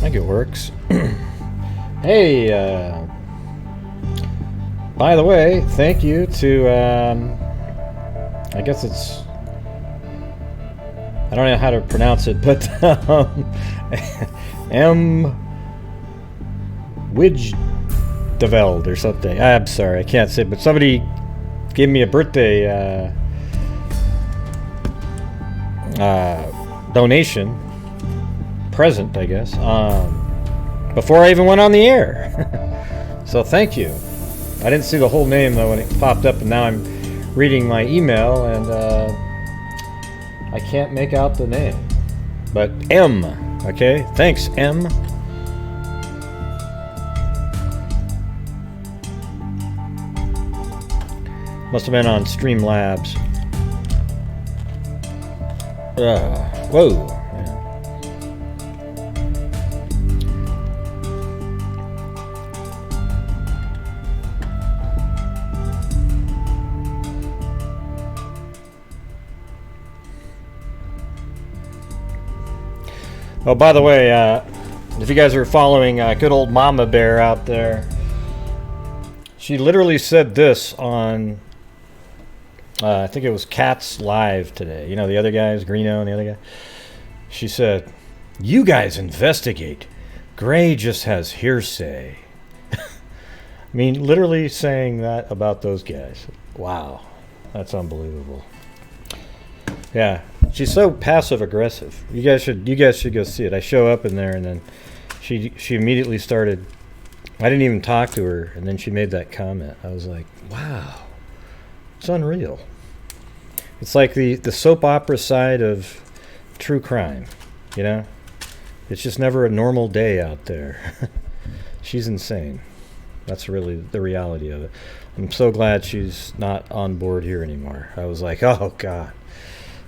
think it works. Hey, by the way, thank you to, I guess it's, I don't know how to pronounce it, but Widgeveld or something. I'm sorry, I can't say, but somebody gave me a birthday donation, present, I guess, before I even went on the air. So thank you. I didn't see the whole name though when it popped up, and now I'm reading my email and I can't make out the name. But M, okay? Thanks, M. Must have been on Streamlabs. Whoa. Oh, by the way, if you guys are following good old Mama Bear out there, she literally said this on, I think it was Cat's Live today. You know, the other guys, Greeno and the other guy. She said, "You guys investigate. Gray just has hearsay." I mean, literally saying that about those guys. Wow, that's unbelievable. Yeah. She's so passive aggressive. You guys should go see it. I show up in there and then she immediately started. I didn't even talk to her, and then she made that comment. I was like, wow, it's unreal. It's like the soap opera side of true crime, you know? It's just never a normal day out there. She's insane. That's really the reality of it. I'm so glad she's not on board here anymore. I was like, oh God.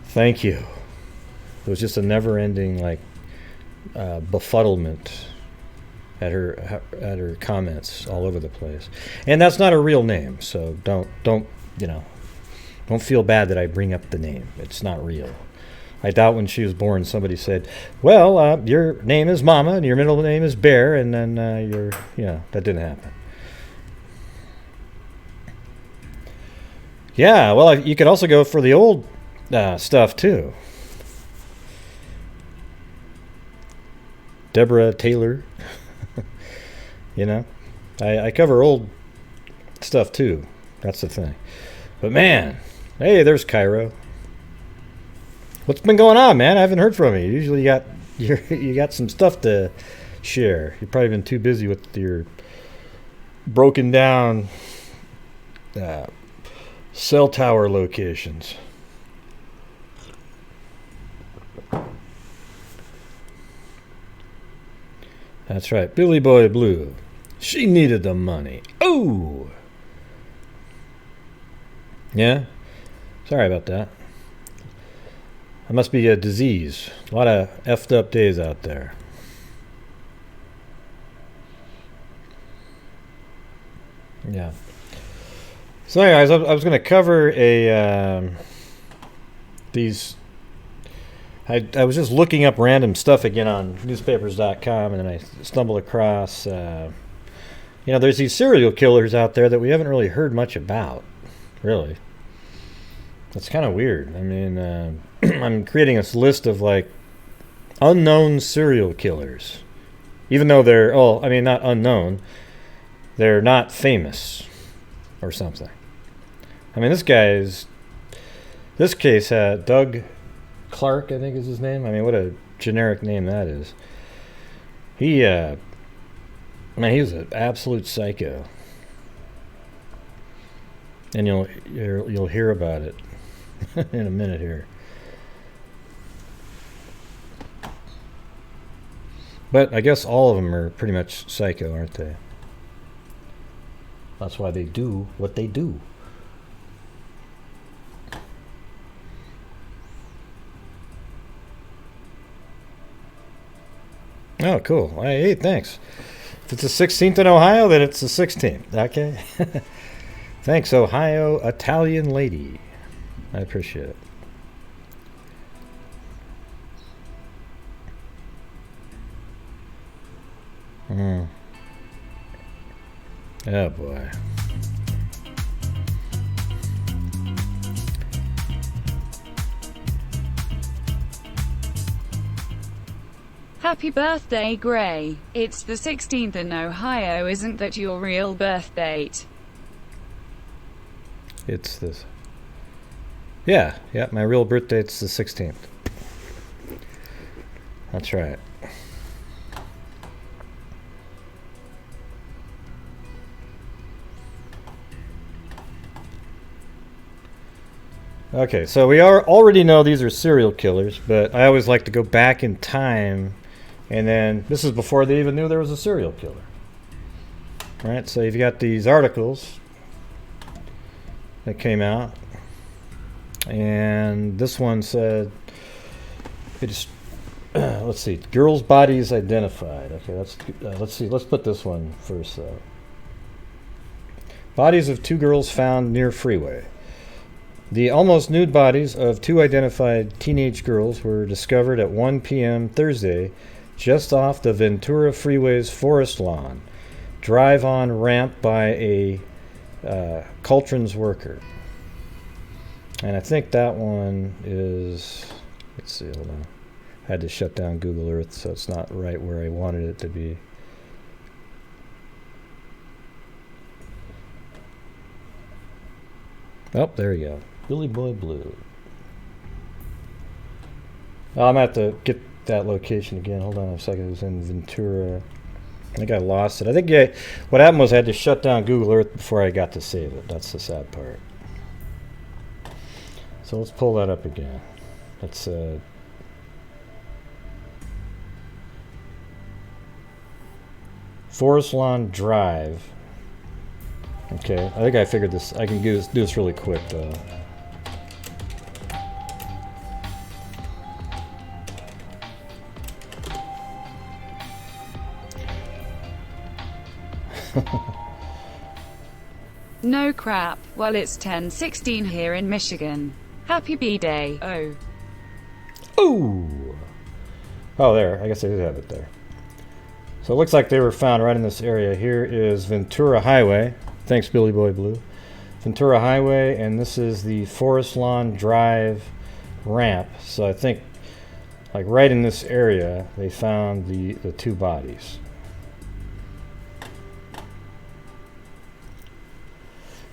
Thank you. It was just a never-ending befuddlement at her comments all over the place, and that's not her real name. So don't feel bad that I bring up the name. It's not real. I doubt when she was born somebody said, "Well, your name is Mama and your middle name is Bear," and then that didn't happen. Yeah, well, you could also go for the old stuff too. Deborah Taylor. You know, I cover old stuff too. That's the thing. But man, hey, there's Cairo. What's been going on, man? I haven't heard from you. Usually you got some stuff to share. You've probably been too busy with your broken down cell tower locations. That's right. Billy Boy Blue. She needed the money. Oh! Yeah? Sorry about that. That must be a disease. A lot of effed up days out there. Yeah. So anyways, I was going to cover these... I was just looking up random stuff again on newspapers.com, and then I stumbled across, there's these serial killers out there that we haven't really heard much about, really. That's kind of weird. I mean, I'm creating this list of, unknown serial killers. Even though they're, not unknown, they're not famous or something. I mean, this case had Doug Clark, I think is his name. I mean, what a generic name that is. He was an absolute psycho, and you'll hear about it in a minute here. But I guess all of them are pretty much psycho, aren't they? That's why they do what they do. Oh, cool. Hey, thanks. If it's the 16th in Ohio, then it's the 16th. Okay. Thanks, Ohio Italian lady. I appreciate it. Oh boy. Happy birthday, Gray. It's the 16th in Ohio. Isn't that your real birth date? It's this. Yeah, my real birth date's the 16th. That's right. Okay, so we already know these are serial killers, but I always like to go back in time, and then this is before they even knew there was a serial killer. Right, so you've got these articles that came out, and this one said, let's see, girls' bodies identified. Okay, let's see, let's put this one first. Bodies of 2 girls found near freeway. The almost nude bodies of 2 identified teenage girls were discovered at 1 p.m. Thursday, just off the Ventura Freeway's Forest Lawn, drive-on ramp by a Caltrans worker. And I think that one is, let's see, hold on. I had to shut down Google Earth, so it's not right where I wanted it to be. Oh, there you go. Billy Boy Blue. Oh, I'm going to have to get that location again. Hold on a second. It was in Ventura. I think I lost it. I think what happened was I had to shut down Google Earth before I got to save it. That's the sad part. So let's pull that up again. It's Forest Lawn Drive. Okay, I think I figured this. I can do this really quick though. No crap. Well, it's 10:16 here in Michigan. Happy B-Day. Oh. Ooh. Oh, there. I guess I did have it there. So it looks like they were found right in this area. Here is Ventura Highway. Thanks, Billy Boy Blue. Ventura Highway, and this is the Forest Lawn Drive ramp. So I think, like right in this area, they found the 2 bodies.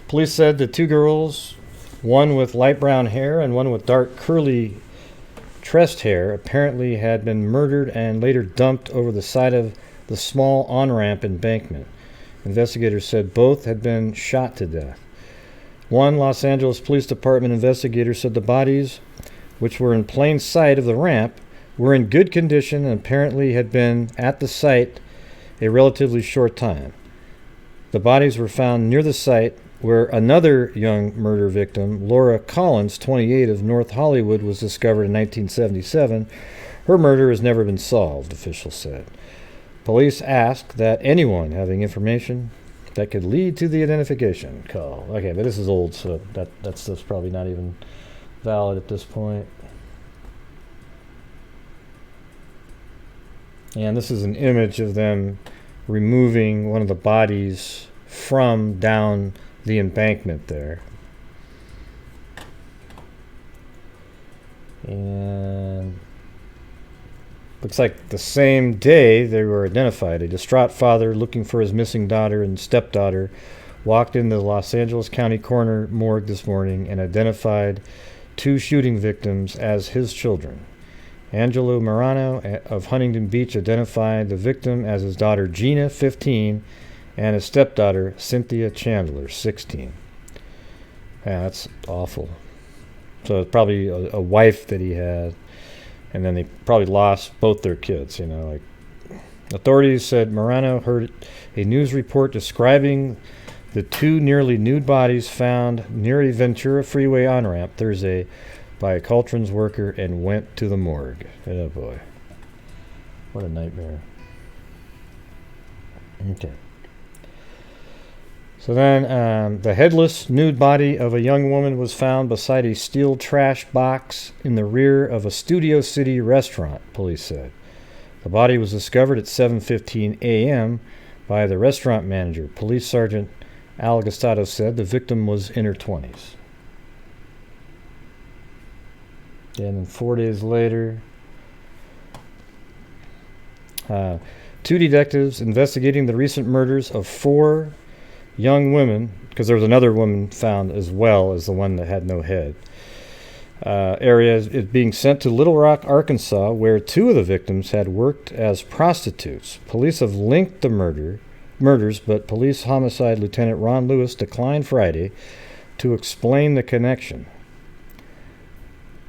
Police said the 2 girls, one with light brown hair and one with dark curly tressed hair, apparently had been murdered and later dumped over the side of the small on-ramp embankment. Investigators said both had been shot to death. One Los Angeles Police Department investigator said the bodies, which were in plain sight of the ramp, were in good condition and apparently had been at the site a relatively short time. The bodies were found near the site where another young murder victim, Laura Collins, 28, of North Hollywood, was discovered in 1977. Her murder has never been solved, officials said. Police asked that anyone having information that could lead to the identification call. Okay, but this is old, so that's probably not even valid at this point. And this is an image of them removing one of the bodies from down the embankment there. And looks like the same day they were identified. A distraught father looking for his missing daughter and stepdaughter walked into the Los Angeles County Coroner morgue this morning and identified 2 shooting victims as his children. Angelo Marano of Huntington Beach identified the victim as his daughter Gina, 15, and his stepdaughter Cynthia Chandler, 16. Yeah, that's awful. So it's probably a wife that he had, and then they probably lost both their kids, like. Authorities said Marano heard a news report describing the 2 nearly nude bodies found near a Ventura Freeway on-ramp Thursday by a Caltrans worker and went to the morgue. Oh boy. What a nightmare. Okay. So then the headless nude body of a young woman was found beside a steel trash box in the rear of a Studio City restaurant, police said. The body was discovered at 7:15 a.m. by the restaurant manager. Police Sergeant Al Gastato said the victim was in her 20s. And then 4 days later, 2 detectives investigating the recent murders of 4 young women, because there was another woman found as well as the one that had no head. Area is being sent to Little Rock, Arkansas, where 2 of the victims had worked as prostitutes. Police have linked the murders, but Police Homicide Lieutenant Ron Lewis declined Friday to explain the connection.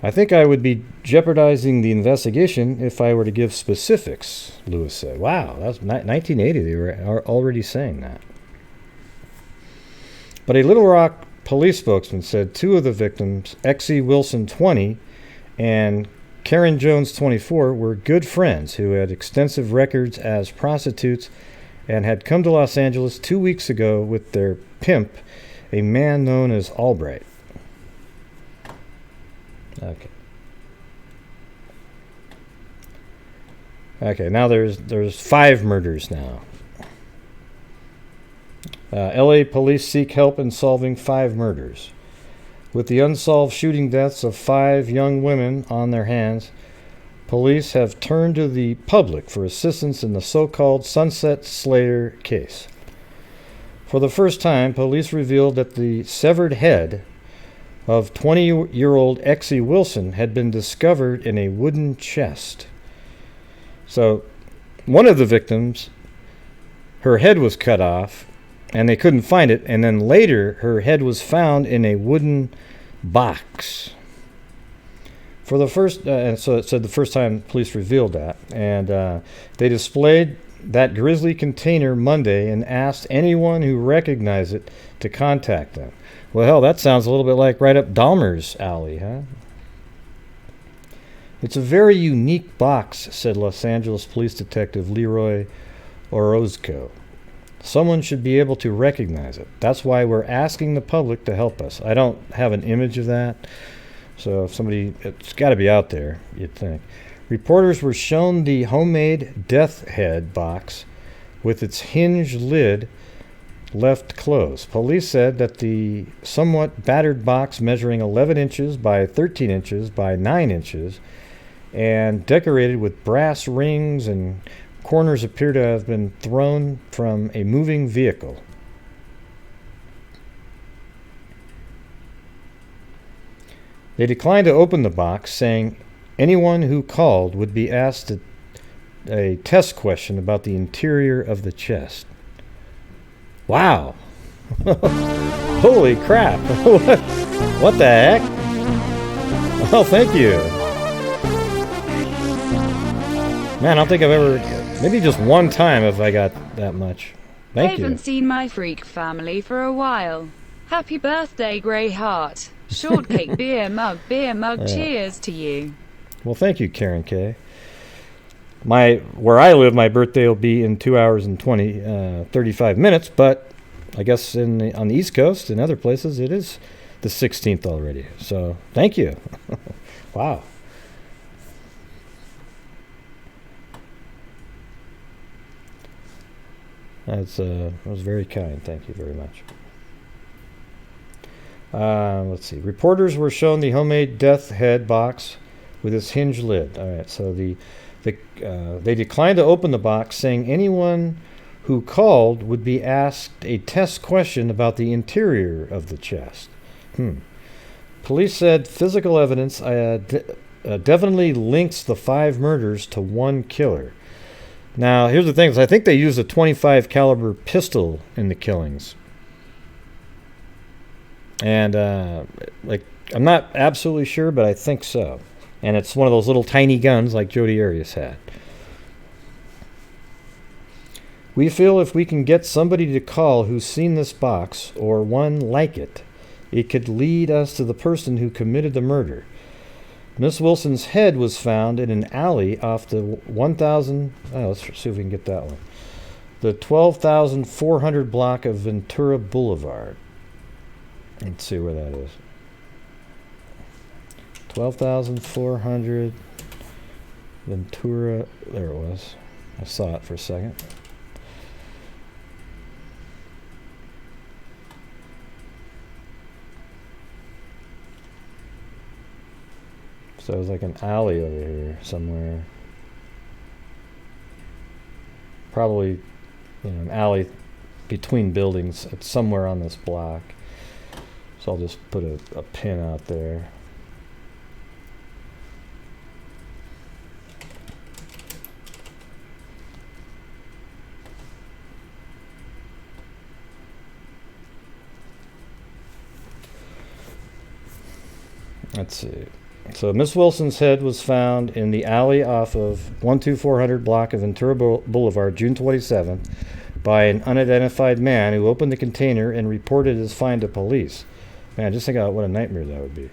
I think I would be jeopardizing the investigation if I were to give specifics, Lewis said. Wow, that's 1980. They were already saying that. But a Little Rock police spokesman said 2 of the victims, Exie Wilson, 20, and Karen Jones, 24, were good friends who had extensive records as prostitutes and had come to Los Angeles 2 weeks ago with their pimp, a man known as Albright. Okay, now there's 5 murders now. L.A. police seek help in solving 5 murders. With the unsolved shooting deaths of 5 young women on their hands, police have turned to the public for assistance in the so-called Sunset Slater case. For the first time, police revealed that the severed head of 20-year-old Exie Wilson had been discovered in a wooden chest. So, one of the victims, her head was cut off, and they couldn't find it, and then later her head was found in a wooden box. For the first, and so it said the first time police revealed that, and they displayed that grisly container Monday and asked anyone who recognized it to contact them. Well, hell, that sounds a little bit like right up Dahmer's alley, huh? It's a very unique box, said Los Angeles Police Detective Leroy Orozco. Someone should be able to recognize it. That's why we're asking the public to help us. I don't have an image of that, so if somebody, it's got to be out there, you'd think. Reporters were shown the homemade death head box with its hinged lid left closed. Police said that the somewhat battered box measuring 11 inches by 13 inches by 9 inches and decorated with brass rings and corners appear to have been thrown from a moving vehicle. They declined to open the box, saying anyone who called would be asked a test question about the interior of the chest. Wow. Holy crap. What the heck? Oh, thank you. Man, I don't think I've ever... Maybe just one time have I got that much. Thank you. I haven't seen my freak family for a while. Happy birthday, Grey Heart. Shortcake beer mug, cheers to you. Well, thank you, Karen K. Where I live, my birthday will be in 2 hours and 35 minutes, but I guess on the East Coast and other places, it is the 16th already. So, thank you. Wow. That was very kind. Thank you very much. Let's see. Reporters were shown the homemade death head box with its hinged lid. All right, so they declined to open the box, saying anyone who called would be asked a test question about the interior of the chest. Police said physical evidence definitely links the 5 murders to one killer. Now, here's the thing. I think they used a .25 caliber pistol in the killings. And, I'm not absolutely sure, but I think so. And it's one of those little tiny guns like Jodi Arias had. We feel if we can get somebody to call who's seen this box, or one like it, it could lead us to the person who committed the murder. Miss Wilson's head was found in an alley off the 1,000... let's see if we can get that one. The 12,400 block of Ventura Boulevard. Let's see where that is. 12,400 Ventura. There it was. I saw it for a second. So there's like an alley over here somewhere. Probably, an alley between buildings. It's somewhere on this block. So I'll just put a pin out there. Let's see. So Miss Wilson's head was found in the alley off of 12400 block of Ventura Boulevard, June 27th, by an unidentified man who opened the container and reported his find to police. Man, just think about what a nightmare that would be.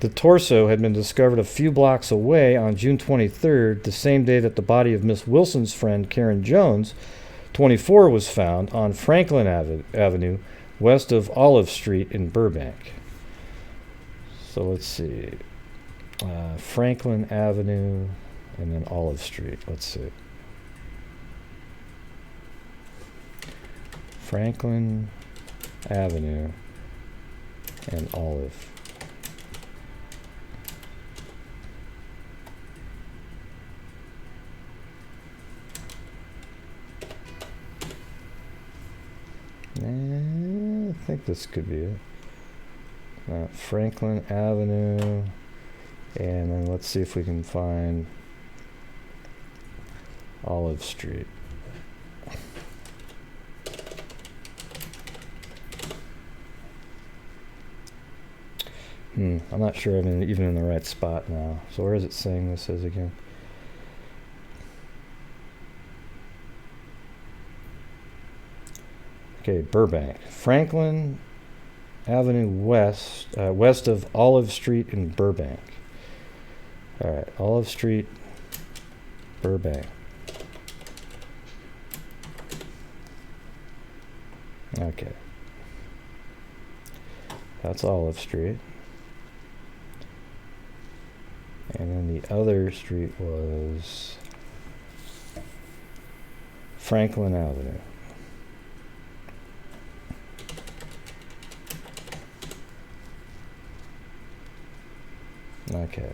The torso had been discovered a few blocks away on June 23rd, the same day that the body of Miss Wilson's friend Karen Jones, 24, was found on Franklin Avenue, west of Olive Street in Burbank. So let's see. Franklin Avenue and then Olive Street. Let's see. Franklin Avenue and Olive. I think this could be it. Franklin Avenue, and then let's see if we can find Olive Street. I'm not sure I'm even in the right spot now. So where is it saying this is again? Okay, Burbank. Franklin Avenue West, west of Olive Street in Burbank. All right, Olive Street, Burbank. Okay. That's Olive Street. And then the other street was Franklin Avenue. Okay.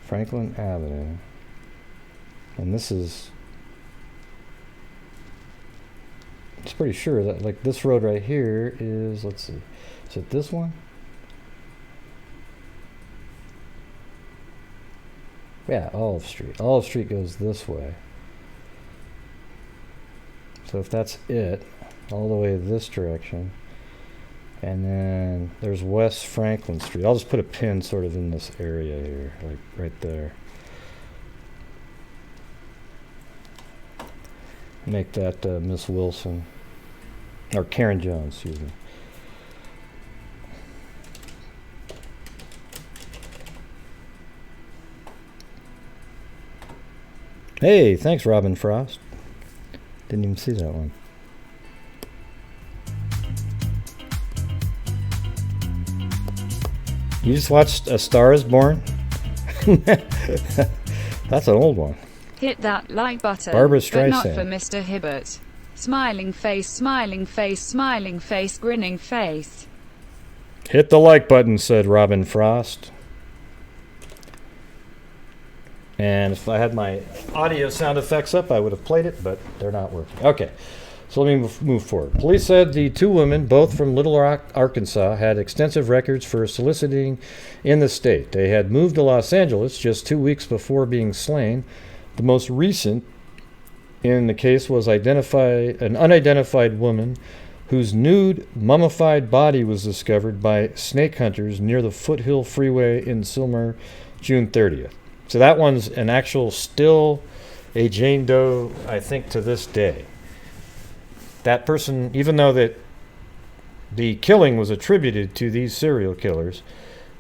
Franklin Avenue. And this is... It's pretty sure that, like, this road right here is, let's see. Is it this one? Yeah, Olive Street. Olive Street goes this way. So if that's it, all the way this direction. And then there's West Franklin Street. I'll just put a pin sort of in this area here, like right there. Make that Miss Wilson, or Karen Jones, excuse me. Hey, thanks, Robin Frost. Didn't even see that one. You just watched A Star is Born? That's an old one. Hit that like button, Barbra but not Streisand. for Mr. Hibbert. Smiling face, smiling face, smiling face, grinning face. Hit the like button, said Robin Frost. And if I had my audio sound effects up, I would have played it, but they're not working. Okay, so let me move forward. Police said the two women, both from Little Rock, Arkansas, had extensive records for soliciting in the state. They had moved to Los Angeles just 2 weeks before being slain. The most recent in the case was an unidentified woman whose nude, mummified body was discovered by snake hunters near the Foothill Freeway in Sylmar, June 30th. So that one's an actual still a Jane Doe, I think, to this day. That person, even though that the killing was attributed to these serial killers,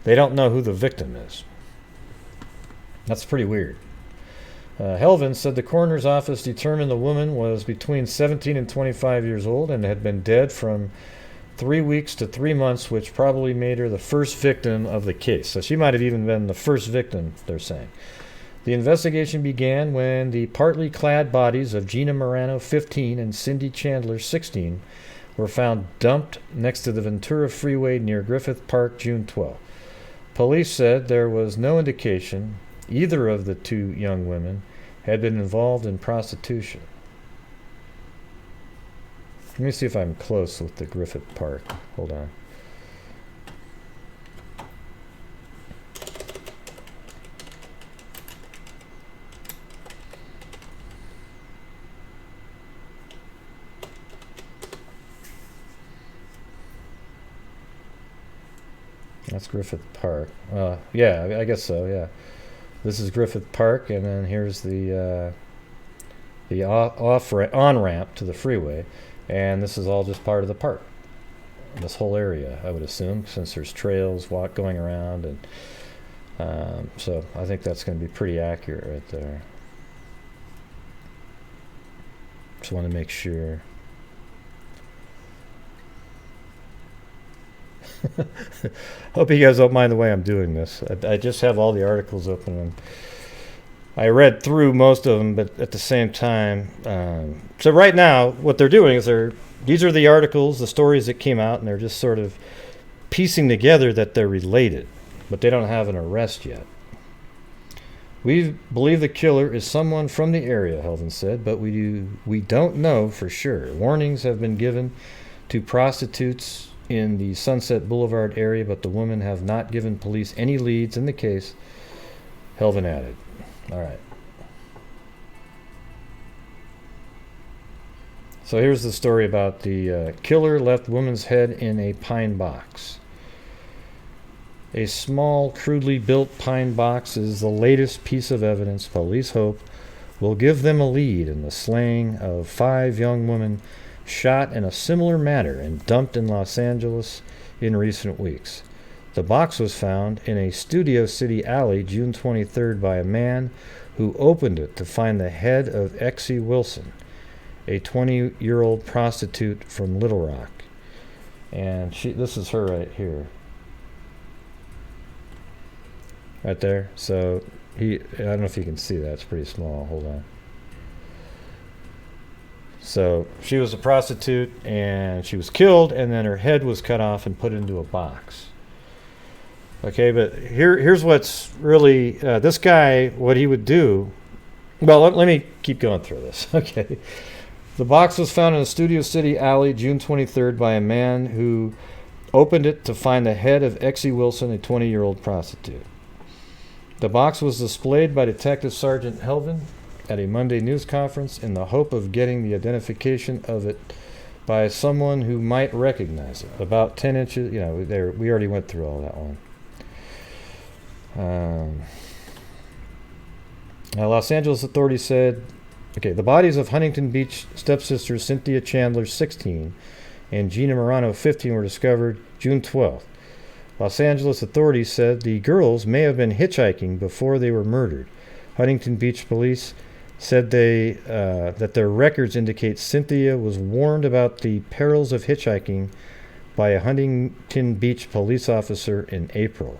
they don't know who the victim is. That's pretty weird. Helvin said the coroner's office determined the woman was between 17 and 25 years old and had been dead from 3 weeks to 3 months, which probably made her the first victim of the case. So she might have even been the first victim, they're saying. The investigation began when the partly clad bodies of Gina Morano, 15, and Cindy Chandler, 16, were found dumped next to the Ventura Freeway near Griffith Park, June 12. Police said there was no indication either of the two young women had been involved in prostitution. Let me see if I'm close with the Griffith Park. Hold on. That's Griffith Park. Yeah, I guess so, yeah. This is Griffith Park, and then here's the on-ramp to the freeway. And this is all just part of the park. This whole area, I would assume, since there's trails going around. And so I think that's going to be pretty accurate right there. Just want to make sure. Hope you guys don't mind the way I'm doing this. I just have all the articles open, and I read through most of them, but at the same time, so right now what they're doing is these are the articles, the stories that came out, and they're just sort of piecing together that they're related, but they don't have an arrest yet. We believe the killer is someone from the area, Helvin said, but we don't know for sure. Warnings have been given to prostitutes in the Sunset Boulevard area, but the women have not given police any leads in the case, Helvin added. All right. So here's the story about the killer left woman's head in a pine box. A small, crudely built pine box is the latest piece of evidence police hope will give them a lead in the slaying of 5 young women shot in a similar manner and dumped in Los Angeles in recent weeks. The box was found in a Studio City alley June 23rd by a man who opened it to find the head of Exie Wilson, a 20-year-old prostitute from Little Rock. And this is her right here. Right there. So I don't know if you can see that. It's pretty small. Hold on. So she was a prostitute, and she was killed, and then her head was cut off and put into a box. Okay, but here's what's really, this guy, what he would do, well, let me keep going through this, okay. The box was found in a Studio City alley June 23rd by a man who opened it to find the head of Exie Wilson, a 20-year-old prostitute. The box was displayed by Detective Sergeant Helvin at a Monday news conference in the hope of getting the identification of it by someone who might recognize it. About 10 inches, we already went through all that one. Los Angeles authorities said, the bodies of Huntington Beach stepsisters Cynthia Chandler, 16, and Gina Morano, 15, were discovered June 12th. Los Angeles authorities said the girls may have been hitchhiking before they were murdered. Huntington Beach police said that their records indicate Cynthia was warned about the perils of hitchhiking by a Huntington Beach police officer in April.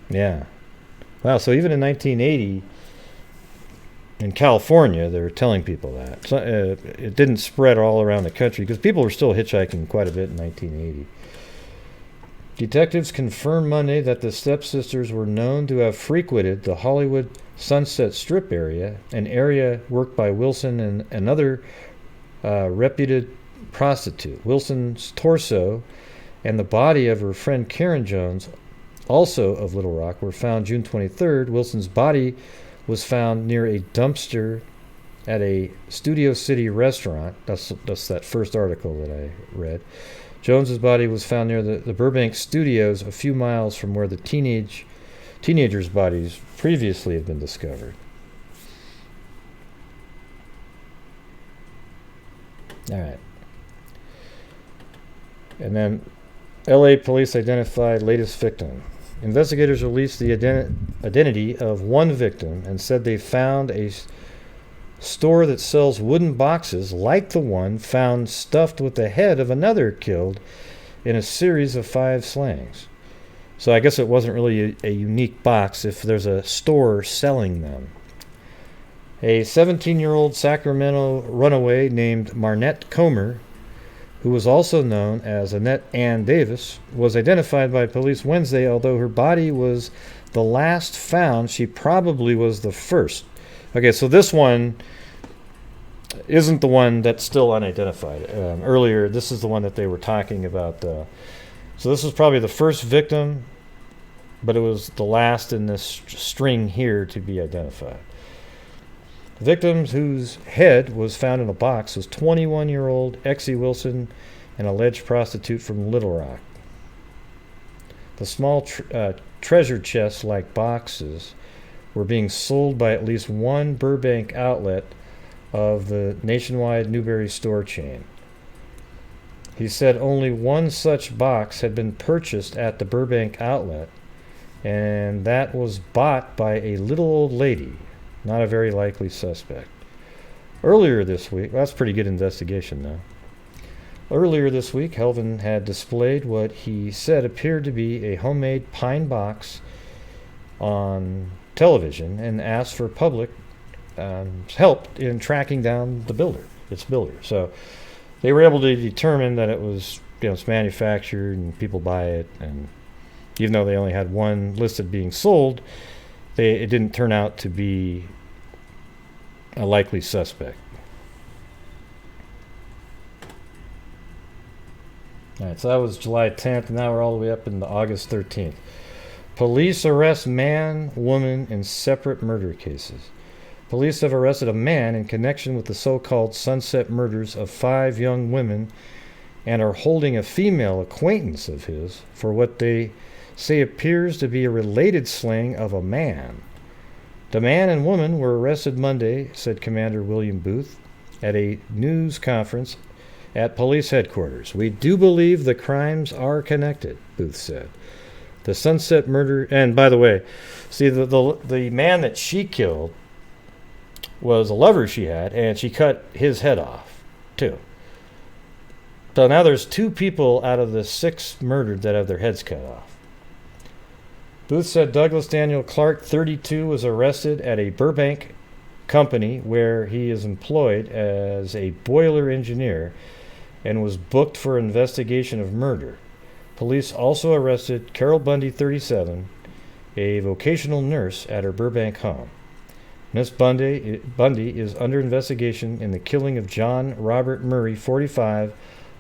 Yeah. Wow, so even in 1980, in California, they were telling people that. So, it didn't spread all around the country because people were still hitchhiking quite a bit in 1980. Detectives confirmed Monday that the stepsisters were known to have frequented the Hollywood Sunset Strip area, an area worked by Wilson and another reputed prostitute. Wilson's torso and the body of her friend Karen Jones, also of Little Rock, were found June 23rd. Wilson's body was found near a dumpster at a Studio City restaurant. That's that first article that I read. Jones's body was found near the Burbank Studios, a few miles from where the teenagers' bodies previously had been discovered. All right. And then LA police identified latest victim. Investigators released the identity of one victim and said they found a store that sells wooden boxes like the one found stuffed with the head of another killed in a series of 5 slayings. So I guess it wasn't really a unique box if there's a store selling them. A 17-year-old Sacramento runaway named Marnette Comer, who was also known as Annette Ann Davis, was identified by police Wednesday. Although her body was the last found, she probably was the first. Okay, so this one isn't the one that's still unidentified. Earlier, this is the one that they were talking about. So this was probably the first victim, but it was the last in this string here to be identified. The victim whose head was found in a box was 21-year-old Exie Wilson, an alleged prostitute from Little Rock. The small treasure chest-like boxes were being sold by at least one Burbank outlet of the nationwide Newberry store chain. He said only one such box had been purchased at the Burbank outlet, and that was bought by a little old lady, not a very likely suspect. Earlier this week, well, that's pretty good investigation though. Earlier this week, Helvin had displayed what he said appeared to be a homemade pine box on television and asked for public help in tracking down its builder. So they were able to determine that it was, it's manufactured and people buy it, and even though they only had one listed being sold, it didn't turn out to be a likely suspect. All right, so that was July 10th, and now we're all the way up into August 13th. Police arrest man, woman in separate murder cases. Police have arrested a man in connection with the so-called Sunset murders of 5 young women and are holding a female acquaintance of his for what they say appears to be a related slaying of a man. The man and woman were arrested Monday, said Commander William Booth, at a news conference at police headquarters. We do believe the crimes are connected, Booth said. The Sunset murder, and by the way, see, the man that she killed was a lover she had, and she cut his head off, too. So now there's 2 people out of the 6 murdered that have their heads cut off. Booth said Douglas Daniel Clark, 32, was arrested at a Burbank company where he is employed as a boiler engineer and was booked for investigation of murder. Police also arrested Carol Bundy, 37, a vocational nurse at her Burbank home. Miss Bundy is under investigation in the killing of John Robert Murray, 45,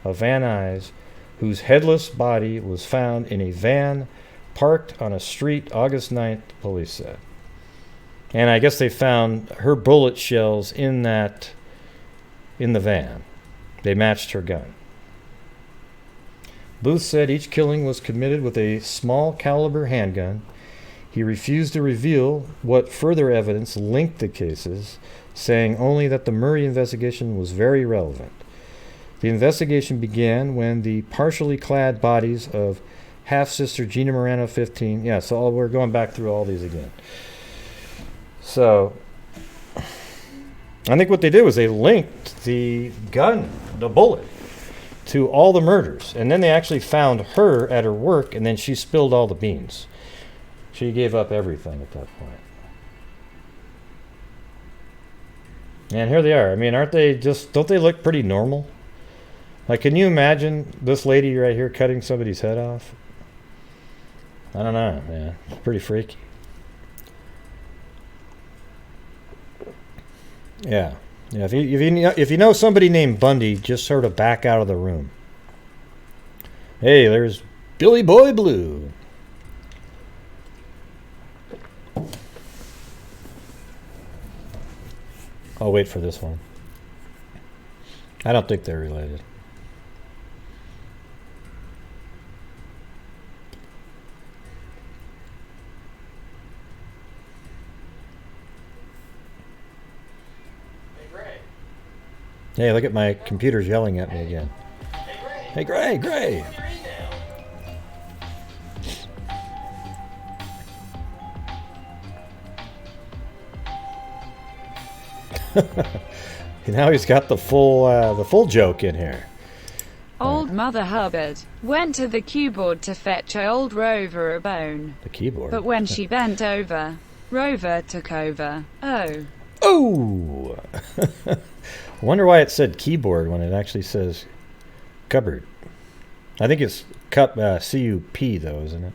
of Van Nuys, whose headless body was found in a van parked on a street August 9th, police said. And I guess they found her bullet shells in the van. They matched her gun. Booth said each killing was committed with a small caliber handgun. He refused to reveal what further evidence linked the cases, saying only that the Murray investigation was very relevant. The investigation began when the partially clad bodies of half-sister Gina Morano, 15. Yeah, so we're going back through all these again. So I think what they did was they linked the gun, the bullet, to all the murders. And then they actually found her at her work, and then she spilled all the beans. She gave up everything at that point. And here they are. I mean, don't they look pretty normal? Like, can you imagine this lady right here cutting somebody's head off? I don't know, man. It's pretty freaky. Yeah. Yeah. If you know somebody named Bundy, just sort of back out of the room. Hey, there's Billy Boy Blue. I'll wait for this one. I don't think they're related. Hey, look at my computer's yelling at me again. Hey, Gray! Now he's got the full joke in here. Old Mother Hubbard went to the keyboard to fetch old Rover a bone. The keyboard? But when she bent over, Rover took over. Oh. Oh! I wonder why it said keyboard when it actually says cupboard. I think it's C-U-P, though, isn't it?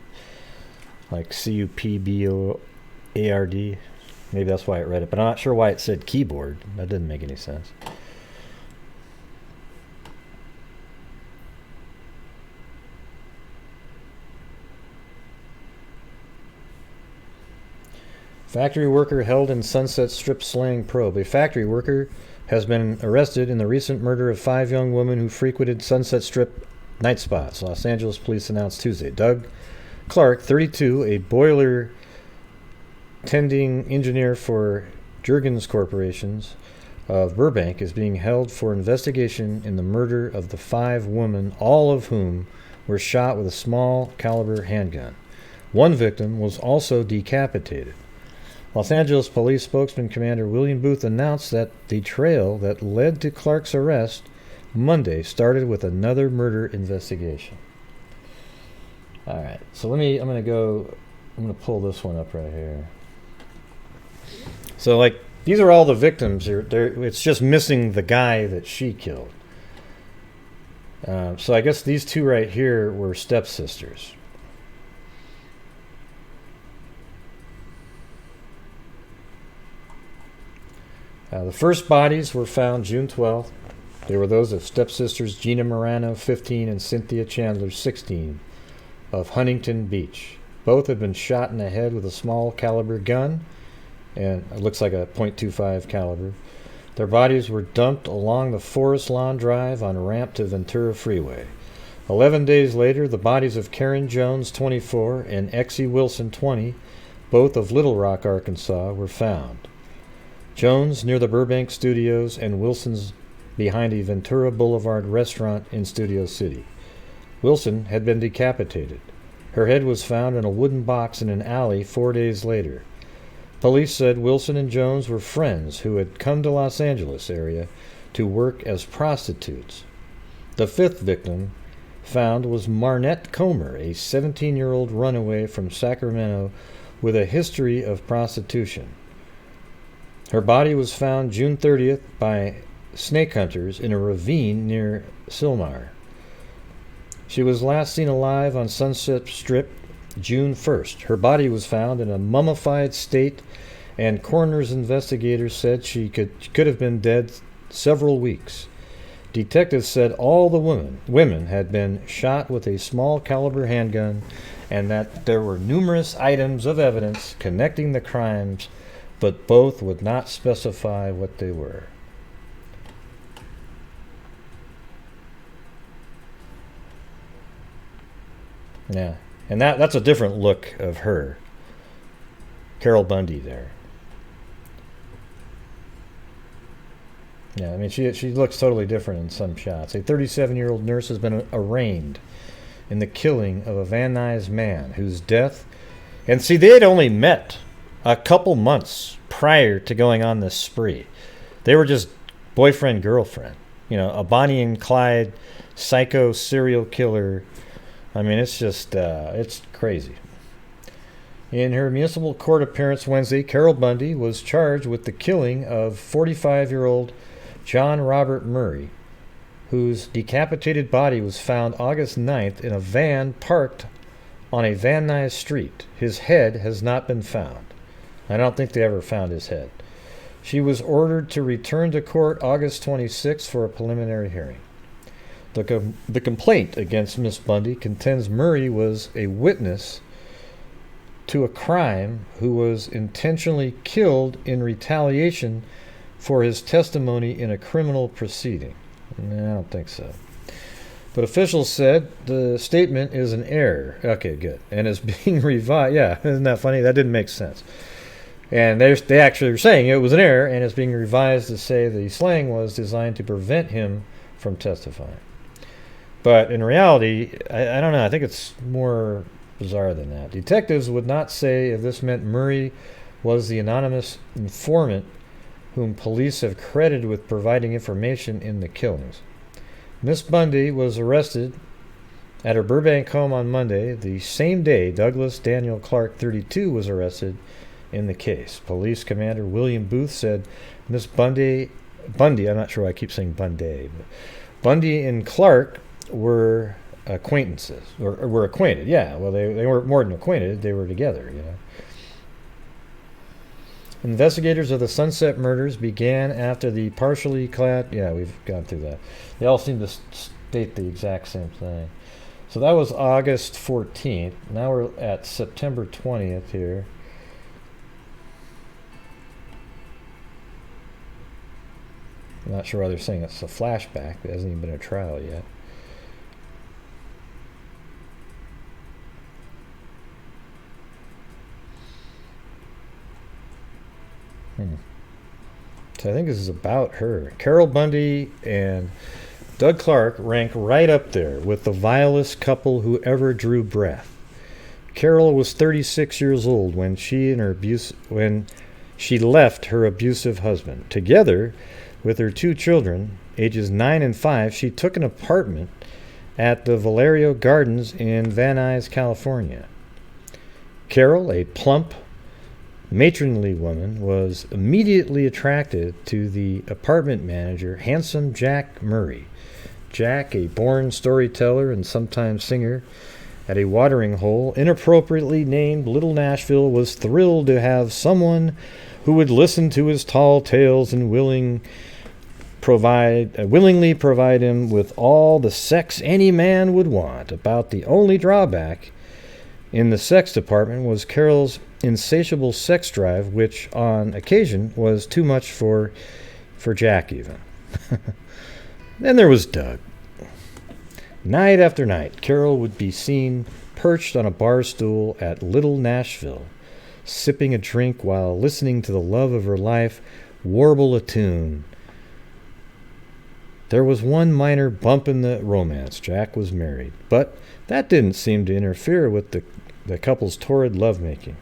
Like C-U-P-B-O-A-R-D. Maybe that's why it read it. But I'm not sure why it said keyboard. That didn't make any sense. Factory worker held in Sunset Strip slaying probe. A factory worker has been arrested in the recent murder of 5 young women who frequented Sunset Strip night spots, Los Angeles police announced Tuesday. Doug Clark, 32, a boiler tending engineer for Jurgens Corporations of Burbank, is being held for investigation in the murder of the 5 women, all of whom were shot with a small caliber handgun. One victim was also decapitated. Los Angeles Police spokesman Commander William Booth announced that the trail that led to Clark's arrest Monday started with another murder investigation. All right, so I'm going to pull this one up right here. So, like, these are all the victims. It's just missing the guy that she killed. So I guess these 2 right here were stepsisters. The first bodies were found June 12th. They were those of stepsisters Gina Morano, 15, and Cynthia Chandler, 16, of Huntington Beach. Both had been shot in the head with a small caliber gun, and it looks like a .25 caliber. Their bodies were dumped along the Forest Lawn Drive on ramp to Ventura Freeway. 11 days later, the bodies of Karen Jones, 24, and Exie Wilson, 20, both of Little Rock, Arkansas, were found. Jones near the Burbank Studios and Wilson's behind a Ventura Boulevard restaurant in Studio City. Wilson had been decapitated. Her head was found in a wooden box in an alley 4 days later. Police said Wilson and Jones were friends who had come to Los Angeles area to work as prostitutes. The 5th victim found was Marnette Comer, a 17-year-old runaway from Sacramento with a history of prostitution. Her body was found June 30th by snake hunters in a ravine near Sylmar. She was last seen alive on Sunset Strip June 1st. Her body was found in a mummified state, and coroner's investigators said she could have been dead several weeks. Detectives said all the women had been shot with a small caliber handgun and that there were numerous items of evidence connecting the crimes, but both would not specify what they were. Yeah, and that's a different look of her. Carol Bundy there. Yeah, I mean, she looks totally different in some shots. A 37-year-old nurse has been arraigned in the killing of a Van Nuys man whose death... And see, they had only met a couple months prior to going on this spree. They were just boyfriend-girlfriend. You know, a Bonnie and Clyde psycho serial killer. I mean, it's just, it's crazy. In her municipal court appearance Wednesday, Carol Bundy was charged with the killing of 45-year-old John Robert Murray, whose decapitated body was found August 9th in a van parked on a Van Nuys street. His head has not been found. I don't think they ever found his head. She was ordered to return to court August 26th for a preliminary hearing. The complaint against Miss Bundy contends Murray was a witness to a crime who was intentionally killed in retaliation for his testimony in a criminal proceeding. I don't think so. But officials said the statement is an error. Okay, good. And is being revised. Yeah, isn't that funny? That didn't make sense. And they actually were saying it was an error and is being revised to say the slaying was designed to prevent him from testifying. But in reality, I don't know. I think it's more bizarre than that. Detectives would not say if this meant Murray was the anonymous informant whom police have credited with providing information in the killings. Miss Bundy was arrested at her Burbank home on Monday, the same day Douglas Daniel Clark, 32, was arrested in the case. Police Commander William Booth said Miss Bundy, I'm not sure why I keep saying Bundy, but Bundy and Clark were acquaintances, or were acquainted. Yeah, well, they weren't more than acquainted. They were together, you know. Investigators of the Sunset murders began after the partially clad... Yeah, we've gone through that. They all seem to state the exact same thing. So that was August 14th. Now we're at September 20th here. I'm not sure why they're saying it's a flashback. It hasn't even been a trial yet. So I think this is about her. Carol Bundy and Doug Clark rank right up there with the vilest couple who ever drew breath. Carol was 36 years old when she left her abusive husband. Together with her 2 children, ages 9 and 5, she took an apartment at the Valerio Gardens in Van Nuys, California. Carol, a plump, matronly woman, was immediately attracted to the apartment manager, handsome Jack Murray. Jack, a born storyteller and sometimes singer at a watering hole inappropriately named Little Nashville, was thrilled to have someone who would listen to his tall tales and willingly provide him with all the sex any man would want. About the only drawback in the sex department was Carol's insatiable sex drive, which on occasion was too much for Jack even. Then there was Doug. Night after night, Carol would be seen perched on a bar stool at Little Nashville, sipping a drink while listening to the love of her life warble a tune. There was one minor bump in the romance. Jack was married, but that didn't seem to interfere with the couple's torrid lovemaking.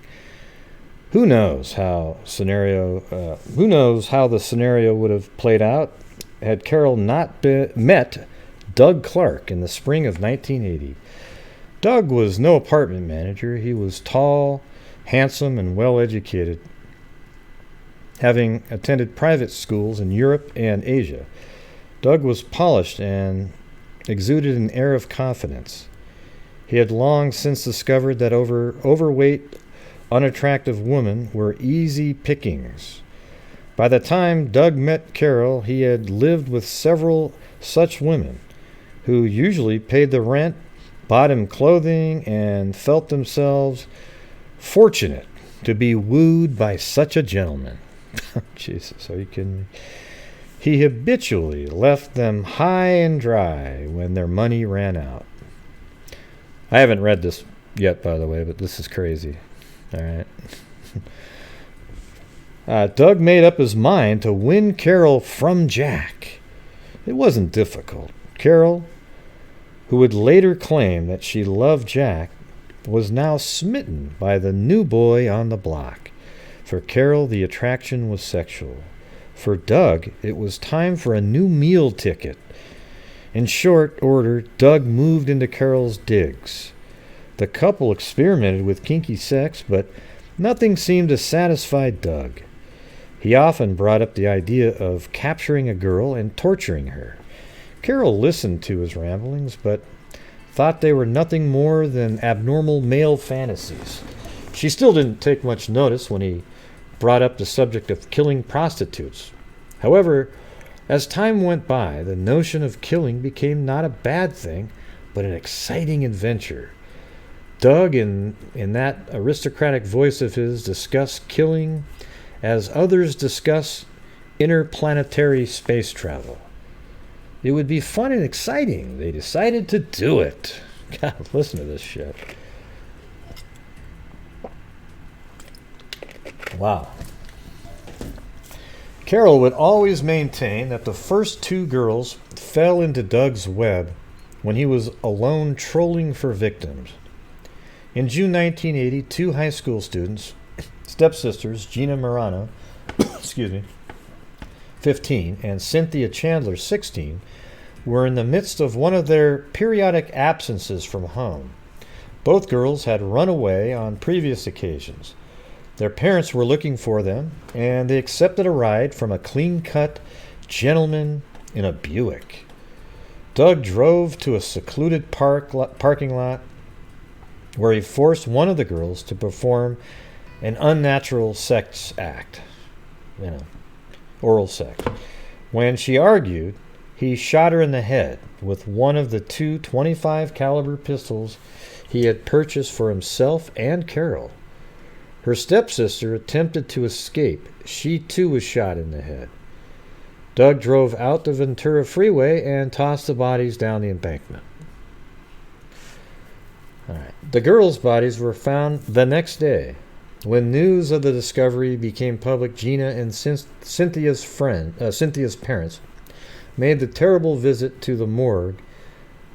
Who knows how the scenario would have played out had Carol not met Doug Clark in the spring of 1980. Doug was no apartment manager. He was tall, handsome, and well-educated, having attended private schools in Europe and Asia. Doug was polished and exuded an air of confidence. He had long since discovered that overweight, unattractive women were easy pickings. By the time Doug met Carol, he had lived with several such women who usually paid the rent, bought him clothing, and felt themselves fortunate to be wooed by such a gentleman. Jesus, are you kidding me? He habitually left them high and dry when their money ran out. I haven't read this yet, by the way, but this is crazy. All right. Doug made up his mind to win Carol from Jack. It wasn't difficult. Carol, who would later claim that she loved Jack, was now smitten by the new boy on the block. For Carol, the attraction was sexual. For Doug, it was time for a new meal ticket. In short order, Doug moved into Carol's digs. The couple experimented with kinky sex, but nothing seemed to satisfy Doug. He often brought up the idea of capturing a girl and torturing her. Carol listened to his ramblings, but thought they were nothing more than abnormal male fantasies. She still didn't take much notice when he brought up the subject of killing prostitutes. However, as time went by, the notion of killing became not a bad thing, but an exciting adventure. Doug, in that aristocratic voice of his, discussed killing as others discuss interplanetary space travel. It would be fun and exciting. They decided to do it. God, listen to this shit. Wow. Carol would always maintain that the first 2 girls fell into Doug's web when he was alone trolling for victims. In June 1980, 2 high school students, stepsisters Gina Marano, 15, and Cynthia Chandler, 16, were in the midst of one of their periodic absences from home. Both girls had run away on previous occasions. Their parents were looking for them, and they accepted a ride from a clean-cut gentleman in a Buick. Doug drove to a secluded parking lot where he forced one of the girls to perform an unnatural sex act. Oral sex. When she argued, he shot her in the head with one of the two .25 caliber pistols he had purchased for himself and Carol. Her stepsister attempted to escape. She too was shot in the head. Doug drove out the Ventura Freeway and tossed the bodies down the embankment. All right. The girls' bodies were found the next day. When news of the discovery became public, Gina and Cynthia's parents made the terrible visit to the morgue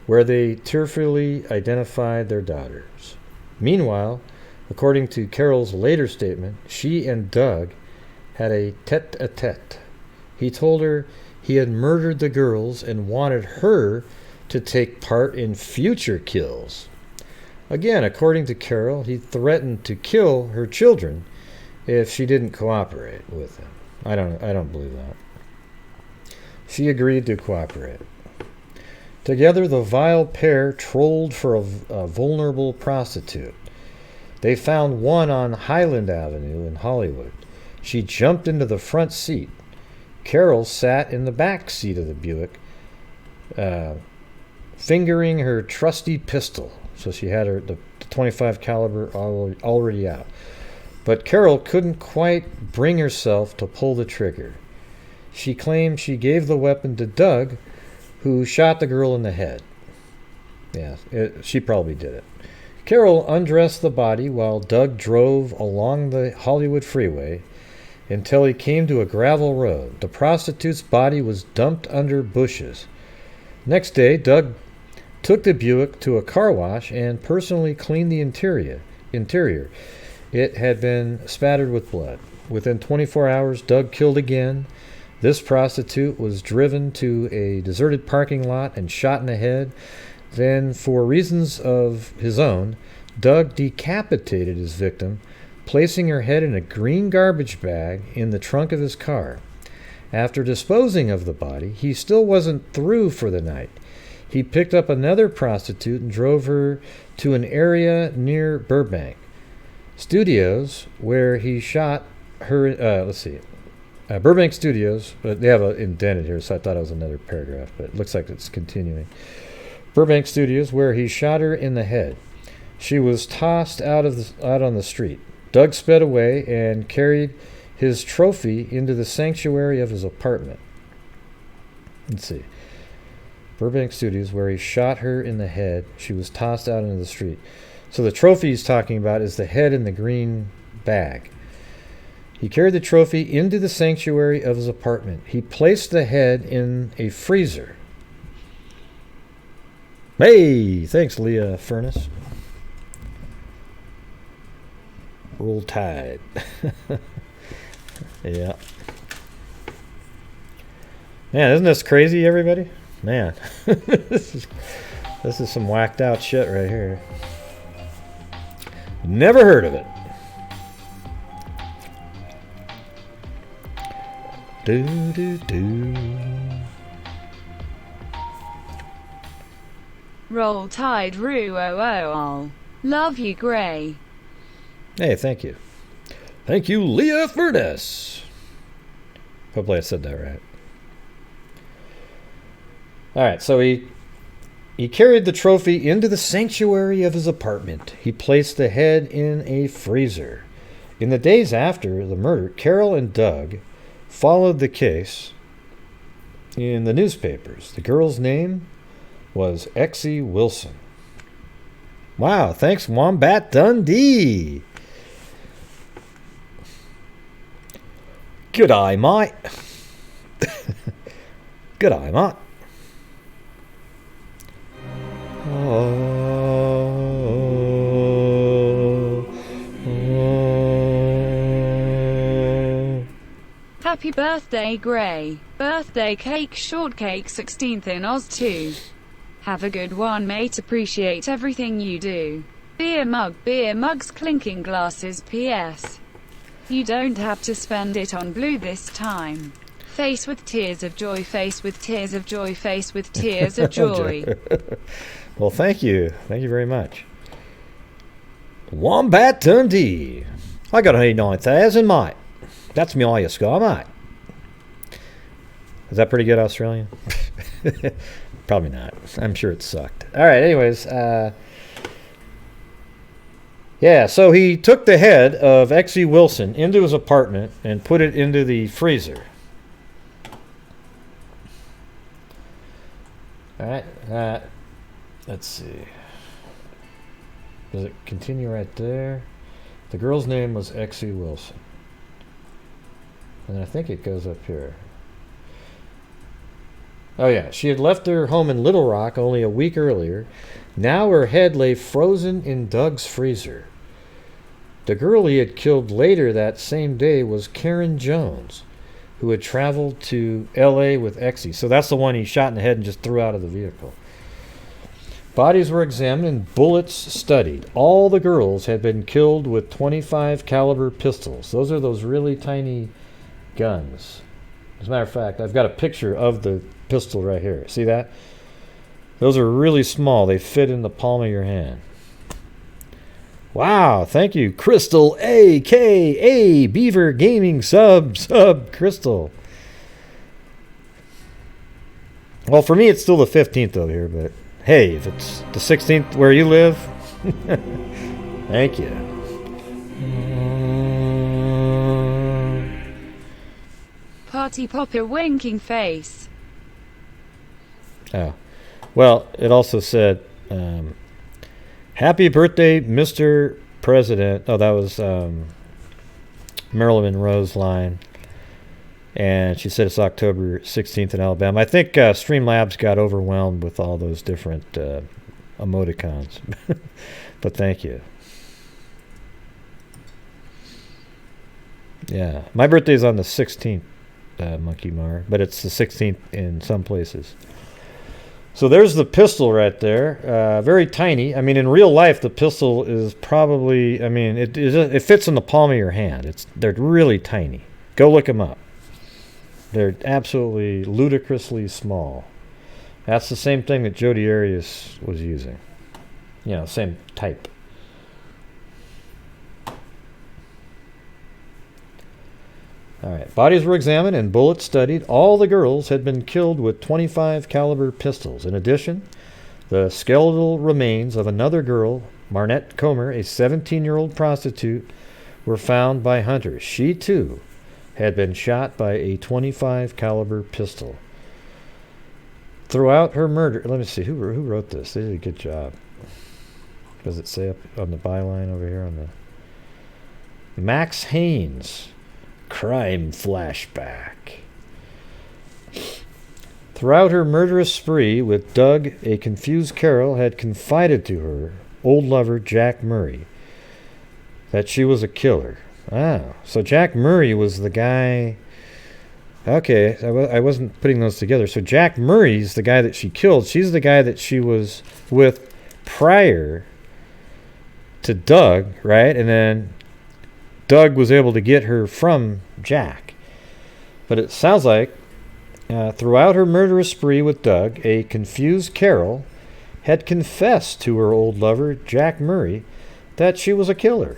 where they tearfully identified their daughters. Meanwhile, according to Carol's later statement, she and Doug had a tete-a-tete. He told her he had murdered the girls and wanted her to take part in future kills. Again, according to Carol, he threatened to kill her children if she didn't cooperate with him. I don't believe that. She agreed to cooperate. Together, the vile pair trolled for a vulnerable prostitute. They found one on Highland Avenue in Hollywood. She jumped into the front seat. Carol sat in the back seat of the Buick, fingering her trusty pistol. So she had the .25 caliber already out. But Carol couldn't quite bring herself to pull the trigger. She claimed she gave the weapon to Doug, who shot the girl in the head. Yeah, she probably did it. Carol undressed the body while Doug drove along the Hollywood freeway until he came to a gravel road. The prostitute's body was dumped under bushes. Next day, Doug took the Buick to a car wash and personally cleaned the interior. It had been spattered with blood. Within 24 hours, Doug killed again. This prostitute was driven to a deserted parking lot and shot in the head. Then, for reasons of his own, Doug decapitated his victim, placing her head in a green garbage bag in the trunk of his car. After disposing of the body, he still wasn't through for the night. He picked up another prostitute and drove her to an area near Burbank Studios, where he shot her. Burbank Studios. But they have it indented here, so I thought it was another paragraph, but it looks like it's continuing. Burbank Studios, where he shot her in the head. She was tossed out on the street. Doug sped away and carried his trophy into the sanctuary of his apartment. Let's see. Burbank Studios, where he shot her in the head. She was tossed out into the street. So the trophy he's talking about is the head in the green bag. He carried the trophy into the sanctuary of his apartment. He placed the head in a freezer. Hey, thanks, Leah Furnace. Roll Tide. Yeah. Man, isn't this crazy, everybody? Man, this is some whacked out shit right here. Never heard of it. Do. Roll Tide Roo. Love you, Gray. Hey, thank you. Thank you, Leah Furnace. Hopefully I said that right. All right, so he carried the trophy into the sanctuary of his apartment. He placed the head in a freezer. In the days after the murder, Carol and Doug followed the case in the newspapers. The girl's name was Exie Wilson. Wow, thanks, Wombat Dundee. G'day, mate. G'day, mate. Happy birthday, Gray. Birthday cake, shortcake, 16th in Oz 2. Have a good one, mate. Appreciate everything you do. Beer mugs, clinking glasses. P.S. You don't have to spend it on blue this time. Face with tears of joy, face with tears of joy, face with tears of joy. Well, thank you. Thank you very much. Wombat Dundee. I got 89,000, mate. That's my highest score, mate. Is that pretty good Australian? Probably not. I'm sure it sucked. All right, anyways. Yeah, so he took the head of X.E. Wilson into his apartment and put it into the freezer. All right, let's see. Does it continue right there? The girl's name was X.E. Wilson. And I think it goes up here. Oh yeah, she had left her home in Little Rock only a week earlier. Now her head lay frozen in Doug's freezer. The girl he had killed later that same day was Karen Jones, who had traveled to L.A. with Exie. So that's the one he shot in the head and just threw out of the vehicle. Bodies were examined and bullets studied. All the girls had been killed with .25 caliber pistols. Those are those really tiny guns. As a matter of fact, I've got a picture of the pistol right here. See that? Those are really small. They fit in the palm of your hand. Wow, thank you. Crystal, a.k.a. Beaver Gaming sub, Crystal. Well, for me, it's still the 15th over here, but hey, if it's the 16th where you live, thank you. Party popper winking face. Oh. Well, it also said, happy birthday, Mr. President. Oh, that was Marilyn Monroe's line. And she said it's October 16th in Alabama. I think Streamlabs got overwhelmed with all those different emoticons. But thank you. Yeah. My birthday is on the 16th, Monkey Mar. But it's the 16th in some places. So there's the pistol right there. Very tiny. I mean, in real life, the pistol is probably, I mean, it fits in the palm of your hand. They're really tiny. Go look them up. They're absolutely ludicrously small. That's the same thing that Jodi Arias was using. You know, same type. All right. Bodies were examined and bullets studied. All the girls had been killed with .25 caliber pistols. In addition, the skeletal remains of another girl, Marnette Comer, a 17-year-old prostitute, were found by hunters. She, too, had been shot by a .25 caliber pistol. Throughout her murder... Let me see. Who wrote this? They did a good job. Does it say up on the byline over here on the... Max Haynes... Crime flashback. Throughout her murderous spree with Doug, a confused Carol had confided to her old lover Jack Murray that she was a killer. Ah, so Jack Murray was the guy... Okay, I wasn't putting those together. So Jack Murray's the guy that she killed. She's the guy that she was with prior to Doug, right? And then Doug was able to get her from Jack. But it sounds like throughout her murderous spree with Doug, a confused Carol had confessed to her old lover, Jack Murray, that she was a killer.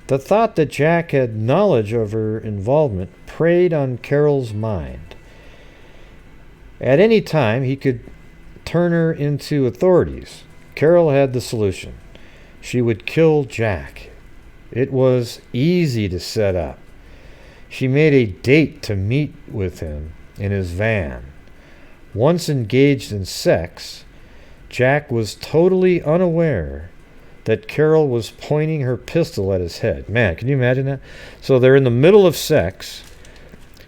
The thought that Jack had knowledge of her involvement preyed on Carol's mind. At any time, he could turn her into authorities. Carol had the solution. She would kill Jack. It was easy to set up. She made a date to meet with him in his van. Once engaged in sex, Jack was totally unaware that Carol was pointing her pistol at his head. Man, can you imagine that? So they're in the middle of sex.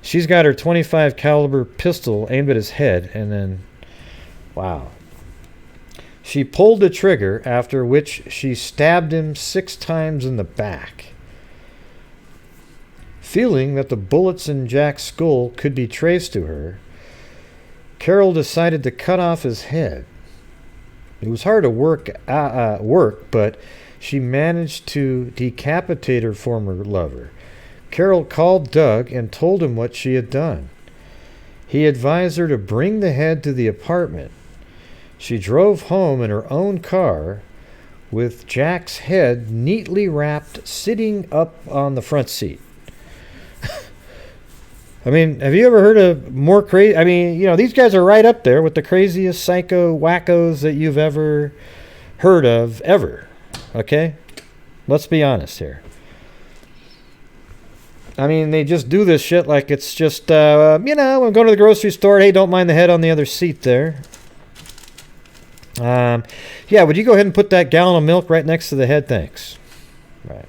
She's got her .25 caliber pistol aimed at his head, and then, wow. She pulled the trigger, after which she stabbed him 6 times in the back. Feeling that the bullets in Jack's skull could be traced to her, Carol decided to cut off his head. It was hard to work, but she managed to decapitate her former lover. Carol called Doug and told him what she had done. He advised her to bring the head to the apartment. She drove home in her own car with Jack's head neatly wrapped, sitting up on the front seat. I mean, have you ever heard of more crazy? I mean, you know, these guys are right up there with the craziest psycho wackos that you've ever heard of, ever. Okay? Let's be honest here. I mean, they just do this shit like it's just, I'm going to the grocery store. Hey, don't mind the head on the other seat there. Yeah, would you go ahead and put that gallon of milk right next to the head? Thanks. Right.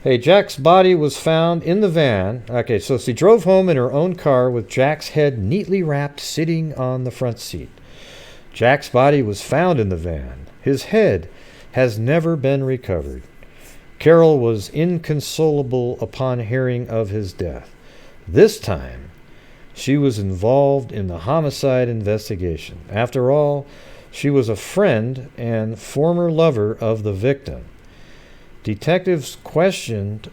Hey, Jack's body was found in the van. Okay, so she drove home in her own car with Jack's head neatly wrapped, sitting on the front seat. Jack's body was found in the van. His head has never been recovered. Carol was inconsolable upon hearing of his death. This time, she was involved in the homicide investigation. After all, she was a friend and former lover of the victim. Detectives' questions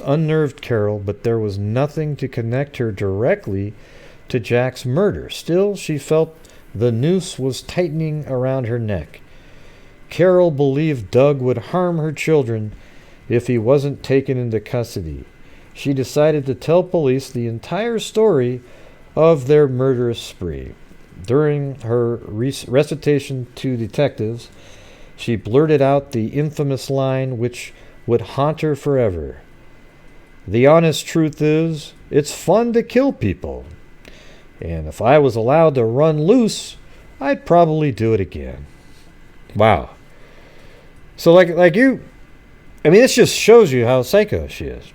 unnerved Carol, but there was nothing to connect her directly to Jack's murder. Still, she felt the noose was tightening around her neck. Carol believed Doug would harm her children if he wasn't taken into custody. She decided to tell police the entire story of their murderous spree. During her recitation to detectives, she blurted out the infamous line which would haunt her forever. The honest truth is, it's fun to kill people. And if I was allowed to run loose, I'd probably do it again. Wow. So like you, I mean, this just shows you how psycho she is.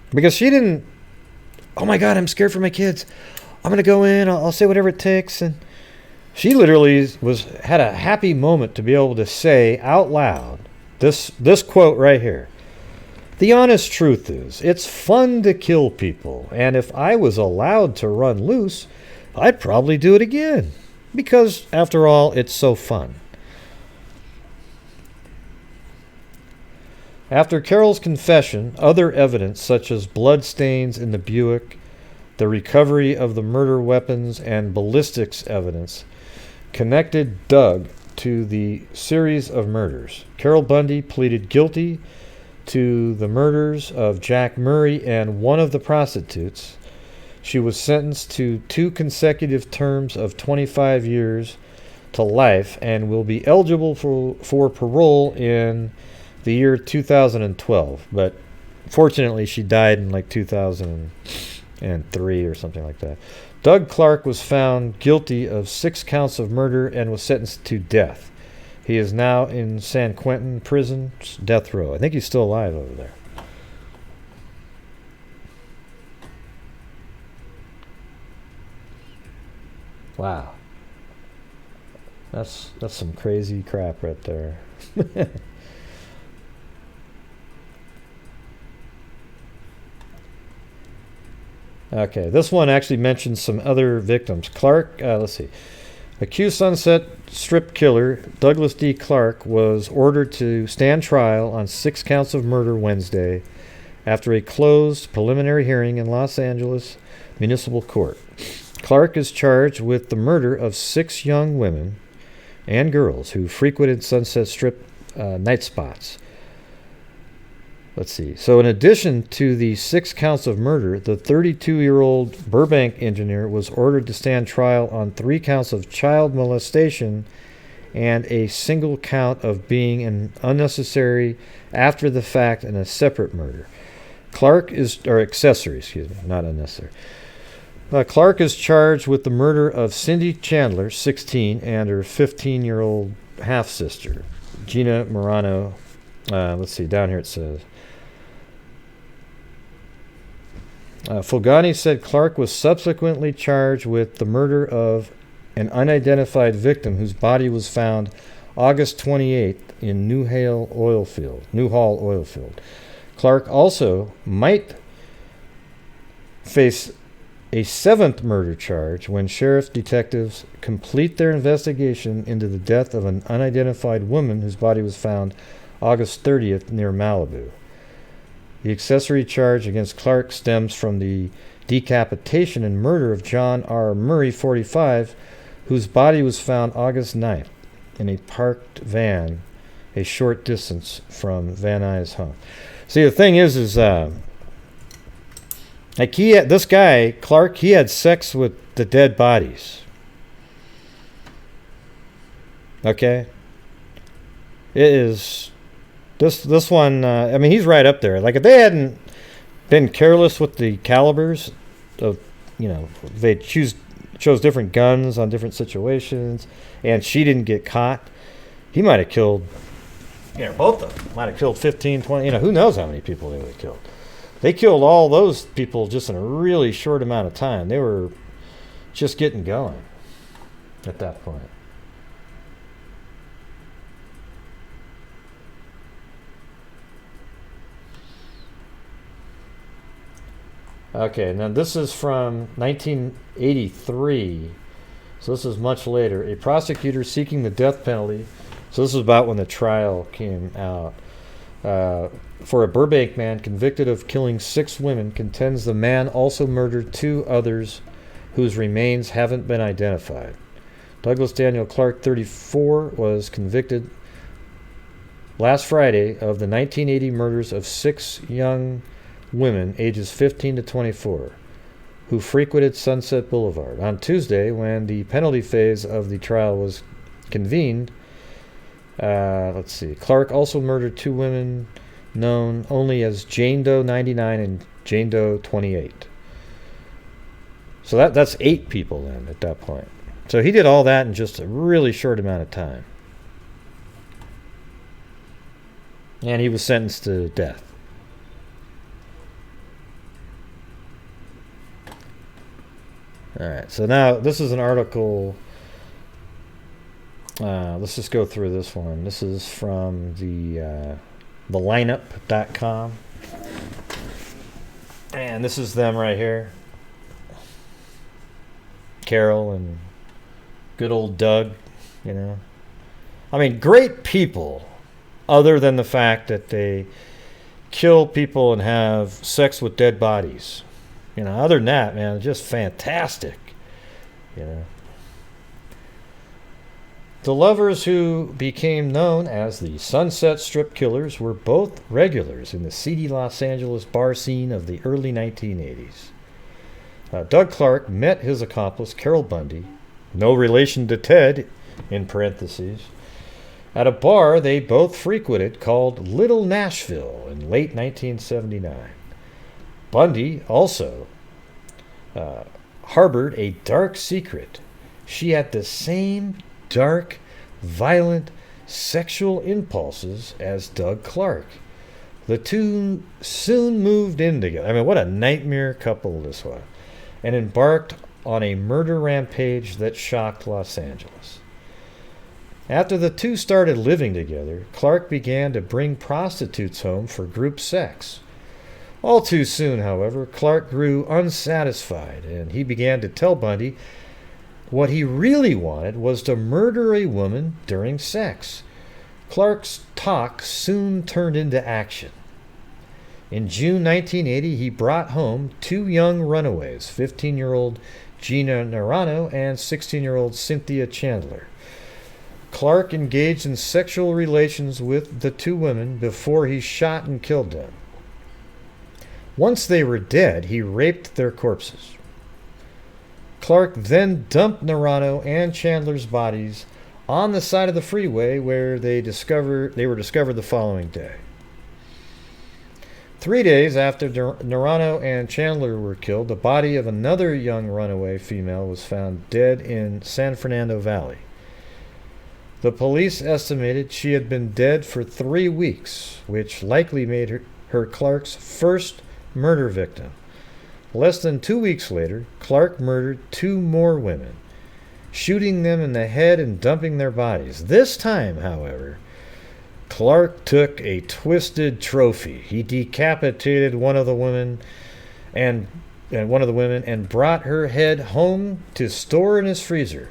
Because she didn't, oh my God, I'm scared for my kids. I'm going to go in, I'll say whatever it takes. And she literally had a happy moment to be able to say out loud this quote right here. The honest truth is, it's fun to kill people, and if I was allowed to run loose, I'd probably do it again. Because, after all, it's so fun. After Carol's confession, other evidence such as blood stains in the Buick, the recovery of the murder weapons, and ballistics evidence connected Doug to the series of murders. Carol Bundy pleaded guilty to the murders of Jack Murray and one of the prostitutes. She was sentenced to 2 consecutive terms of 25 years to life and will be eligible for parole in the year 2012. But fortunately, she died in like 2003 or something like that. Doug Clark was found guilty of 6 counts of murder and was sentenced to death. He is now in San Quentin prison, death row. I think he's still alive over there. Wow. That's some crazy crap right there. Okay, this one actually mentions some other victims. Clark, let's see. Accused Sunset Strip killer Douglas D. Clark was ordered to stand trial on 6 counts of murder Wednesday after a closed preliminary hearing in Los Angeles Municipal Court. Clark is charged with the murder of 6 young women and girls who frequented Sunset Strip night spots. Let's see. So in addition to the 6 counts of murder, the 32-year-old Burbank engineer was ordered to stand trial on 3 counts of child molestation and a single count of being an unnecessary after the fact in a separate murder. Accessory, not unnecessary. Clark is charged with the murder of Cindy Chandler, 16, and her 15-year-old half-sister, Gina Morano. Let's see, down here it says. Fulgani said Clark was subsequently charged with the murder of an unidentified victim whose body was found August 28th in Newhall oil field. Clark also might face a 7th murder charge when sheriff's detectives complete their investigation into the death of an unidentified woman whose body was found August 30th near Malibu. The accessory charge against Clark stems from the decapitation and murder of John R. Murray, 45, whose body was found August 9th in a parked van a short distance from Van Nuys' home. See, the thing is like this guy, Clark, he had sex with the dead bodies. Okay? It is... This one, I mean, he's right up there. Like, if they hadn't been careless with the calibers of, they chose different guns on different situations, and she didn't get caught, he might have killed, both of them. Might have killed 15, 20, who knows how many people they would have killed. They killed all those people just in a really short amount of time. They were just getting going at that point. Okay, now this is from 1983, so this is much later. A prosecutor seeking the death penalty, so this is about when the trial came out, for a Burbank man convicted of killing 6 women, contends the man also murdered 2 others whose remains haven't been identified. Douglas Daniel Clark, 34, was convicted last Friday of the 1980 murders of 6 young women ages 15 to 24 who frequented Sunset Boulevard. On Tuesday, when the penalty phase of the trial was convened, Clark also murdered 2 women known only as Jane Doe 99 and Jane Doe 28. So that's 8 people then at that point. So he did all that in just a really short amount of time. And he was sentenced to death. Alright, so now this is an article. Let's just go through this one. This is from the lineup.com. And this is them right here. Carol and good old Doug, I mean, great people, other than the fact that they kill people and have sex with dead bodies. Other than that, man, just fantastic. The lovers who became known as the Sunset Strip Killers were both regulars in the seedy Los Angeles bar scene of the early 1980s. Doug Clark met his accomplice, Carol Bundy, no relation to Ted, in parentheses, at a bar they both frequented called Little Nashville in late 1979. Bundy also harbored a dark secret. She had the same dark, violent, sexual impulses as Doug Clark. The two soon moved in together. I mean, what a nightmare couple this was. And embarked on a murder rampage that shocked Los Angeles. After the two started living together, Clark began to bring prostitutes home for group sex. All too soon, however, Clark grew unsatisfied, and he began to tell Bundy what he really wanted was to murder a woman during sex. Clark's talk soon turned into action. In June 1980, he brought home 2 young runaways, 15-year-old Gina Narano and 16-year-old Cynthia Chandler. Clark engaged in sexual relations with the 2 women before he shot and killed them. Once they were dead, he raped their corpses. Clark then dumped Narano and Chandler's bodies on the side of the freeway where they were discovered the following day. 3 days after Narano and Chandler were killed, the body of another young runaway female was found dead in San Fernando Valley. The police estimated she had been dead for 3 weeks, which likely made her Clark's first murder victim. Less than 2 weeks later, Clark murdered 2 more women, shooting them in the head and dumping their bodies. This time, however, Clark took a twisted trophy. He decapitated one of the women and brought her head home to store in his freezer.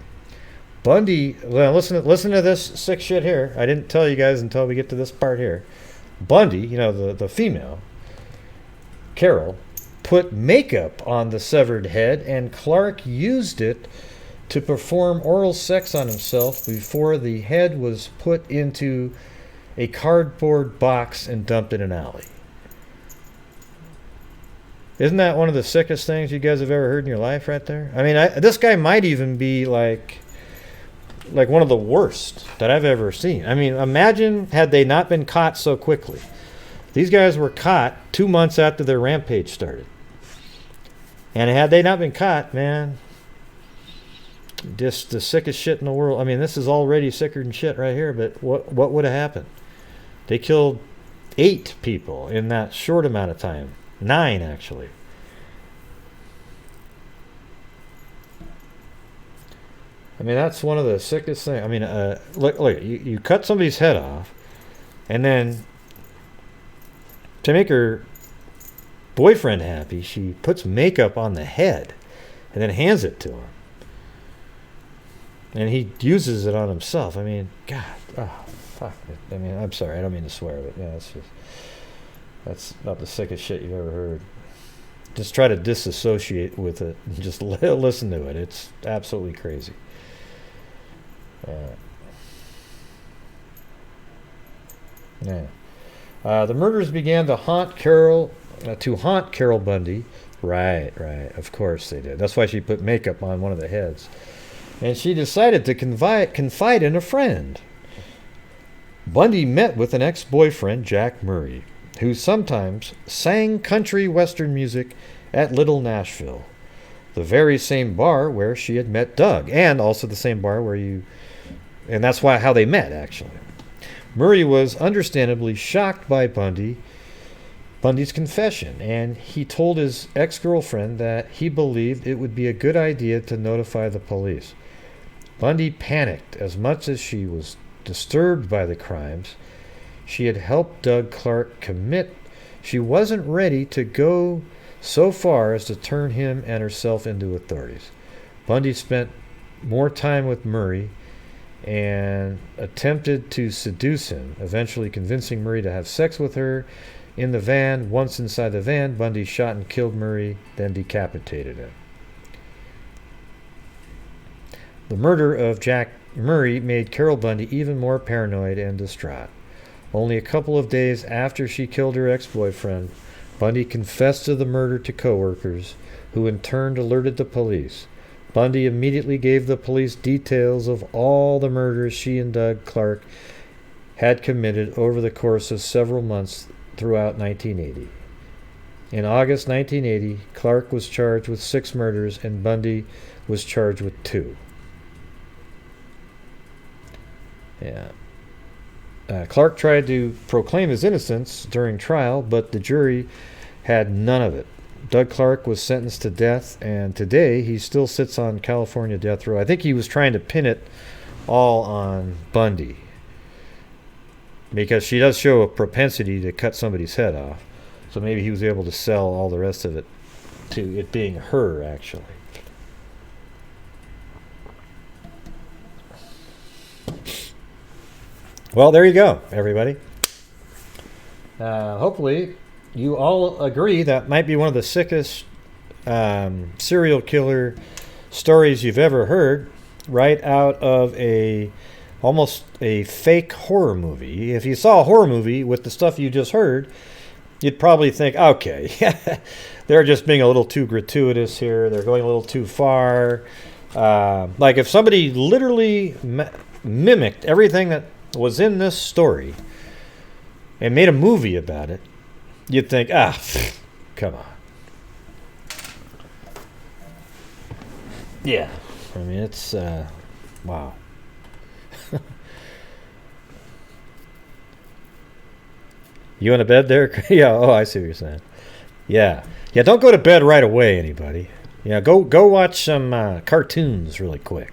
Bundy, well, listen to this sick shit here. I didn't tell you guys until we get to this part here. Bundy, the female, Carol, put makeup on the severed head, and Clark used it to perform oral sex on himself before the head was put into a cardboard box and dumped in an alley. Isn't that one of the sickest things you guys have ever heard in your life right there? I mean, this guy might even be like one of the worst that I've ever seen. I mean, imagine had they not been caught so quickly. These guys were caught 2 months after their rampage started. And had they not been caught, man, just the sickest shit in the world. I mean, this is already sicker than shit right here, but what would have happened? They killed 8 people in that short amount of time. 9, actually. I mean, that's one of the sickest things. I mean, look, you cut somebody's head off, and then to make her boyfriend happy, she puts makeup on the head and then hands it to him. And he uses it on himself. I mean, God, oh, fuck it. I mean, I'm sorry, I don't mean to swear, but yeah, that's about the sickest shit you've ever heard. Just try to disassociate with it and just listen to it. It's absolutely crazy. Yeah. The murders began to haunt Carol Bundy. Right. Of course they did. That's why she put makeup on one of the heads. And she decided to confide in a friend. Bundy met with an ex-boyfriend, Jack Murray, who sometimes sang country western music at Little Nashville, the very same bar where she had met Doug, and also the same bar and that's how they met, actually. Murray was understandably shocked by Bundy's confession, and he told his ex-girlfriend that he believed it would be a good idea to notify the police. Bundy panicked as much as she was disturbed by the crimes she had helped Doug Clark commit. She wasn't ready to go so far as to turn him and herself into authorities. Bundy spent more time with Murray and attempted to seduce him, eventually convincing Murray to have sex with her in the van. Once inside the van, Bundy shot and killed Murray, then decapitated him. The murder of Jack Murray made Carol Bundy even more paranoid and distraught. Only a couple of days after she killed her ex-boyfriend, Bundy confessed to the murder to coworkers, who in turn alerted the police. Bundy immediately gave the police details of all the murders she and Doug Clark had committed over the course of several months throughout 1980. In August 1980, Clark was charged with 6 murders and Bundy was charged with 2. Yeah. Clark tried to proclaim his innocence during trial, but the jury had none of it. Doug Clark was sentenced to death, and today he still sits on California death row. I think he was trying to pin it all on Bundy, because she does show a propensity to cut somebody's head off. So maybe he was able to sell all the rest of it to it being her, actually. Well, there you go, everybody. Hopefully you all agree that might be one of the sickest serial killer stories you've ever heard, right out of almost a fake horror movie. If you saw a horror movie with the stuff you just heard, you'd probably think, okay, they're just being a little too gratuitous here. They're going a little too far. Like if somebody literally mimicked everything that was in this story and made a movie about it, you'd think, come on. Yeah. I mean, it's, wow. You in a bed there? Yeah, oh, I see what you're saying. Yeah. Yeah, don't go to bed right away, anybody. Yeah, go watch some cartoons really quick.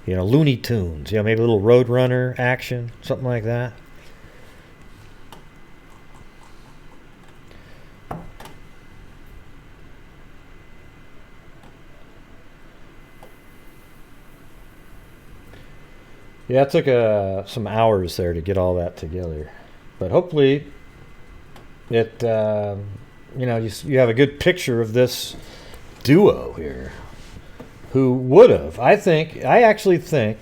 Looney Tunes. Maybe a little Roadrunner action, something like that. Yeah, it took some hours there to get all that together. But hopefully it, you have a good picture of this duo here who would have, I actually think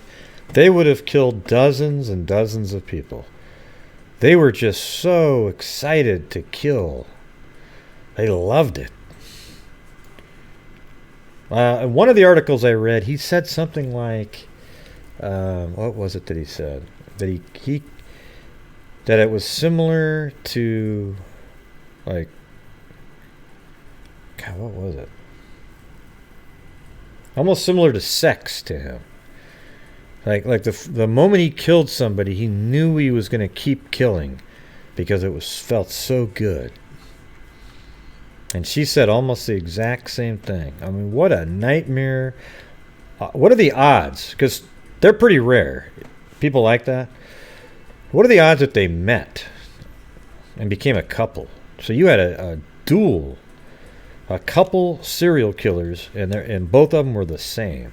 they would have killed dozens and dozens of people. They were just so excited to kill. They loved it. In one of the articles I read, he said something like, what was it that he said? That that it was similar to, like, God, what was it? Almost similar to sex to him. Like the moment he killed somebody, he knew he was going to keep killing because it felt so good. And she said almost the exact same thing. I mean, what a nightmare. What are the odds? Because they're pretty rare. People like that. What are the odds that they met and became a couple? So you had a duel, a couple serial killers, and both of them were the same.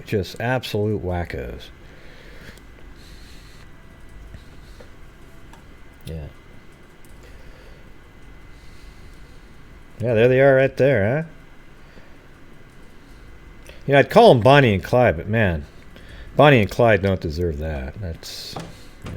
Just absolute wackos. Yeah. Yeah, there they are right there, huh? You know, I'd call them Bonnie and Clyde, but man, Bonnie and Clyde don't deserve that. That's... Yeah.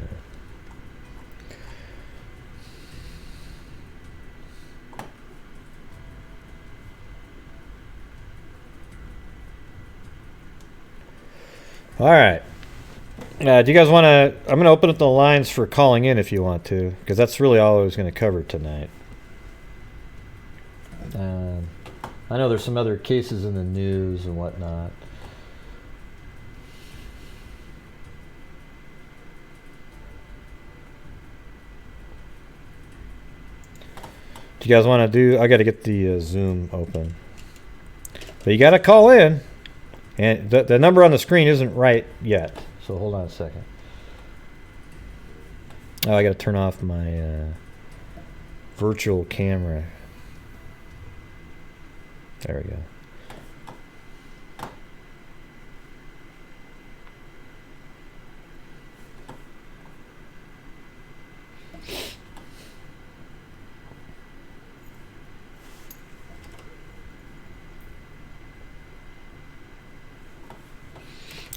All right. Do you guys want to... I'm going to open up the lines for calling in if you want to, because that's really all I was going to cover tonight. I know there's some other cases in the news and whatnot. Do you guys want to do... I got to get the Zoom open. But you got to call in. And the number on the screen isn't right yet. So hold on a second. Oh, I got to turn off my virtual camera. There we go.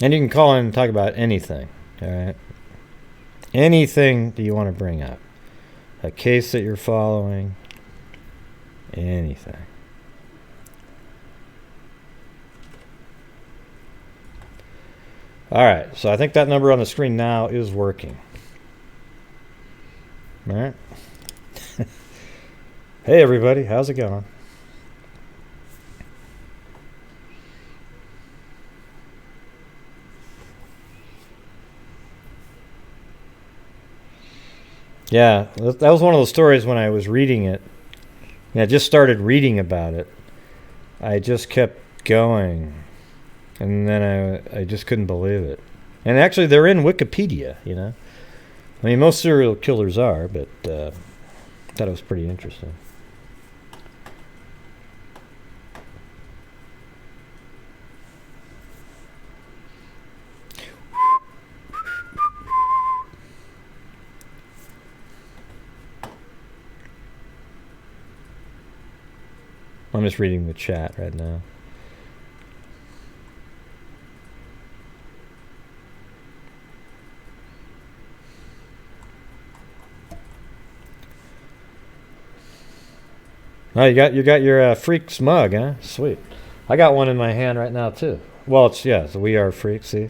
And you can call in and talk about anything, all right? Anything that you want to bring up. A case that you're following. Anything. All right, so I think that number on the screen now is working. All right. Hey, everybody. How's it going? Yeah, that was one of those stories when I was reading it. I just started reading about it. I just kept going. And then I just couldn't believe it. And actually, they're in Wikipedia, you know. I mean, most serial killers are, but I thought it was pretty interesting. I'm just reading the chat right now. Oh, you got your Freaks mug, huh? Sweet. I got one in my hand right now too. Well, it's the We Are Freaks. See.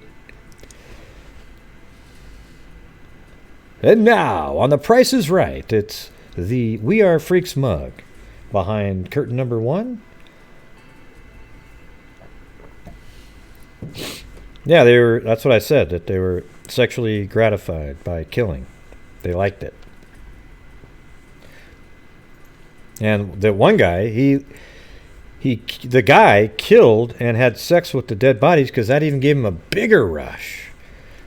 And now on The Price Is Right, it's the We Are Freaks mug behind curtain number 1. Yeah, they were. That's what I said. That they were sexually gratified by killing. They liked it. And the one guy, the guy killed and had sex with the dead bodies because that even gave him a bigger rush.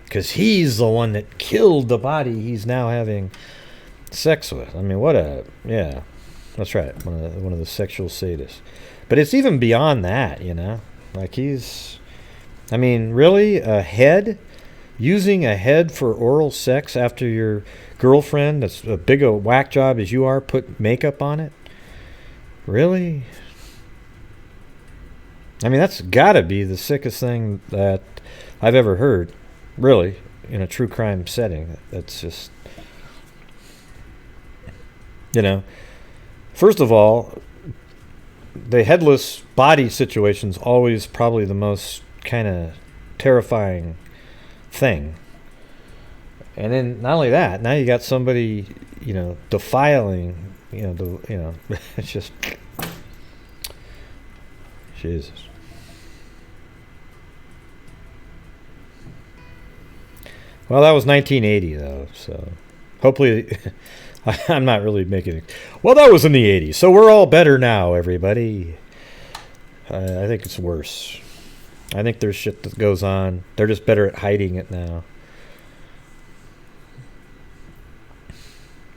Because he's the one that killed the body he's now having sex with. I mean, yeah, that's right. One of the sexual sadists. But it's even beyond that, you know. Like I mean, really, a head Using a head for oral sex after your girlfriend, that's a big a whack job as you are, put makeup on it? Really? I mean, that's gotta be the sickest thing that I've ever heard, really, in a true crime setting. That's just, you know, first of all, the headless body situation's always probably the most kind of terrifying thing. And then not only that, now you got somebody, you know, defiling, it's just Jesus. Well, that was 1980 though, so hopefully I'm not really making it. Well, that was in the 80s, so we're all better now, everybody. I think it's worse. I think there's shit that goes on. They're just better at hiding it now.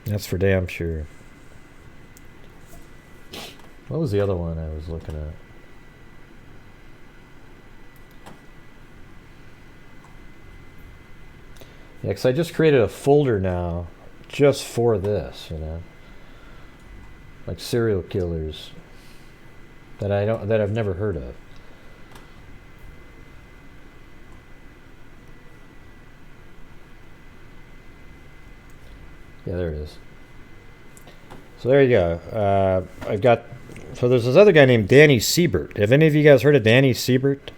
That's for damn sure. What was the other one I was looking at? Yeah, because I just created a folder now just for this, you know. Like serial killers that I've never heard of. Yeah, there it is. So there you go. I've got. So there's this other guy named Danny Siebert. Have any of you guys heard of Danny Siebert?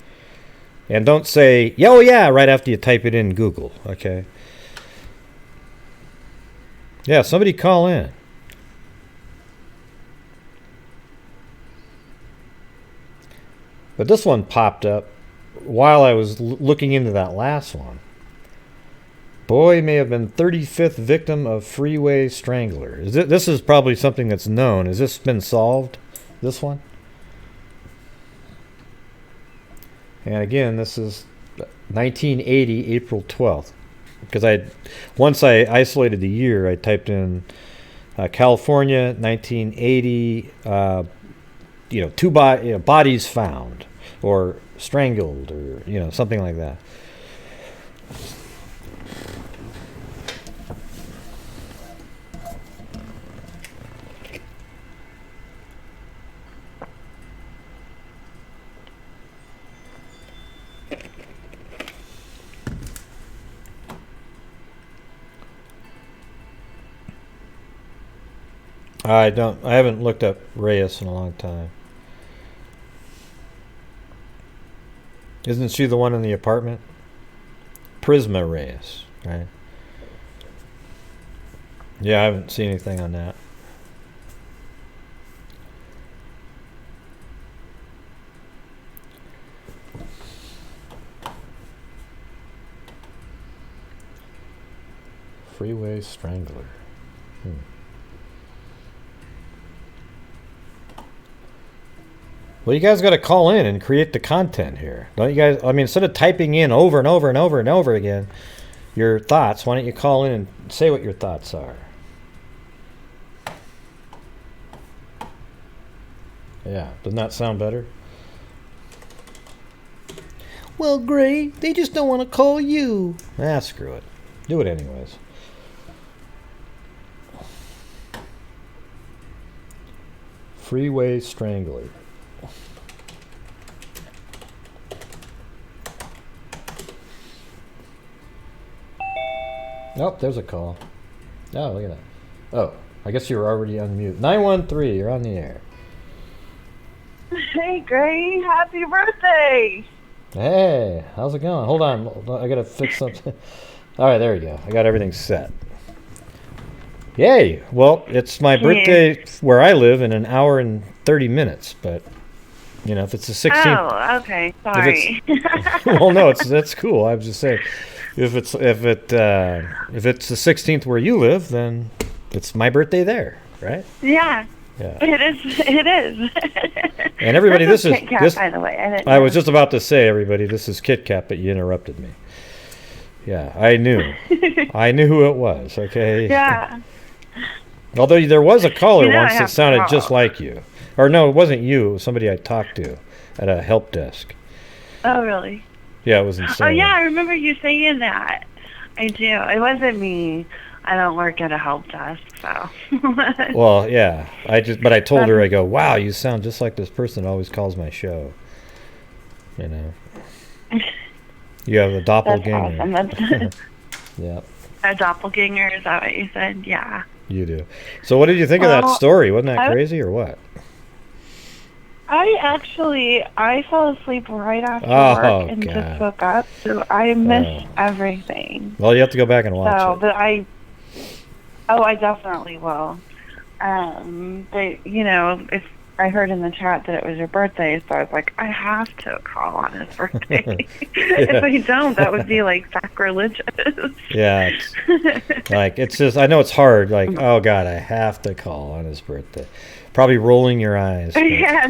And don't say, "Yeah, oh yeah," right after you type it in Google. Okay. Yeah, somebody call in. But this one popped up while I was looking into that last one. Boy may have been 35th victim of freeway strangler. This is probably something that's known. Has this been solved? This one? And again, this is 1980, April 12th. Because once I isolated the year, I typed in California, 1980, two bodies found, or strangled, or something like that. I haven't looked up Reyes in a long time. Isn't she the one in the apartment? Prisma Reyes, right? Yeah, I haven't seen anything on that. Freeway strangler. Well, you guys got to call in and create the content here. Don't you guys? I mean, instead of typing in over and over and over and over again your thoughts, why don't you call in and say what your thoughts are? Yeah, doesn't that sound better? Well, Gray, they just don't want to call you. Ah, screw it. Do it anyways. Freeway strangler. Oh, there's a call. Oh, look at that. Oh, I guess you were already on mute. 913, you're on the air. Hey, Gray, happy birthday! Hey, how's it going? Hold on, I gotta fix something. All right, there we go. I got everything set. Yay! Well, it's my birthday where I live in an hour and 30 minit's, but if it's the 16th. Oh, okay. Sorry. Well, no, that's cool. I was just saying. If it's the 16th where you live, then it's my birthday there, right? Yeah. Yeah. It is. And everybody, this is Kit Kat, by the way. I was just about to say, everybody, this is Kit Kat, but you interrupted me. Yeah, I knew. I knew who it was. Okay. Yeah. Although there was a caller once that sounded just like you, or no, it wasn't you. It was somebody I talked to at a help desk. Oh, really? Yeah, it was insane. Oh, yeah, I remember you saying that. I do. It wasn't me. I don't work at a help desk, so. Well, yeah. But I told her, I go, wow, you sound just like this person that always calls my show. You know. You have a doppelganger. That's awesome. Yeah. A doppelganger, is that what you said? Yeah. You do. So what did you think of that story? Wasn't that crazy or what? I fell asleep right after work and just woke up, so I missed everything. Well, you have to go back and watch it. But I definitely will. But, if I heard in the chat that it was your birthday, so I was like, I have to call on his birthday. If I don't, that would be like sacrilegious. Yeah, it's just, I know it's hard. Like, oh God, I have to call on his birthday. Probably rolling your eyes. But, yeah.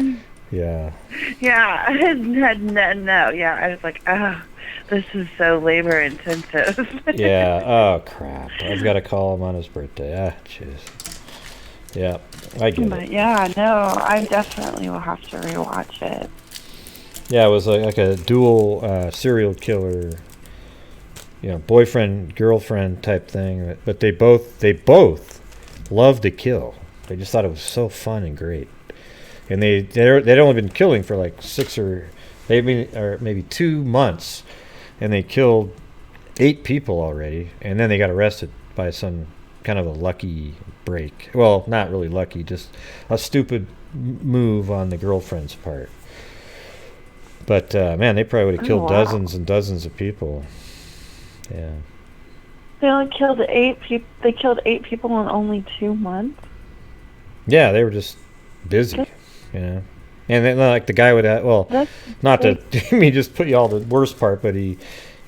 Yeah. No. Yeah. I was like, oh, this is so labor intensive. Yeah. Oh crap. I've got to call him on his birthday. Ah, jeez. Yeah, I get But it. yeah, no, I definitely will have to rewatch it. Yeah, it was like a dual serial killer, boyfriend girlfriend type thing. But they both loved to kill. They just thought it was so fun and great. And they'd only been killing for like maybe 2 months, and they killed 8 people already. And then they got arrested by some kind of a lucky break. Well, not really lucky, just a stupid move on the girlfriend's part. But man, they probably would have killed dozens and dozens of people. Yeah. They only killed 8 people. They killed 8 people in only 2 months. Yeah, they were just busy, And then, like, the guy would not to me just put you all the worst part, but he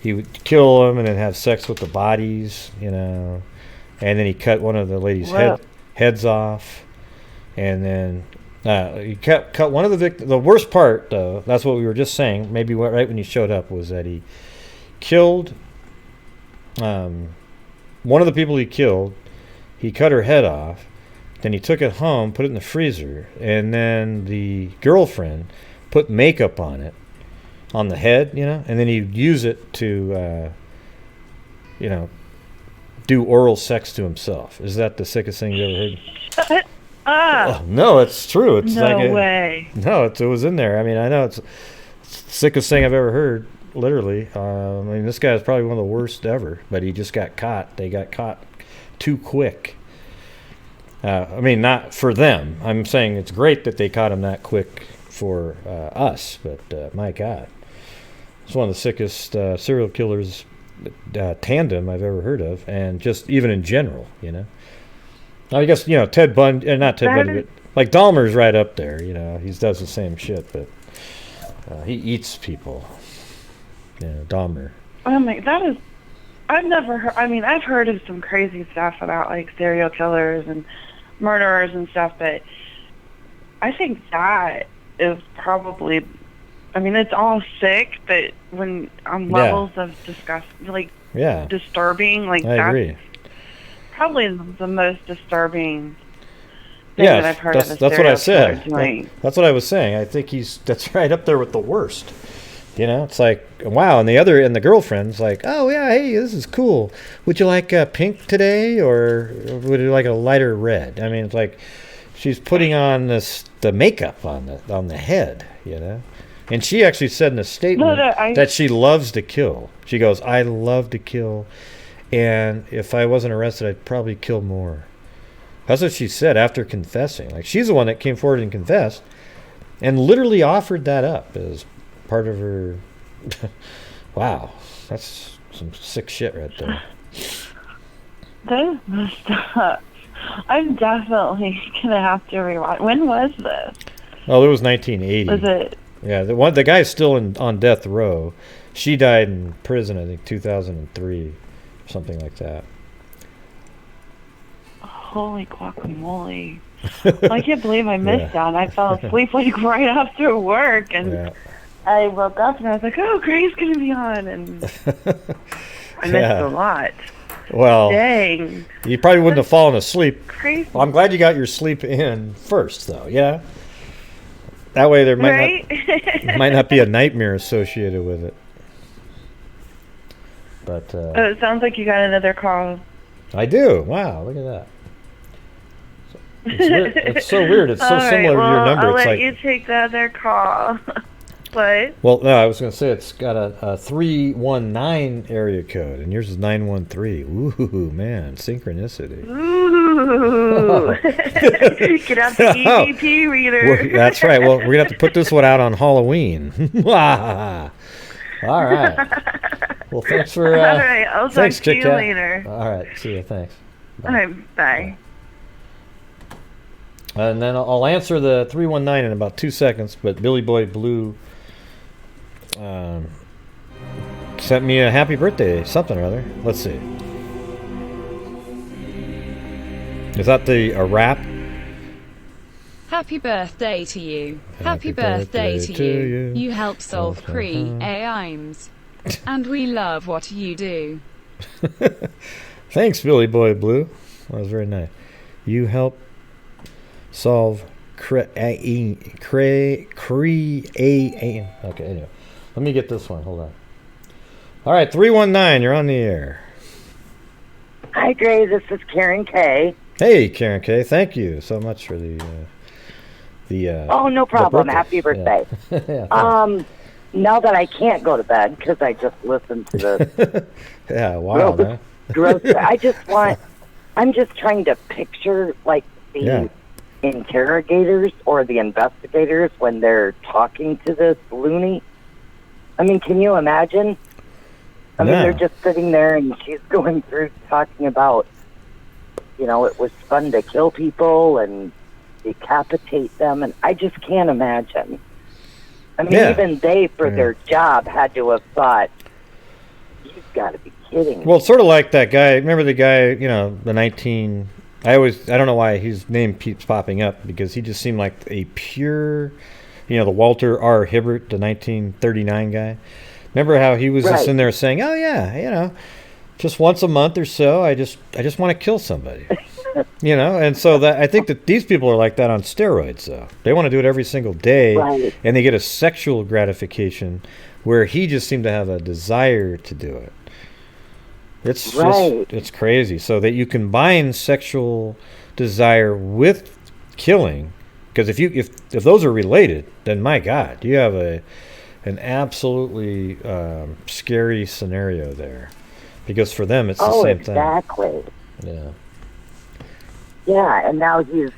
would kill them and then have sex with the bodies, and then he cut one of the ladies' heads off, and then he cut one of the victims. The worst part, though, that's what we were just saying, maybe right when you showed up, was that he killed one of the people he killed. He cut her head off, then he took it home, put it in the freezer, and then the girlfriend put makeup on it, on the head, and then he'd use it to, do oral sex to himself. Is that the sickest thing you ever heard? Shut up. Oh, no, it's true. It's no way. No, it was in there. I mean, I know it's the sickest thing I've ever heard, literally. This guy is probably one of the worst ever, but he just got caught. They got caught too quick. Not for them. I'm saying it's great that they caught him that quick for us, but my God. It's one of the sickest serial killers tandem I've ever heard of, and just even in general, I guess, Ted Bundy, not Ted Bundy, but like Dahmer's right up there, he does the same shit, but he eats people, Dahmer. Oh my, I've never heard, I've heard of some crazy stuff about like serial killers and murderers and stuff, but I think that is probably, it's all sick, but when on levels of disgust, disturbing, I agree. Probably the most disturbing thing that I've heard of a that's what I serial said. killer doing. That's what I was saying. I think that's right up there with the worst. It's like, wow. And the girlfriend's like, oh yeah, hey, this is cool. Would you like pink today, or would you like a lighter red? It's like she's putting on the makeup on the head, And she actually said in a statement that she loves to kill. She goes, I love to kill, and if I wasn't arrested, I'd probably kill more. That's what she said after confessing. Like, she's the one that came forward and confessed, and literally offered that up as part of her. Wow, that's some sick shit right there. That is messed up. I'm definitely gonna have to rewatch. When was this? Oh, it was 1980. Was it? Yeah, the guy's still on death row. She died in prison, I think, 2003, something like that. Holy guacamole! I can't believe I missed that. I fell asleep like right after work, and I woke up and I was like, "Oh, Gray's gonna be on," and I missed a lot. Well, dang! You probably wouldn't have fallen asleep. Crazy. Well, I'm glad you got your sleep in first, though. Yeah. That way there might not be a nightmare associated with it. But it sounds like you got another call. I do. Wow, look at that. It's weird. It's so weird. It's so All similar right, to your number. I'll It's let like you take the other call. What? well, no, I was going to say it's got a 319 area code, and yours is 913. Ooh, man, synchronicity. Ooh. Get out the EVP reader. Well, that's right. Well, we're going to have to put this one out on Halloween. All right. Well, thanks for... All right, I'll talk thanks, to you Kit-Kat. later. All right, see you. Thanks. Bye. All right, bye. And then I'll answer the 319 in about 2 seconds, but Billy Boy Blue sent me a happy birthday, something or other. Let's see. Is that a rap? Happy birthday to you. Happy birthday to you. You help solve aims. And we love what you do. Thanks, Billy Boy Blue. That was very nice. You help solve Okay, anyway. Let me get this one. Hold on. All right, 319, you're on the air. Hi, Gray. This is Karen K. Hey, Karen K. Thank you so much for the Oh, no problem. birthday. Happy birthday. Yeah, now that I can't go to bed because I just listened to the yeah, wow, man. gross, I'm just trying to picture like the interrogators or the investigators when they're talking to this loony. I mean, can you imagine? I mean, they're just sitting there and she's going through talking about, you know, it was fun to kill people and decapitate them, and I just can't imagine. I mean, even they, for their job, had to have thought, you've got to be kidding me. Well, it's sort of like that guy. Remember the guy, you know, the 19... I don't know why his name keeps popping up, because he just seemed like a pure, you know, the Walter R. Hibbert, the 1939 guy. Remember how he was just in there saying, oh, yeah, you know, just once a month or so, I just want to kill somebody. You know, and so that I think that these people are like that on steroids, though. They want to do it every single day, and they get a sexual gratification, where he just seemed to have a desire to do it. It's just, it's crazy. So that you combine sexual desire with killing, because if those are related, then my God, you have an absolutely scary scenario there, because for them it's the same thing. Exactly. Yeah. Yeah, and now he's,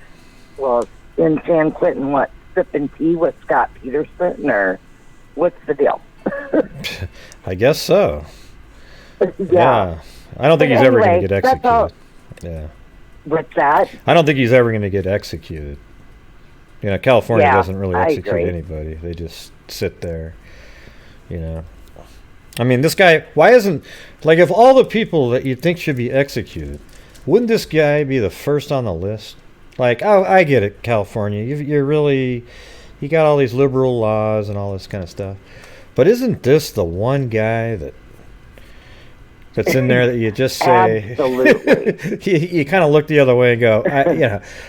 well, in San Quentin, what, sipping tea with Scott Peterson, or what's the deal? I guess so. Yeah. I don't think he's ever going to get executed. Yeah. What's that? I don't think he's ever going to get executed. You know, California doesn't really execute anybody. They just sit there, you know. I mean, this guy, why isn't, like, if all the people that you think should be executed, wouldn't this guy be the first on the list? Like, oh, I get it, California. You got all these liberal laws and all this kind of stuff. But isn't this the one guy that's in there that you just say... Absolutely. you kind of look the other way and go,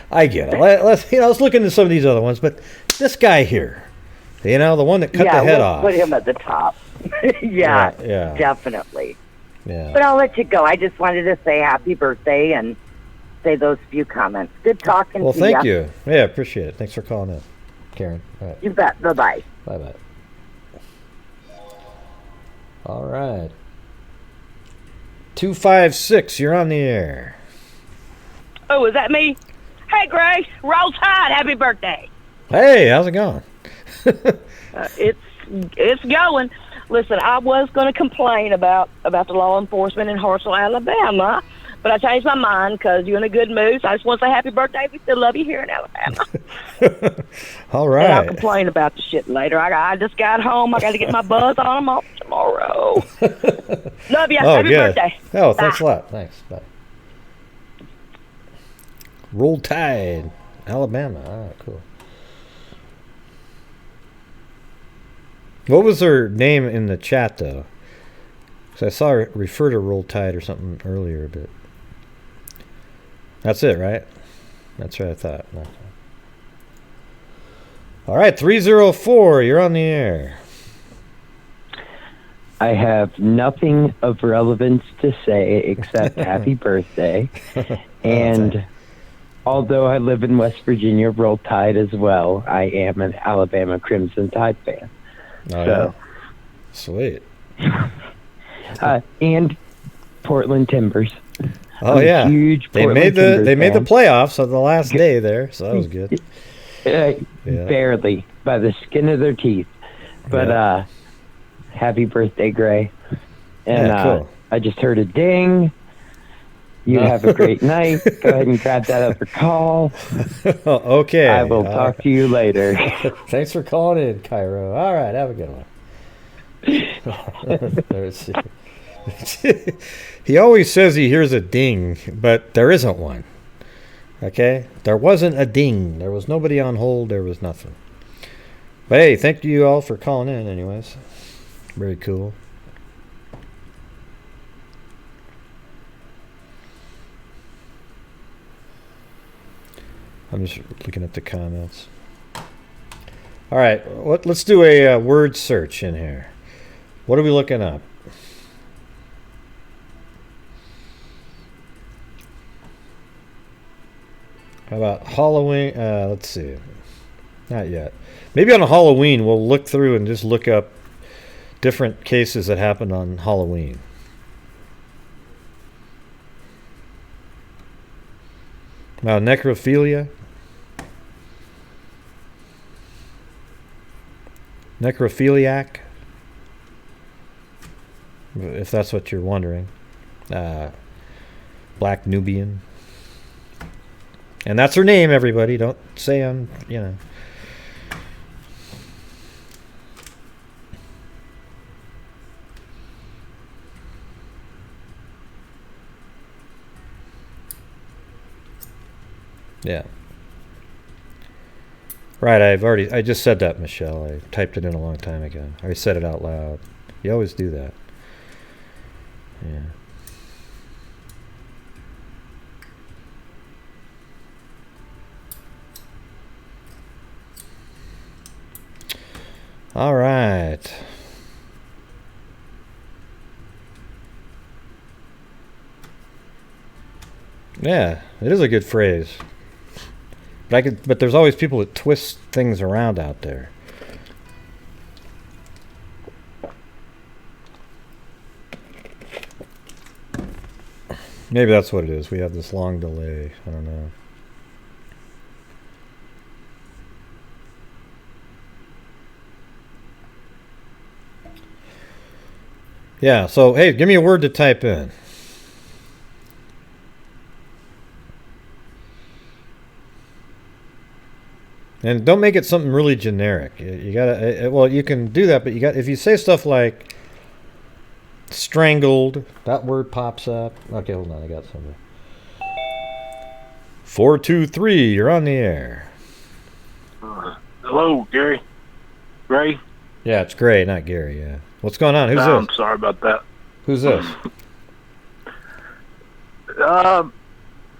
I get it. Let's look into some of these other ones. But this guy here, you know, the one that cut the head off. Put him at the top. yeah, definitely. Yeah. But I'll let you go. I just wanted to say happy birthday and say those few comments. Good talking to you. Well, thank you. Yeah, appreciate it. Thanks for calling in, Karen. All right. You bet. Bye-bye. Bye-bye. All right. 256, you're on the air. Oh, is that me? Hey, Gray. Roll Tide. Happy birthday. Hey, how's it going? It's going. Listen, I was going to complain about the law enforcement in Hartselle, Alabama, but I changed my mind because you're in a good mood. So I just want to say happy birthday. We still love you here in Alabama. All right. And I'll complain about the shit later. I just got home. I got to get my buzz on. I'm off tomorrow. Love you. Happy birthday. Oh, thanks a lot. Thanks. Bye. Roll Tide, Alabama. Ah, cool. What was her name in the chat, though? Because I saw her refer to Roll Tide or something earlier, but... That's it, right? That's what I thought. All right, 304, you're on the air. I have nothing of relevance to say except happy birthday. And although I live in West Virginia, Roll Tide as well, I am an Alabama Crimson Tide fan. Oh, So, yeah. Sweet. And Portland Timbers. Oh, I'm a yeah. huge They Portland made the Timbers playoffs on the last day there, so that was good. fan. Barely, by the skin of their teeth. But happy birthday, Gray. And cool. I just heard a ding. You have a great night. Go ahead and grab that other call. Okay. I will talk to you later. Thanks for calling in, Cairo. All right, have a good one. He always says he hears a ding, but there isn't one. Okay? There wasn't a ding. There was nobody on hold. There was nothing. But hey, thank you all for calling in anyways. Very cool. I'm just looking at the comments. All right, let's do a word search in here. What are we looking up? How about Halloween? Let's see. Not yet. Maybe on Halloween we'll look through and just look up different cases that happened on Halloween. Now, necrophilia. Necrophiliac. If that's what you're wondering. Black Nubian. And that's her name, everybody. Don't say I'm, Yeah. Right, I just said that, Michelle. I typed it in a long time ago. I said it out loud. You always do that. Yeah. All right. Yeah, it is a good phrase. But there's always people that twist things around out there. Maybe that's what it is. We have this long delay. I don't know. Yeah, so hey, give me a word to type in. And don't make it something really generic. You gotta, well, you can do that, but if you say stuff like strangled, that word pops up. Okay, hold on, I got something. 423, you're on the air. Hello, Gary. Gray? Yeah, it's Gray, not Gary, yeah. What's going on? Who's this? I'm sorry about that. Who's this? I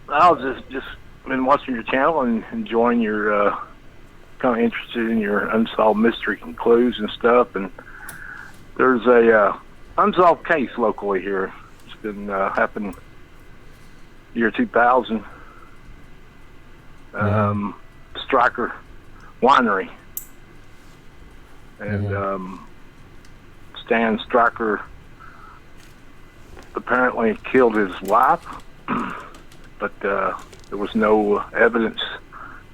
was just been watching your channel and enjoying your, kind of interested in your unsolved mystery and clues and stuff. And there's a unsolved case locally here. It's been happened year 2000. Striker Winery. And Stan Stryker apparently killed his wife, but there was no evidence.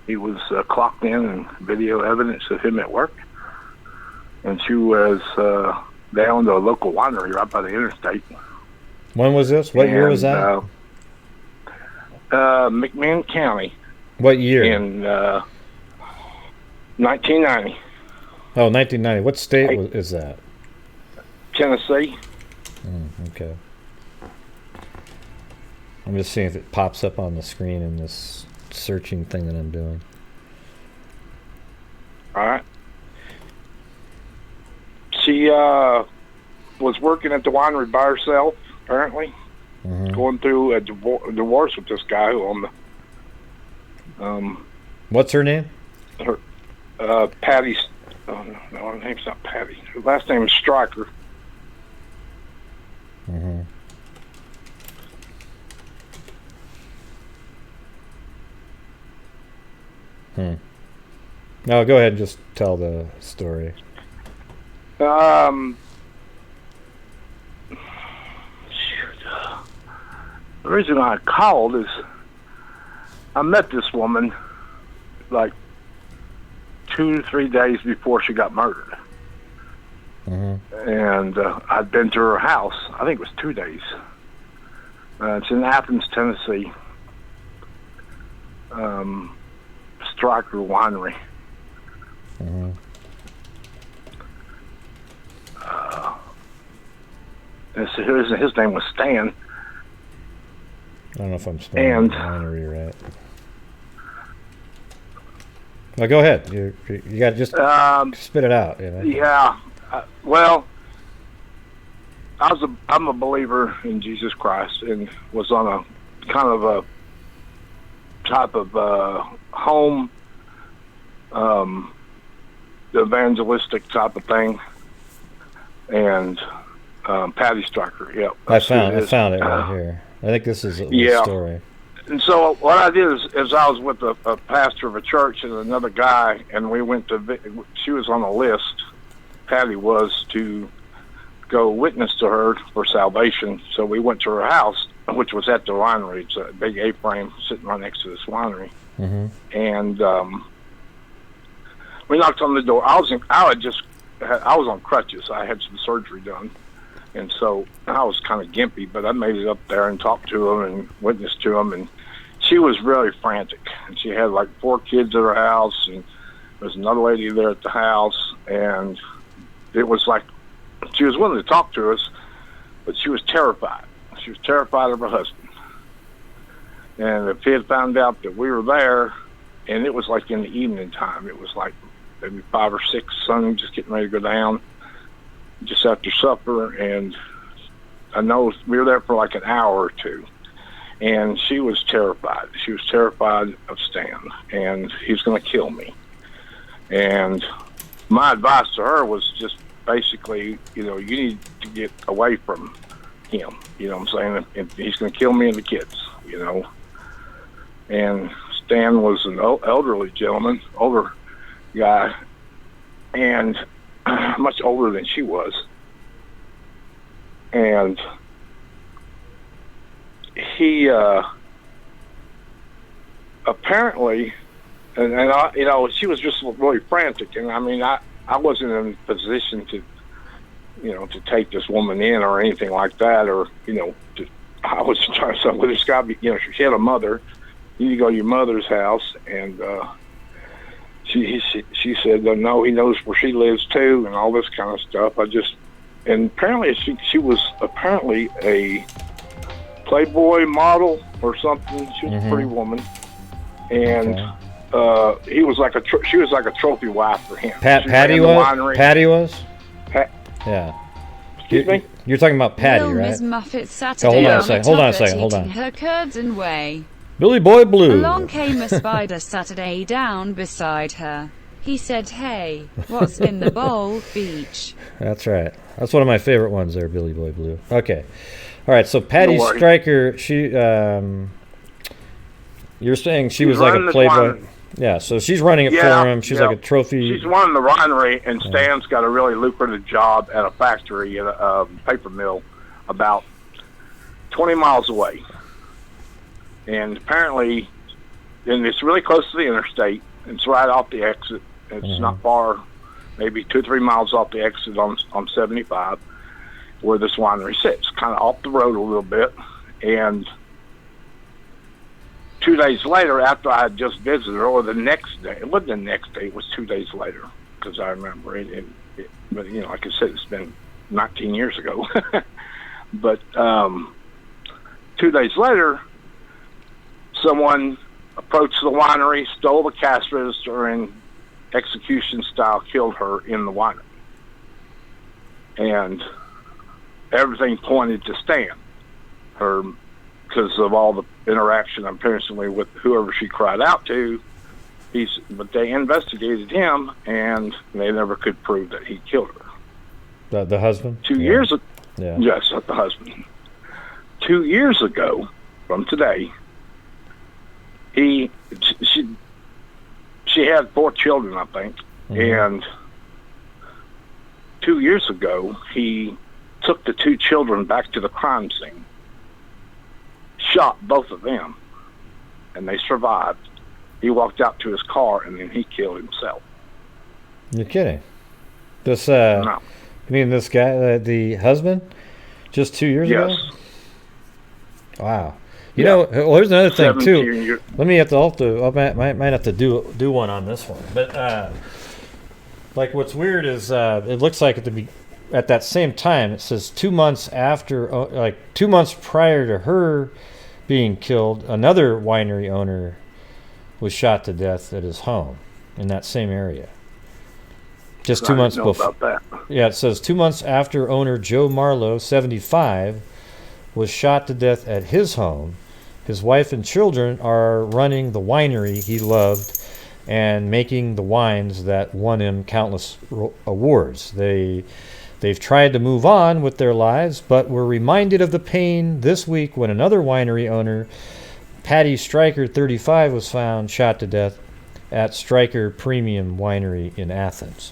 He was clocked in and video evidence of him at work, and she was down to a local winery right by the interstate. When was this? What year was that? McMinn County. What year? In 1990. Oh, 1990. What state is that? Tennessee. Okay. I'm just seeing if it pops up on the screen in this searching thing that I'm doing. All right. She was working at the winery by herself, apparently, going through a divorce with this guy who owned the. What's her name? Patty. Oh, no, her name's not Patty. Her last name is Stryker. Mm-hmm. No, go ahead and just tell the story. Shoot. The reason I called is I met this woman like 2 to 3 days before she got murdered. Mm-hmm. And I'd been to her house. I think it was 2 days. It's in Athens, Tennessee. Striker Winery. Mm-hmm. His name was Stan. I don't know if I'm spelling the winery right. Well, go ahead. You got to just spit it out. You know? Yeah. Well, I'm a believer in Jesus Christ and was on a kind of a type of home evangelistic type of thing. And Patty Striker, yeah. I found it right here. I think this is a story. And so what I did is I was with a pastor of a church and another guy, and we went to. She was on the list. Patty was to go witness to her for salvation. So we went to her house, which was at the winery. It's a big A-frame sitting right next to this winery. Mm-hmm. And we knocked on the door. I was on crutches. I had some surgery done. And so I was kind of gimpy, but I made it up there and talked to him and witnessed to him. And she was really frantic. And she had like 4 kids at her house, and there was another lady there at the house. And it was like she was willing to talk to us, but she was terrified. She was terrified of her husband. And if he had found out that we were there, and it was like in the evening time, it was like maybe 5 or 6, sun just getting ready to go down. Just after supper, and I know we were there for like an hour or 2, and she was terrified. She was terrified of Stan, and he's going to kill me. And my advice to her was just basically, you need to get away from him. You know what I'm saying? If he's going to kill me and the kids, And Stan was an elderly gentleman, older guy, and much older than she was. And he apparently, and I, she was just really frantic. And I mean, I wasn't in a position to, to take this woman in or anything like that, or, I was trying to say, well, there's got to be, she had a mother. You need to go to your mother's house, and she said, no, he knows where she lives too, and all this kind of stuff. And apparently she was apparently a Playboy model or something. She was a pretty woman, and he was like she was like a trophy wife for him. Patty was. Patty was. Yeah. Excuse me. You're talking about Patty, Little right? Miss Muffet Saturday Hold on a second. Hold on. Her curds and whey. Billy Boy Blue. Along came a spider Saturday down beside her. He said, "Hey, what's in the bowl, Beach?" That's right. That's one of my favorite ones there, Billy Boy Blue. Okay. All right, so Patty Striker, she, you're saying she was like a Playboy. Yeah, so she's running it for him. She's like a trophy. She's running the winery, and Stan's got a really lucrative job at a factory, at a paper mill, about 20 miles away. And apparently, and it's really close to the interstate. It's right off the exit. It's not far, maybe 2 or 3 miles off the exit on 75, where this winery sits, kind of off the road a little bit. And 2 days later, after I had just visited her, or the next day, it wasn't the next day, it was 2 days later, because I remember it. But, like I said, it's been 19 years ago. But 2 days later, someone approached the winery, stole the cash register, and execution style killed her in the winery. And everything pointed to Stan, her, because of all the interaction apparently with whoever she cried out to. But they investigated him, and they never could prove that he killed her. The husband? 2 years. Yeah. Yes, the husband. 2 years ago from today, she had 4 children, I think, and 2 years ago he took the 2 children back to the crime scene, shot both of them, and they survived. He walked out to his car and then he killed himself. You're kidding. This No. you mean this guy, the husband, just 2 years ago? Yes. Wow. You know, well, here's another thing too. 17 years. Let me I might have to do one on this one. But like, what's weird is it looks like at that same time it says 2 months after, like 2 months prior to her being killed, another winery owner was shot to death at his home in that same area. Just 2 months before. About that. Yeah, it says 2 months after owner Joe Marlowe, 75, was shot to death at his home. His wife and children are running the winery he loved and making the wines that won him countless awards. They've tried to move on with their lives, but were reminded of the pain this week when another winery owner, Patty Stryker, 35, was found shot to death at Stryker Premium Winery in Athens.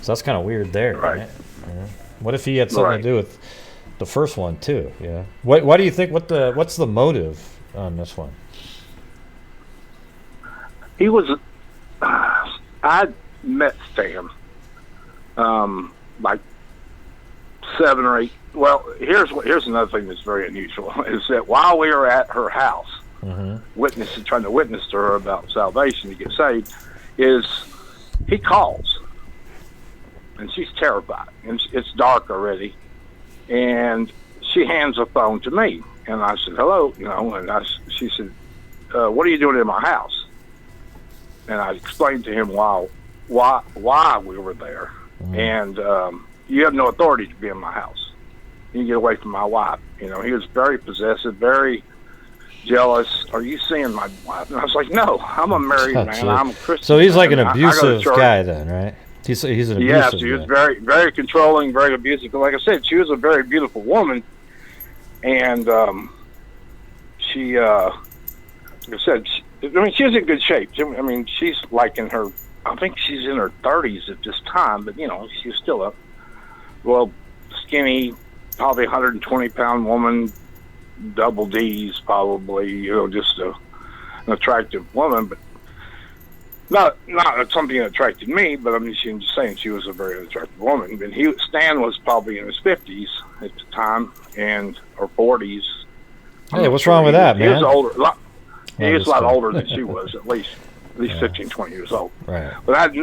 So that's kind of weird there, right? Yeah. What if he had something to do with the first one too? Yeah. Why do you think? What's the motive on this one? He was. I met Stan, like 7 or 8. Well, here's another thing that's very unusual is that while we were at her house, trying to witness to her about salvation to get saved, is he calls, and she's terrified, and it's dark already, and she hands the phone to me, and I said hello, and she said, "What are you doing in my house?" And I explained to him why we were there, and you have no authority to be in my house. You get away from my wife. He was very possessive, very jealous. Are you seeing my wife? And I was like, no, I'm a married man. I'm a Christian. So he's like an I go to abusive church. guy then, right? He's an abusive Yes, he was guy. very, very controlling, very abusive. But like I said, she was a very beautiful woman, and she, like I said, she's in good shape. She's like I think she's in her 30s at this time, but she's still a skinny, probably 120-pound woman, double D's probably, just an attractive woman, but not something that attracted me, but she's just saying she was a very attractive woman. And Stan was probably in his 50s at the time, or 40s. Hey, what's wrong with that, man? He was older. He was a lot older than she was, at least 15, 20 years old. Right. But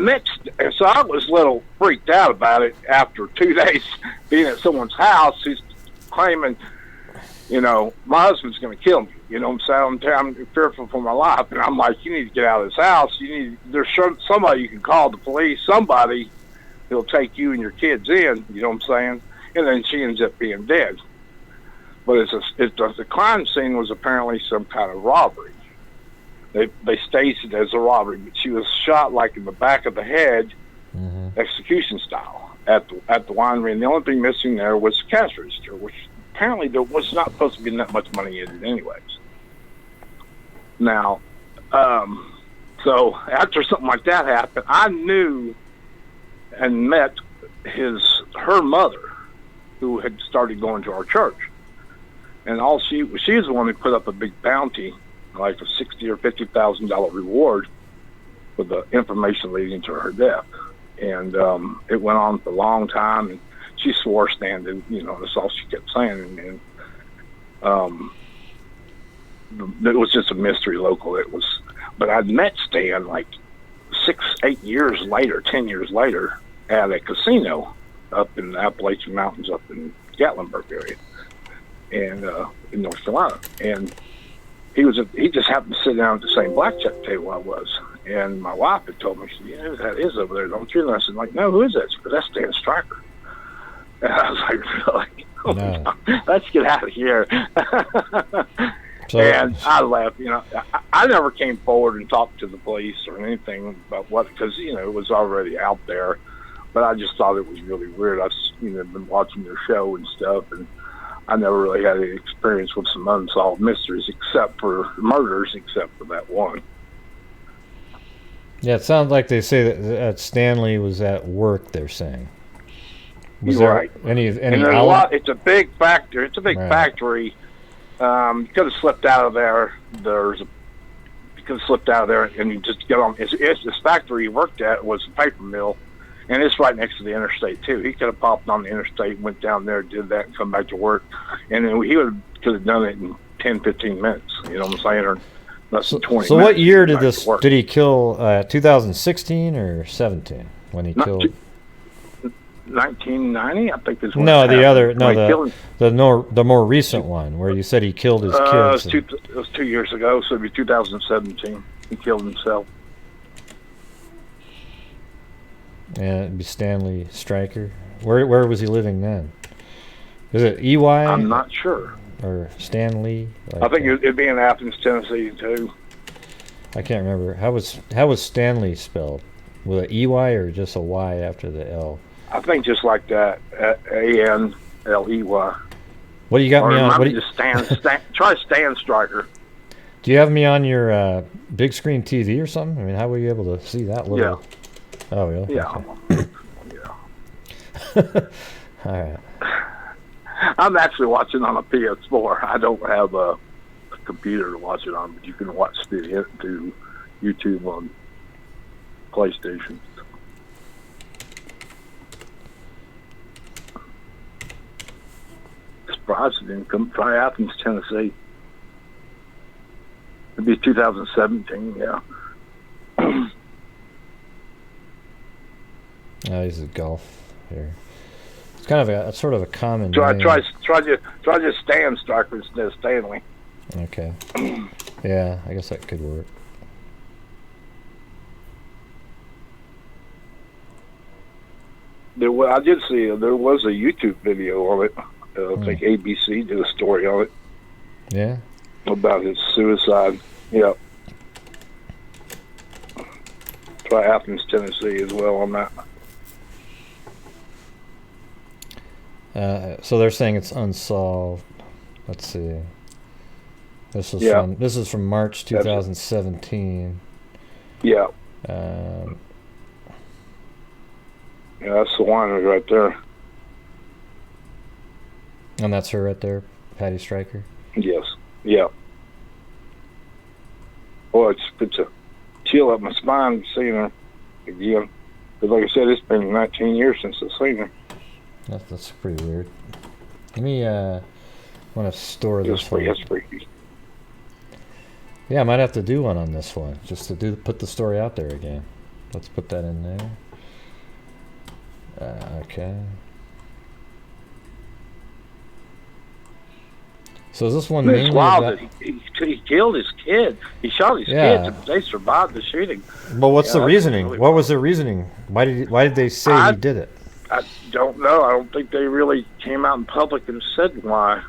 so I was a little freaked out about it after 2 days being at someone's house who's claiming, my husband's going to kill me. I'm fearful for my life. And I'm like, you need to get out of this house. There's somebody you can call, the police, somebody who'll take you and your kids in, you know what I'm saying? And then she ends up being dead. But the crime scene was apparently some kind of robbery. They staged it as a robbery, but she was shot like in the back of the head, execution style, at the winery. And the only thing missing there was the cash register, which apparently there was not supposed to be that much money in it anyways. Now, so after something like that happened, I knew and met her mother, who had started going to our church. And she was the one who put up a big bounty, like a $60,000 or $50,000 reward for the information leading to her death. And it went on for a long time, and she swore Stan, that's all she kept saying. And it was just a mystery local. But I'd met Stan like 6, 8 years later, 10 years later, at a casino up in the Appalachian Mountains, up in Gatlinburg area, and in North Carolina. And he just happened to sit down at the same blackjack table I was. And my wife had told me, she said, that is over there, don't you? And I said, no, who is that? Because that's Stan Stryker. And I was like, really? Oh, no. Let's get out of here. And I left. I never came forward and talked to the police or anything about because it was already out there but I just thought it was really weird. I've been watching their show and stuff, and I never really had any experience with some unsolved mysteries except for murders, except for that one. Yeah, it sounds like they say that Stanley was at work. They're saying. Was You're there right. any And there's a lot. It's a big factor. It's a big factory. You could have slipped out of there. You could have slipped out of there, and you just get on. It's this factory he worked at was a paper mill, and it's right next to the interstate too. He could have popped on the interstate, went down there, did that, and come back to work, and then he could have done it in 10, 15 minutes. You know what I'm saying? Or less than 20 So minutes. what year did he kill? 2016 or 17 when he killed? 1990, I think is when No, it the happened. other, When he killed him. the more recent one where you said he killed his kids. It was 2 years ago, so it'd be 2017. He killed himself. Yeah, it'd be Stanley Stryker. Where was he living then? Is it EY? I'm not sure. Or Stanley? Like, I think it'd be in Athens, Tennessee, too. I can't remember. How was Stanley spelled? With an EY or just a Y after the L? I think just like that, Anley. What do you got or me on? Or What just try Stan Stryker. Do you have me on your big screen TV or something? I mean, how were you able to see that little? Yeah. Oh, really? Yeah. Yeah. All right. I'm actually watching on a PS4. I don't have a computer to watch it on, but you can watch it through YouTube on PlayStation. Surprised it didn't come. Try Athens, Tennessee. It'd be 2017, yeah. This is golf here. It's kind of a sort of a common Try name. just Stan Stryker instead of Stanley. Okay. Yeah, I guess that could work. I did see there was a YouTube video on it. I think ABC did a story on it. Yeah. About his suicide. Yeah. Try Athens, Tennessee as well on that. So they're saying it's unsolved. Let's see. This is from March 2017. Yeah. Yeah, that's the winery right there. And that's her right there, Patty Stryker. Yes. Yeah. Boy, it's a chill up my spine seeing her again. Because like I said, it's been 19 years since I've seen her. That's pretty weird. Let me want to store this one. That's freaky. Yeah, I might have to do one on this one just to put the story out there again. Let's put that in there. Okay. So is this one mainly It's wild about... that he killed his kid. He shot his kids, and they survived the shooting. Well, what's the reasoning? Really what was the reasoning? Why did they say he did it? I don't know. I don't think they really came out in public and said why.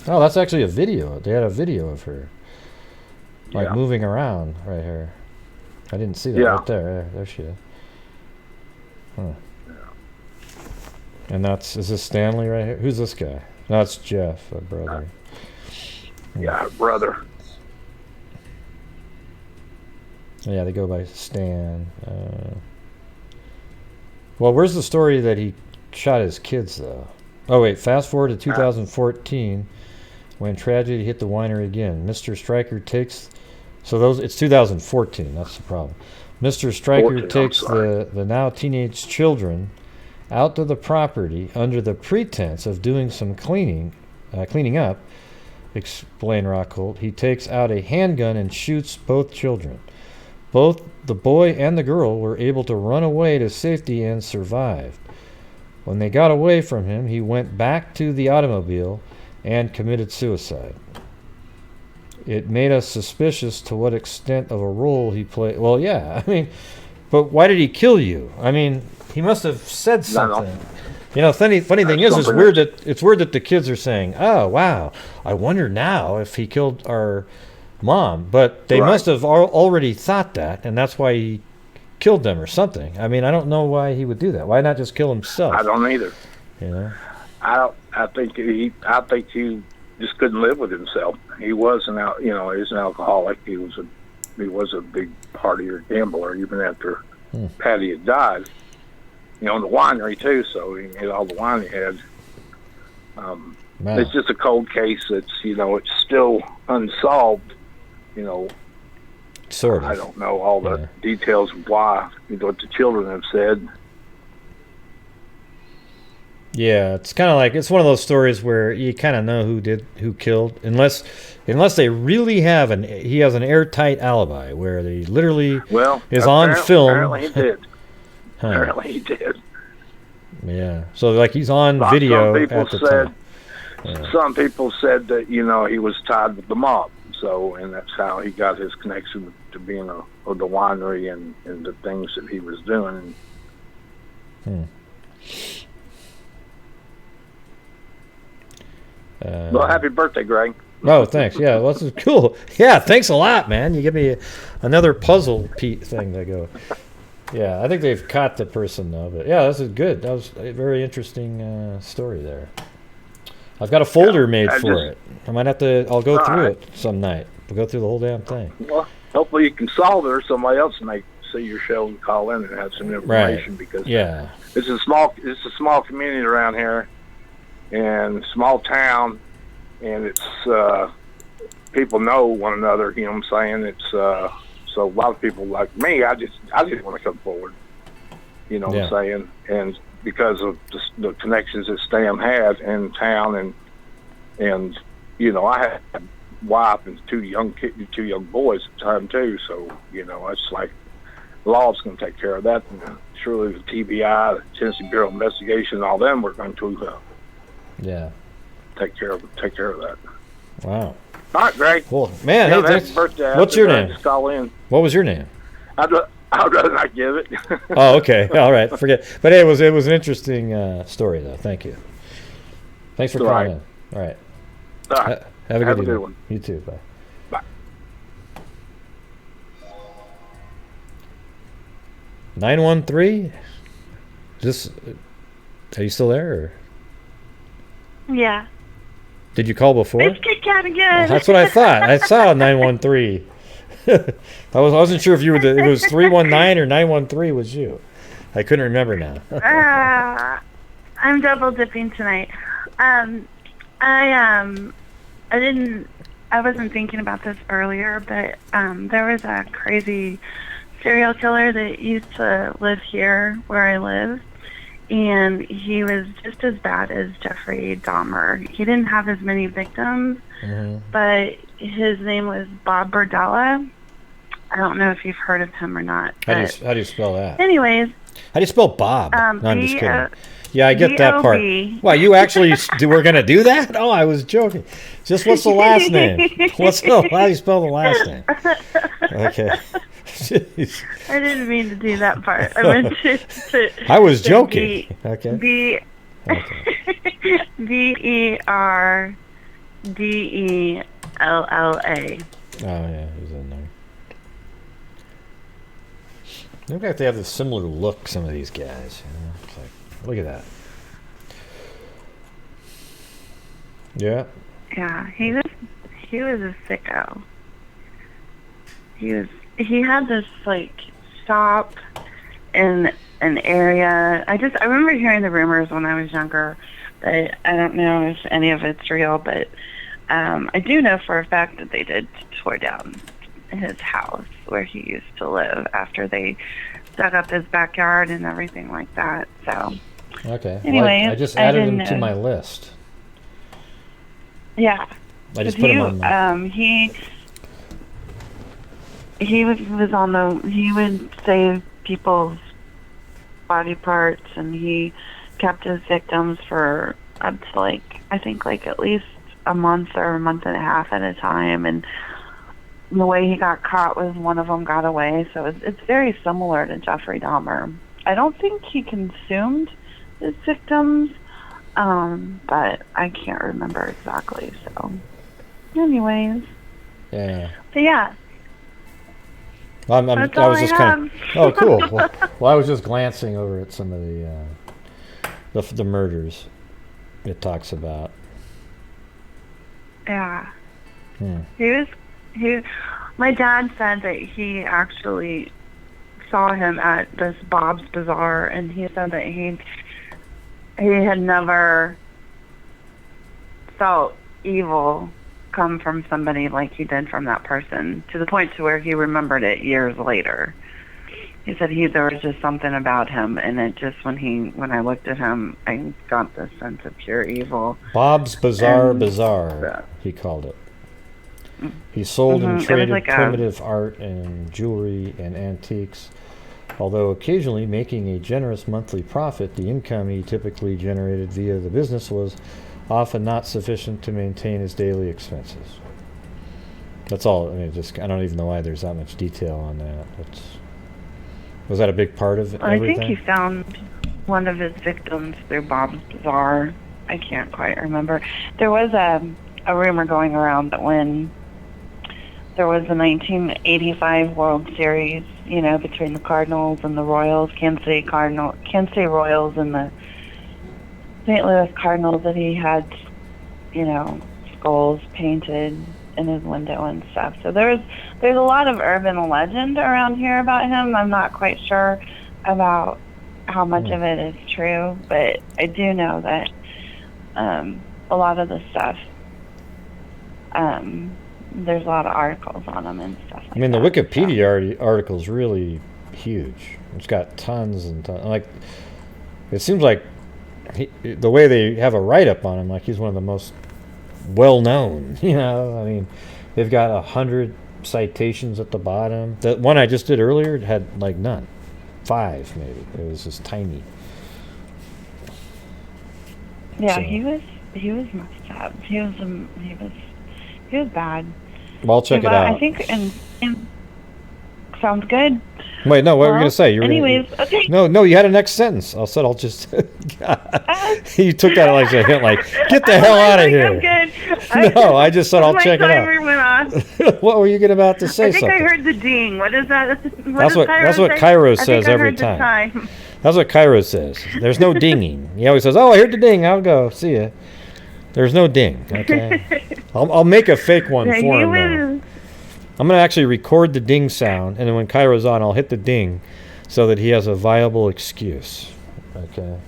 Oh, that's actually a video. They had a video of her, like moving around right here. I didn't see that right there. There she is. Huh. And is this Stanley right here? Who's this guy? No, it's Jeff, a brother. Yeah, her brother. Yeah, they go by Stan. Well, where's the story that he shot his kids, though? Oh, wait, fast forward to 2014, when tragedy hit the winery again. Mr. Stryker takes... it's 2014, that's the problem. Mr. Stryker takes the now teenage children out to the property under the pretense of doing some cleaning up, explained Rockhold. He takes out a handgun and shoots both children. Both the boy and the girl were able to run away to safety and survived. When they got away from him, he went back to the automobile and committed suicide. It made us suspicious to what extent of a role he played. Well, yeah, I mean, but why did he kill you? I mean, he must have said something. You know, funny thing is, it's weird that the kids are saying, "Oh, wow, I wonder now if he killed our mom." But they must have already thought that, and that's why he killed them or something. I mean, I don't know why he would do that. Why not just kill himself? I don't either. You know? I think he just couldn't live with himself. He was he was an alcoholic. He was a big partier gambler even after Patty had died. He owned a winery too, so he had all the wine he had. It's just a cold case that's, it's still unsolved. Sort of. I don't know all the details of why, what the children have said. Yeah, it's kind of like, it's one of those stories where you kind of know who killed, unless they really he has an airtight alibi where they literally is on film. Apparently he did. Apparently he did. Yeah, so like he's on video at the time. Some people said that he was tied with the mob, and that's how he got his connection to being the winery and the things that he was doing. Well, happy birthday, Greg. Oh, thanks. Yeah, well, this is cool. Yeah, thanks a lot, man. You give me another puzzle thing to go. Yeah, I think they've caught the person now, but yeah, this is good. That was a very interesting story there. I've got a folder made for it. I might have to. I'll go through it some night. We'll go through the whole damn thing. Well, hopefully you can solve it, or somebody else may see your show and call in and have some information because it's a small community around here and small town, and it's people know one another. You know what I'm saying? It's so a lot of people like me. I just want to come forward. You know what I'm saying? And because of the connections that Stam had in town, and I had a wife and two young boys at the time too. So it's like the law's going to take care of that, and surely the TBI, the Tennessee Bureau of Investigation, and all them were going to take care of that. Wow. All right, Greg. Cool, man. Hey, thanks. Birthday. What's your name? Just call in. What was your name? I'd rather not give it. Oh, okay. All right. Forget. But it was an interesting story, though. Thank you. Thanks for calling in. All right. All right. Have a good one. You too. Bye. Bye. 913. Are you still there? Or? Yeah. Did you call before? It's Kit Kat again. Well, that's what I thought. I saw 913. I wasn't sure if you were it was 319 or 913 was you. I couldn't remember now. I'm double dipping tonight. I wasn't thinking about this earlier, but there was a crazy serial killer that used to live here where I live, and he was just as bad as Jeffrey Dahmer. He didn't have as many victims, but his name was Bob Berdella. I don't know if you've heard of him or not. How do you spell that? Anyways. How do you spell Bob? No, I'm just kidding. Yeah, I get that part. B-O-B. Wow, you actually we're going to do that? Oh, I was joking. Just what's the last name? How do you spell the last name? Okay. Jeez. I didn't mean to do that part. I meant to I was joking. Okay. Berdella. Oh, yeah, he's in there. Look like they have this similar look, some of these guys. It's like, look at that. Yeah. Yeah, he was a sicko. He had this like shop in an area. I remember hearing the rumors when I was younger, but I don't know if any of it's real, but I do know for a fact that they did tore down his house where he used to live after they dug up his backyard and everything like that. So okay. Anyway, I just added him to my list. Yeah. I just put him on my... he would save people's body parts, and he kept his victims for up to I think at least a month or a month and a half at a time, and the way he got caught was one of them got away. So it's very similar to Jeffrey Dahmer. I don't think he consumed his victims, but I can't remember exactly. So anyways. Yeah. So yeah. That's I all was I just kind of. Oh, cool. Well, I was just glancing over at some of the murders it talks about. Yeah. Hmm. My dad said that he actually saw him at this Bob's Bazaar, and he said that he had never felt evil come from somebody like he did from that person, to the point to where he remembered it years later. He said there was just something about him, and it just when I looked at him, I got this sense of pure evil. Bob's Bazaar, he called it. He sold and traded like primitive art and jewelry and antiques. Although occasionally making a generous monthly profit, the income he typically generated via the business was often not sufficient to maintain his daily expenses. That's all. I mean, I don't even know why there's that much detail on that. Was that a big part of everything? I think he found one of his victims through Bob's Bazaar. I can't quite remember. There was a rumor going around that when there was the 1985 World Series, between the Cardinals and the Royals, Kansas City Royals and the St. Louis Cardinals, that he had, skulls painted in his window and stuff. So there's a lot of urban legend around here about him. I'm not quite sure about how much of it is true, but I do know that a lot of the stuff, there's a lot of articles on him and stuff like that. I mean, the Wikipedia article is really huge. It's got tons and tons. Like, it seems like the way they have a write-up on him, like he's one of the most well-known. I mean, they've got 100 citations at the bottom. The one I just did earlier had like none, 5 maybe. It was just tiny. Yeah, so. He was messed up. He was bad. Well, I'll check it out. I think sounds good. Wait, no, what were you going to say? Okay. No, you had a next sentence. I'll just... You took that like a hint, like, get the hell out of here. I'm good. No, I just said I'll check it out. My timer went off. What were you about to say? I think I heard the ding. What is that? That's what Cairo says every time. That's what Cairo says. There's no dinging. He always says, "Oh, I heard the ding. I'll go. See ya." There's no ding. Okay. I'll make a fake one for him now. I'm going to actually record the ding sound, and then when Cairo's on, I'll hit the ding so that he has a viable excuse. Okay.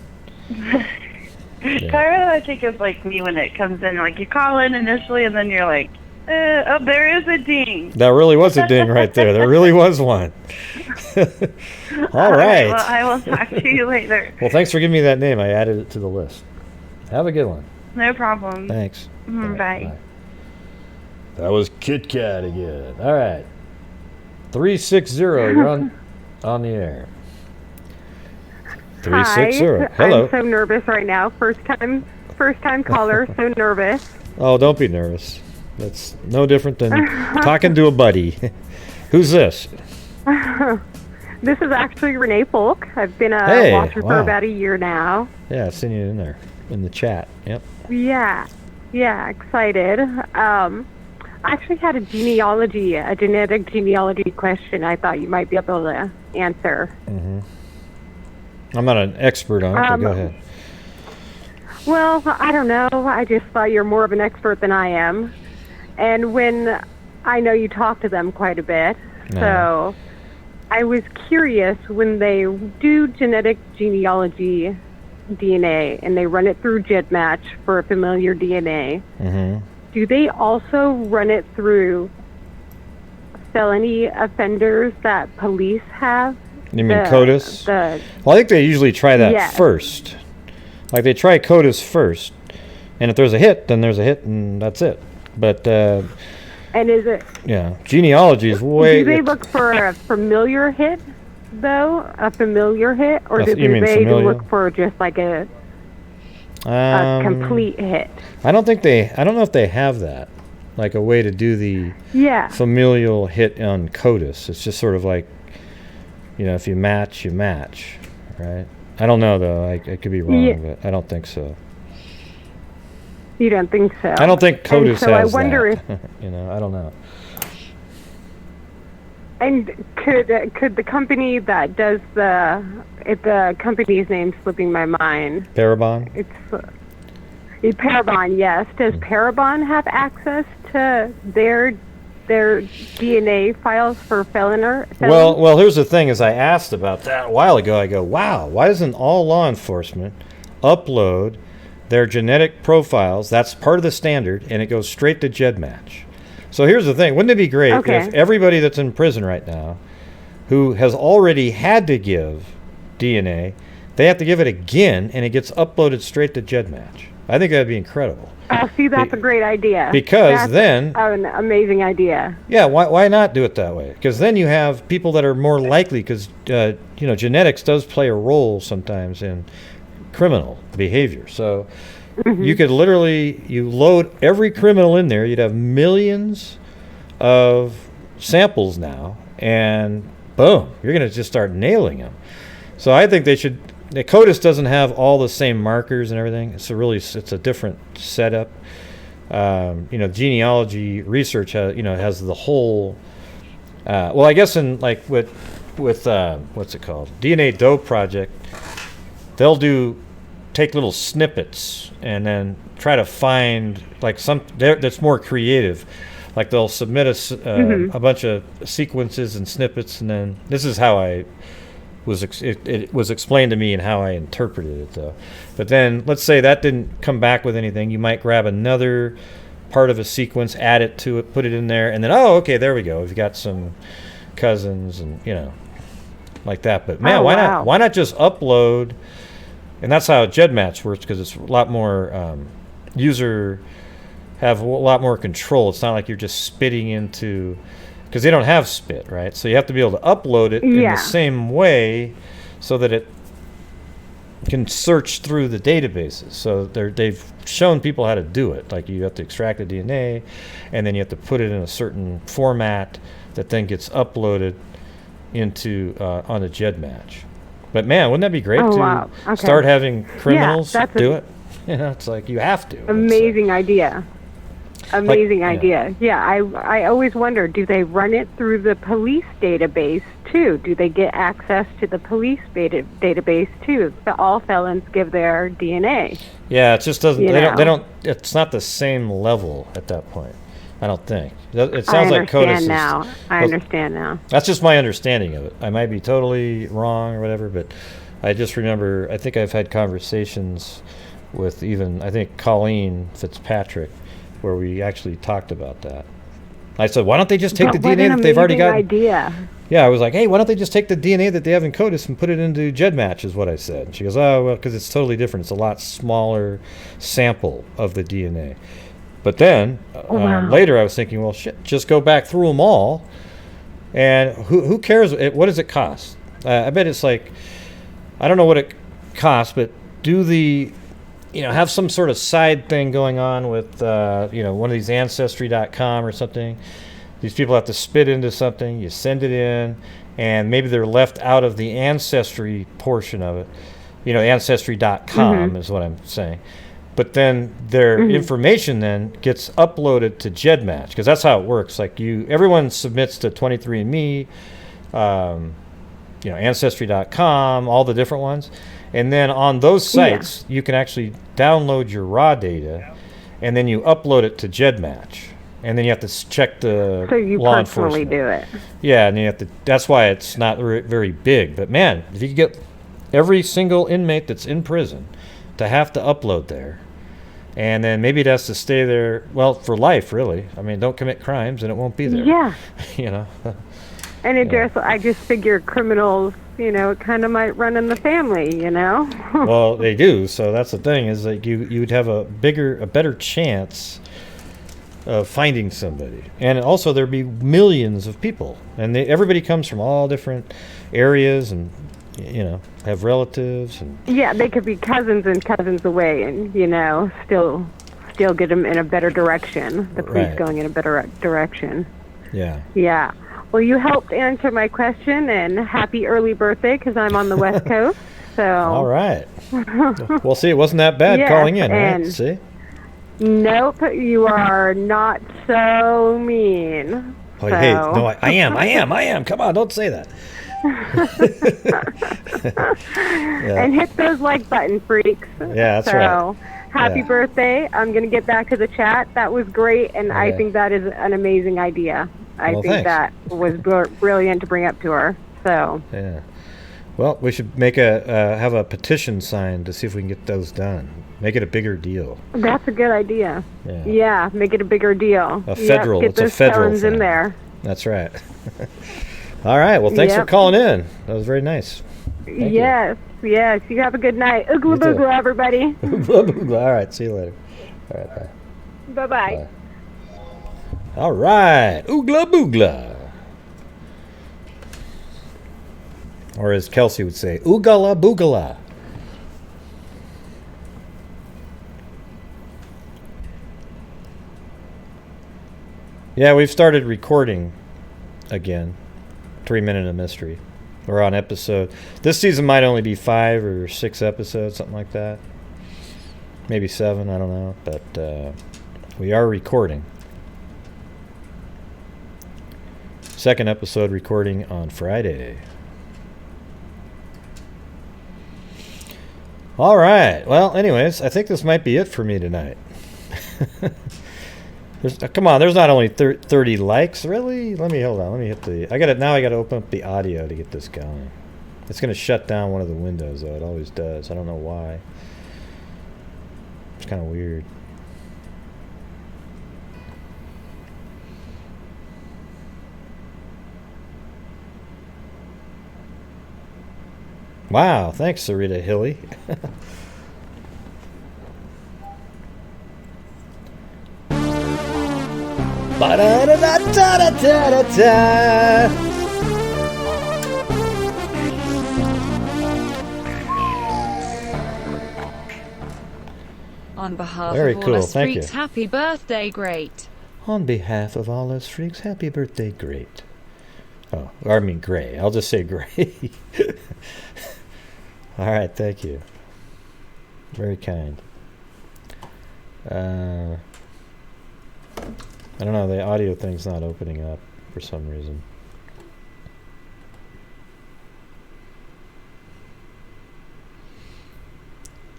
Yeah. Cairo, I think, is like me when it comes in. Like, you call in initially, and then you're like, oh, there is a ding. That really was a ding right there. There really was one. All right. Well, I will talk to you later. Well, thanks for giving me that name. I added it to the list. Have a good one. No problem. Thanks. Bye. Bye. That was Kit Kat again. All right. 360, you're on the air. 360. Hi. Hello. I'm so nervous right now. First time caller, so nervous. Oh, don't be nervous. That's no different than talking to a buddy. Who's this? This is actually Renee Polk. I've been a watcher for about a year now. Yeah, I've seen you in there, in the chat. Yep. Yeah, excited. I actually had a genetic genealogy question I thought you might be able to answer. Mm-hmm. I'm not an expert on it, but go ahead. Well, I don't know. I just thought you're more of an expert than I am. And when I know you talk to them quite a bit, so I was curious, when they do genetic genealogy DNA and they run it through GEDmatch for a familiar DNA, do they also run it through felony offenders that police have? You mean CODIS? Well, I think they usually try that first. Like, they try CODIS first, and if there's a hit, then there's a hit, and that's it. But and is it? Yeah, genealogy is way. Do they look for a familiar hit, though? A familiar hit, or do they look for just like a complete hit? I don't know if they have that, like a way to do the familial hit on CODIS. It's just sort of like, if you match, you match, right? I don't know, though. I could be wrong, but I don't think so. You don't think so? I don't think CODIS has I wonder that. I don't know. And could the company that does the company's name slipping my mind? Parabon? Parabon, yes. Does Parabon have access to their DNA files for felons? Well, here's the thing: is I asked about that a while ago. I go, wow, why doesn't all law enforcement upload their genetic profiles? That's part of the standard, and it goes straight to GEDmatch. So here's the thing: wouldn't it be great if everybody that's in prison right now, who has already had to give DNA, they have to give it again, and it gets uploaded straight to GEDmatch? I think that'd be incredible. See, that's a great idea. Because then... an amazing idea. Yeah, why not do it that way? Because then you have people that are more likely, because, genetics does play a role sometimes in criminal behavior. So you could literally, you load every criminal in there, you'd have millions of samples now, and boom, you're going to just start nailing them. So I think they should... The CODIS doesn't have all the same markers and everything. It's a different setup. Genealogy research has the whole. I guess in like with what's it called, DNA Dope Project, they'll take little snippets and then try to find like that's more creative. Like they'll submit a bunch of sequences and snippets, and then this is how it was explained to me and how I interpreted it, though. But then, let's say that didn't come back with anything. You might grab another part of a sequence, add it to it, put it in there, and then, okay, there we go. We've got some cousins and, like that. But, man, why not just upload? And that's how GEDmatch works, because it's a lot more have a lot more control. It's not like you're just spitting into... Because they don't have spit, right? So you have to be able to upload it in the same way so that it can search through the databases. So they've shown people how to do it. Like you have to extract the DNA, and then you have to put it in a certain format that then gets uploaded into on the GEDmatch. But man, wouldn't that be great to start having criminals do it? It's like you have to. Amazing idea. Amazing idea. Yeah, I always wonder, do they run it through the police database too? Do they get access to the police database too? All felons give their DNA. Yeah, it just doesn't. They don't. It's not the same level at that point. I don't think. It sounds like CODIS I understand now. That's just my understanding of it. I might be totally wrong or whatever, but I just remember. I think I've had conversations with I think Colleen Fitzpatrick, where we actually talked about that. I said, why don't they just take the DNA that they've already got? Idea. Yeah, I was like, hey, why don't they just take the DNA that they have in CODIS and put it into GEDmatch, is what I said. And she goes, because it's totally different. It's a lot smaller sample of the DNA. But then, later I was thinking, well, shit, just go back through them all. And who cares? What does it cost? I bet it's like, I don't know what it costs, but have some sort of side thing going on with, one of these Ancestry.com or something. These people have to spit into something, you send it in, and maybe they're left out of the Ancestry portion of it. Ancestry.com is what I'm saying. But then their information then gets uploaded to GEDmatch, because that's how it works. Like everyone submits to 23andMe, Ancestry.com, all the different ones. And then on those sites, you can actually download your raw data, and then you upload it to GEDmatch. And then you have to check the law enforcement. So you personally do it. Yeah, and you have to. That's why it's not very big. But man, if you could get every single inmate that's in prison to have to upload there, and then maybe it has to stay there, for life, really. I mean, don't commit crimes, and it won't be there. Yeah. And I just figure criminals, it kind of might run in the family, Well, they do. So that's the thing, is that you'd have a better chance of finding somebody. And also there'd be millions of people, and everybody comes from all different areas, and have relatives, and they could be cousins and cousins away, and still get them in a better direction. The police going in a better direction. Yeah. Well, you helped answer my question, and happy early birthday, because I'm on the West Coast. So. All right. Well, see, it wasn't that bad calling in, right? See? Nope, you are not so mean. Oh, hey, no, I am. Come on, don't say that. Yeah. And hit those like button, freaks. Yeah, that's right. So, happy birthday. I'm going to get back to the chat. That was great, and I think that is an amazing idea. I think that was brilliant to bring up to her. So. Yeah. Well, we should make have a petition signed to see if we can get those done. Make it a bigger deal. That's a good idea. Yeah, make it a bigger deal. A federal. Get it's a those federal thing. in there. That's right. All right. Well, thanks for calling in. That was very nice. Yes. You have a good night. Oogla boogla, everybody. Oogla boogla. All right. See you later. All right. Bye. Bye-bye. Bye. All right. Oogla boogla. Or as Kelsey would say, oogala boogala. Yeah, we've started recording again. 3 Minute of Mystery. We're on episode. This season might only be 5 or 6 episodes, something like that. Maybe 7, I don't know. But we are recording. Second episode recording on Friday. All right. Well, anyways, I think this might be it for me tonight. Come on, there's not only 30 likes, really? Hold on. Let me hit the. I got to open up the audio to get this going. It's going to shut down one of the windows, though. It always does. I don't know why. It's kind of weird. Wow, thanks, Sarita Hilly. On behalf Very of all cool. us Thank freaks, you. happy birthday, great. On behalf of all us freaks, happy birthday, great. Oh, I mean Gray. I'll just say Gray. All right, thank you. Very kind. I don't know, the audio thing's not opening up for some reason.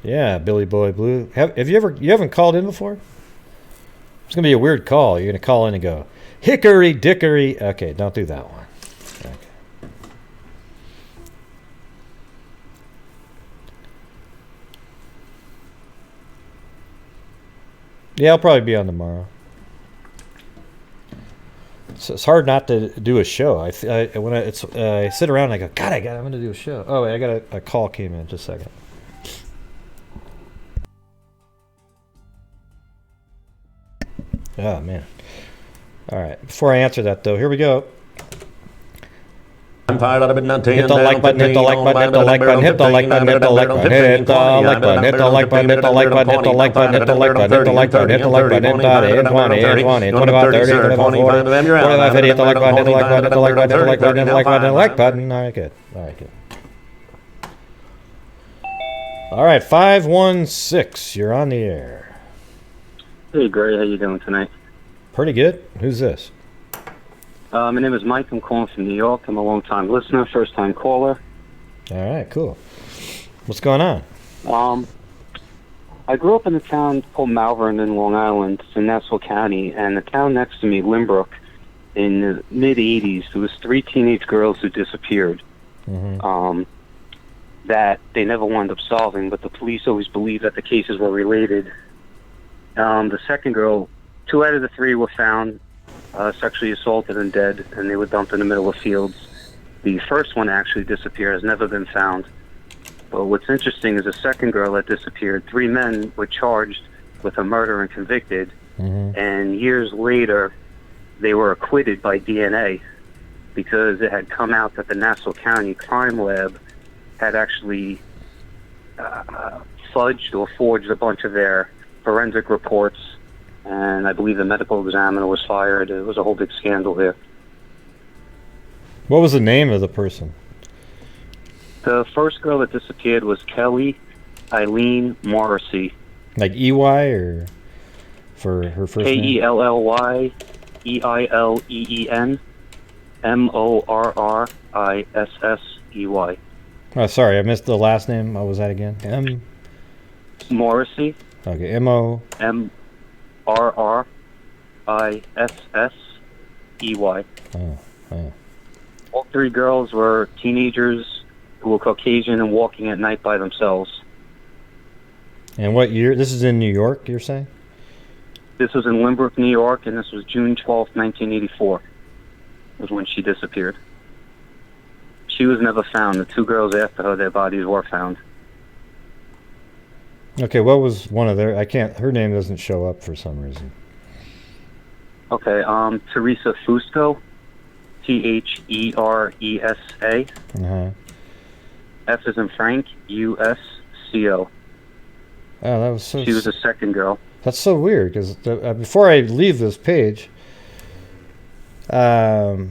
Yeah, Billy Boy Blue. Have you haven't called in before? It's going to be a weird call. You're going to call in and go, hickory dickory. Okay, don't do that one. Okay. Yeah, I'll probably be on tomorrow. So it's hard not to do a show. I sit around and I go, God, I'm going to do a show. Oh, wait, I got a call came in. Just a second. Oh, man. All right. Before I answer that, though, here we go. I'm tired of it. Hit the like button, hit the like button, hit the like button, hit the like button, hit the like button, hit the like button, hit the like button, hit the like button, hit the like button, hit the like button, hit the like button, hit the like button, hit 20, 25, 30, 35, 40, 45, 50, hit the like button, hit the like button, hit the like button, hit the like button, hit the like button, hit the like button. All right, good. All right, good. All right, 516, you're on the air. Hey, Gray, how you doing tonight? Pretty good. Who's this? My name is Mike. I'm calling from New York. I'm a long-time listener, first-time caller. All right, cool. What's going on? I grew up in a town called Malvern in Long Island. It's in Nassau County, and the town next to me, Limbrook, in the mid-'80s, there was 3 teenage girls who disappeared. Mm-hmm. That they never wound up solving, but the police always believed that the cases were related. The second girl, 2 out of the 3 were found sexually assaulted and dead, and they were dumped in the middle of fields. The first one actually disappeared, has never been found. But what's interesting is the second girl that disappeared, 3 men were charged with a murder and convicted, and years later they were acquitted by DNA because it had come out that the Nassau County Crime Lab had actually fudged or forged a bunch of their forensic reports, and I believe the medical examiner was fired. It was a whole big scandal here. What was the name of the person? The first girl that disappeared was Kelly Eileen Morrissey. Like EY or for her first name? Kelly EILEEN MORRISSEY. Oh, sorry, I missed the last name. What was that again? M. Morrissey. Okay, M-O. MRRISSEY. Oh. All three girls were teenagers who were Caucasian and walking at night by themselves. And what year? This is in New York, you're saying? This was in Limbrook, New York, and this was June 12th, 1984, was when she disappeared. She was never found. The two girls after her, their bodies were found. Okay, what was one of their... her name doesn't show up for some reason. Okay, Teresa Fusco, THERESA. F as in Frank, USCO. Oh, that was so... She was the second girl. That's so weird, because before I leave this page... that's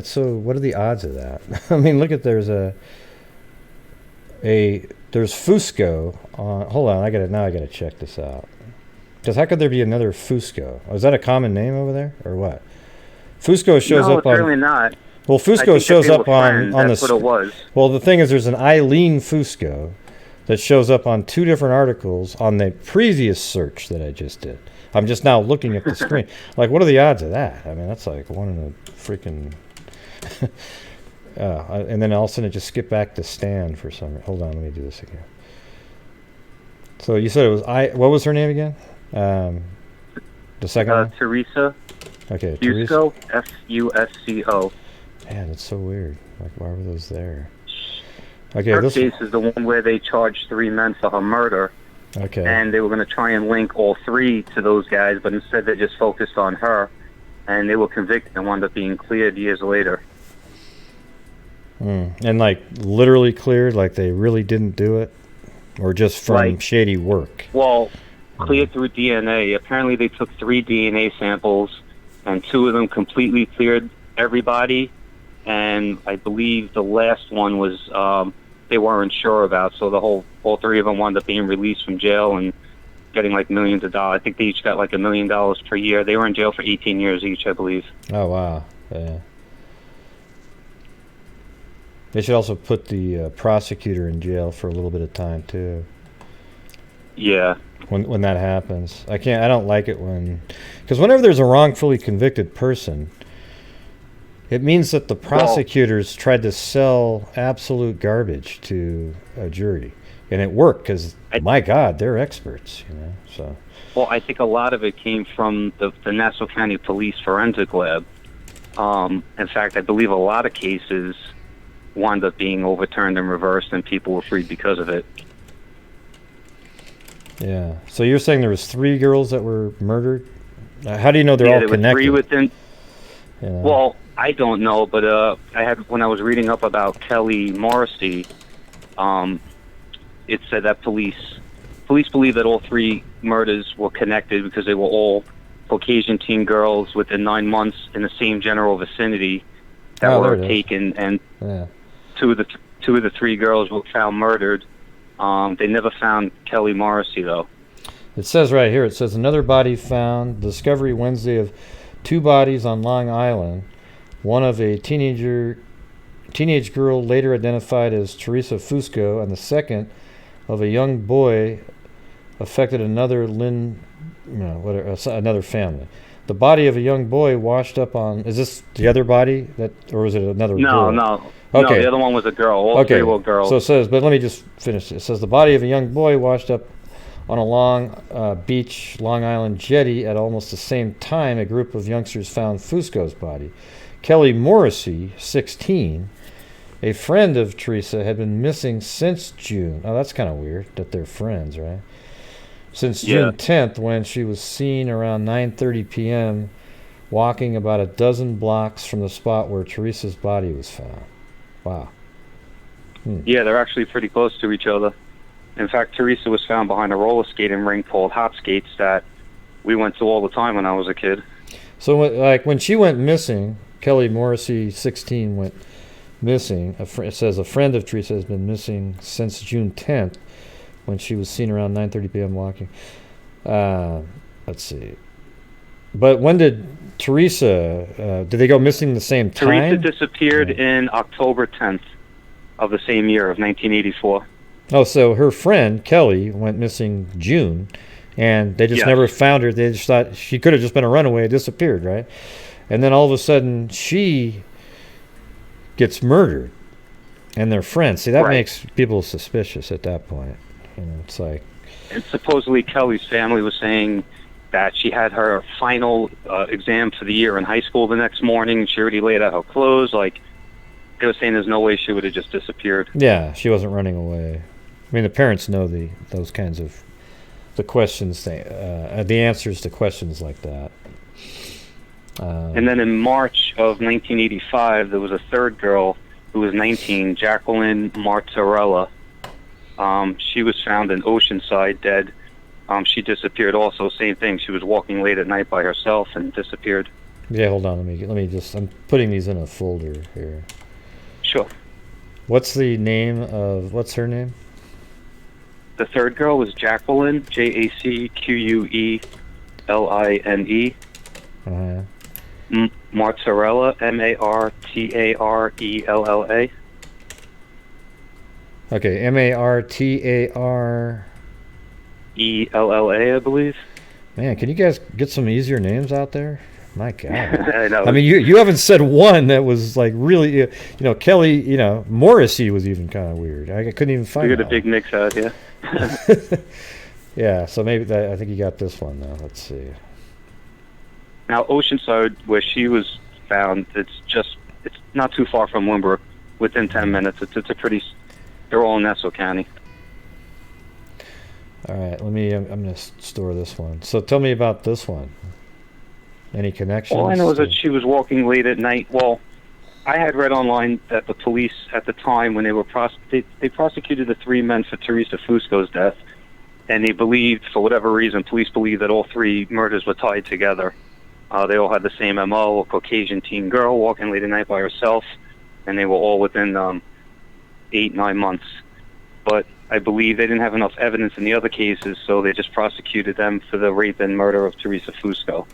so... What are the odds of that? I mean, look at... There's Fusco on... Hold on, I gotta check this out. Because how could there be another Fusco? Oh, is that a common name over there, or what? Fusco shows up on... No, really not. Well, Fusco shows up on the... That's what it was. Well, the thing is, there's an Eileen Fusco that shows up on two different articles on the previous search that I just did. I'm just now looking at the screen. Like, what are the odds of that? I mean, that's like one in a freaking... and then all of a sudden it just skipped back to Stan for some reason. Hold on, let me do this again. So you said it was... What was her name again? The second one? Teresa. Okay, Fusco, Fusco. Man, it's so weird. Like, why were those there? Okay, her case is the one where they charged 3 men for her murder. Okay. And they were going to try and link all three to those guys, but instead they just focused on her, and they were convicted and wound up being cleared years later. And like literally cleared, like they really didn't do it, or just from shady work? Well, cleared through DNA. Apparently they took 3 DNA samples, and 2 of them completely cleared everybody, and I believe the last one was they weren't sure about, so all 3 of them wound up being released from jail and getting like millions of dollars. I think they each got like $1 million per year. They were in jail for 18 years each, I believe. Oh wow! Yeah. They should also put the prosecutor in jail for a little bit of time too. Yeah. When that happens, I don't like it because whenever there's a wrongfully convicted person, it means that the prosecutors tried to sell absolute garbage to a jury, and it worked because my God, they're experts, you know. So. Well, I think a lot of it came from the Nassau County Police Forensic Lab. In fact, I believe a lot of cases wound up being overturned and reversed, and people were freed because of it. Yeah. So you're saying there was 3 girls that were murdered? How do you know they're all connected? Were 3 within. Yeah. Well, I don't know, but when I was reading up about Kelly Morrissey, it said that police believe that all 3 murders were connected because they were all Caucasian teen girls within 9 months in the same general vicinity that were taken, and 2 of the 3 girls were found murdered. They never found Kelly Morrissey, though. It says right here, it says another body found, discovery Wednesday of 2 bodies on Long Island, one of a teenage girl later identified as Teresa Fusco, and the second of a young boy affected another another family. The body of a young boy washed up on... Is this the other body, or was it another girl? No. Okay. No, the other one was a girl. All 3 were girls. So it says, but let me just finish it. It says the body of a young boy washed up on a long beach Long Island jetty at almost the same time a group of youngsters found Fusco's body. Kelly Morrissey, 16, a friend of Teresa, had been missing since June. Oh, that's kind of weird that they're friends, right? Since June 10th, when she was seen around 9:30 p.m. walking about a dozen blocks from the spot where Teresa's body was found. Wow. Yeah, they're actually pretty close to each other. In fact, Teresa was found behind a roller skating rink called Hot Skates that we went to all the time when I was a kid. So, when she went missing, Kelly Morrissey, 16, went missing. It says a friend of Teresa has been missing since June 10th, when she was seen around 9:30 p.m. walking. Let's see. But when did Teresa? Did they go missing the same Teresa time? disappeared in October 10th of the same year of 1984. Oh, so her friend Kelly went missing June, and they just Yes. never found her. They just thought she could have just been a runaway, disappeared, right? And then all of a sudden, she gets murdered, and their friends. See, that Right. makes people suspicious at that point. You know, it's like, And supposedly Kelly's family was saying that she had her final exam for the year in high school the next morning. She already laid out her clothes. Like, they were saying there's no way she would have just disappeared. yeah, she wasn't running away. I mean, the parents know those kinds of the questions, the answers to questions like that. And then in March of 1985, there was a third girl who was 19, Jacqueline Martorella. She was found in Oceanside dead. She disappeared also. Same thing. She was walking late at night by herself and disappeared. Yeah, hold on. Let me just. I'm putting these in a folder here. Sure. What's the name of? What's her name? The third girl was Jacqueline, Jacqueline. Martorella, Martarella. Okay, Martar. ELLA, I believe. Man, can you guys get some easier names out there? My God. I know. I mean, you haven't said one that was like really, Kelly, Morrissey was even kind of weird. I couldn't even find We got a that big mix out here. one. Yeah, so maybe I think you got this one now. Let's see. Now, Oceanside, where she was found, it's not too far from Wimbrook, within 10 minutes. It's a pretty, they're all in Nassau County. All right, I'm going to store this one. So tell me about this one. Any connections? All I know is that she was walking late at night. Well, I had read online that the police at the time, when they were they prosecuted the three men for Teresa Fusco's death, and they believed, for whatever reason, police believed that all three murders were tied together. They all had the same MO, a Caucasian teen girl walking late at night by herself, and they were all within 8-9 months. But I believe they didn't have enough evidence in the other cases, so they just prosecuted them for the rape and murder of Teresa Fusco.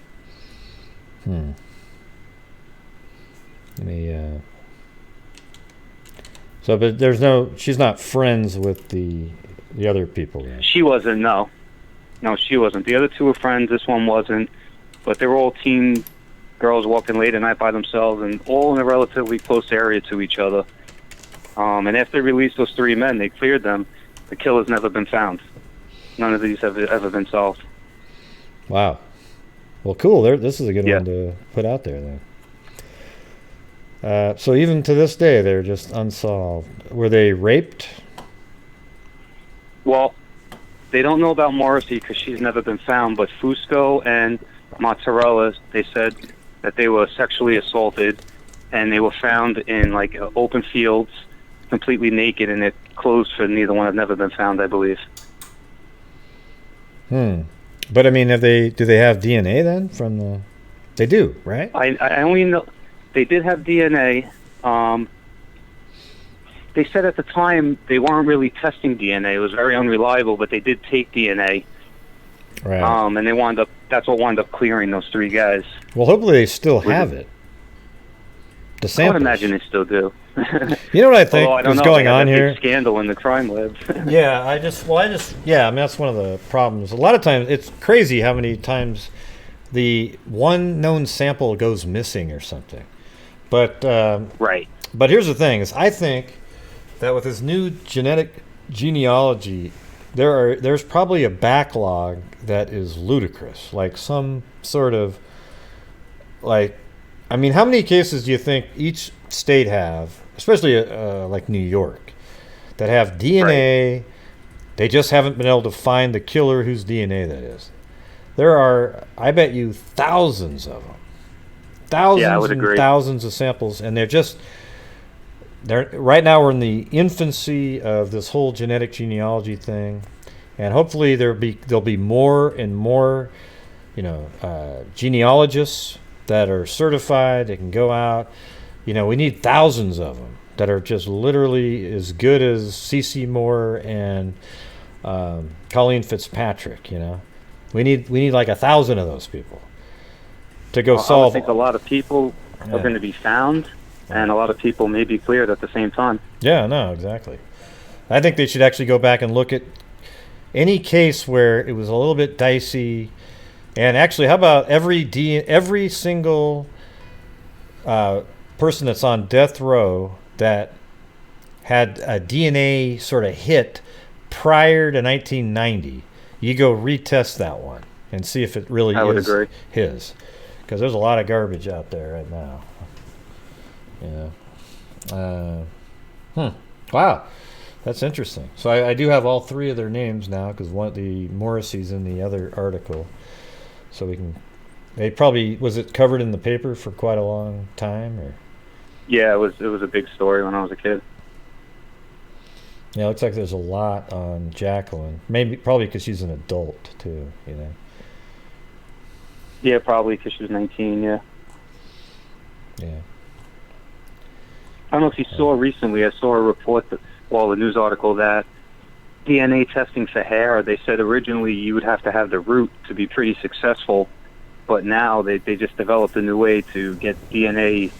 Let me, so, but she's not friends with the other people then. She wasn't, no. No, she wasn't. The other two were friends, this one wasn't. But they were all teen girls walking late at night by themselves and all in a relatively close area to each other. And after they released those three men, they cleared them. The killer's never been found. None of these have ever been solved. Wow. Well, cool. This is a good one to put out there then. So even to this day, they're just unsolved. Were they raped? Well, they don't know about Morrissey because she's never been found, but Fusco and Mozzarella, they said that they were sexually assaulted, and they were found in open fields, completely naked, and their clothes for neither one have never been found, I believe. But I mean, do they have DNA then from the? They do, right? I only know they did have DNA. They said at the time they weren't really testing DNA; it was very unreliable. But they did take DNA, right? And that's what wound up clearing those three guys. Well, hopefully they still have it. The samples. I would imagine they still do. You know what I think is going on here? Big scandal in the crime labs. Yeah, I mean, that's one of the problems. A lot of times, it's crazy how many times the one known sample goes missing or something. But right. But here's the thing: is I think that with this new genetic genealogy, there's probably a backlog that is ludicrous, like some sort of I mean, how many cases do you think each state have, especially like New York, that have DNA? Right. They just haven't been able to find the killer whose DNA that is. There are, I bet you, thousands of them. Thousands and thousands of samples, and right now we're in the infancy of this whole genetic genealogy thing, and hopefully there'll be more and more, genealogists that are certified. They can go out. We need thousands of them that are just literally as good as C.C. Moore and Colleen Fitzpatrick. We need like 1,000 of those people. to go I solve. think a lot of people are going to be found, and a lot of people may be cleared at the same time. Yeah, no, exactly. I think they should actually go back and look at any case where it was a little bit dicey. And actually, how about every single person that's on death row that had a DNA sort of hit prior to 1990, you go retest that one and see if it really would is agree. his. Because there's a lot of garbage out there right now. Yeah. Wow. That's interesting. So I do have all three of their names now because one the Morrissey's in the other article. So we can. They probably was it covered in the paper for quite a long time, or? Yeah, it was a big story when I was a kid. Yeah, it looks like there's a lot on Jacqueline. Probably because she's an adult too. Yeah, probably because she was 19. Yeah. Yeah. I don't know if you saw recently. I saw a report a news article that DNA testing for hair. They said originally you would have to have the root to be pretty successful, but now they just developed a new way to get DNA.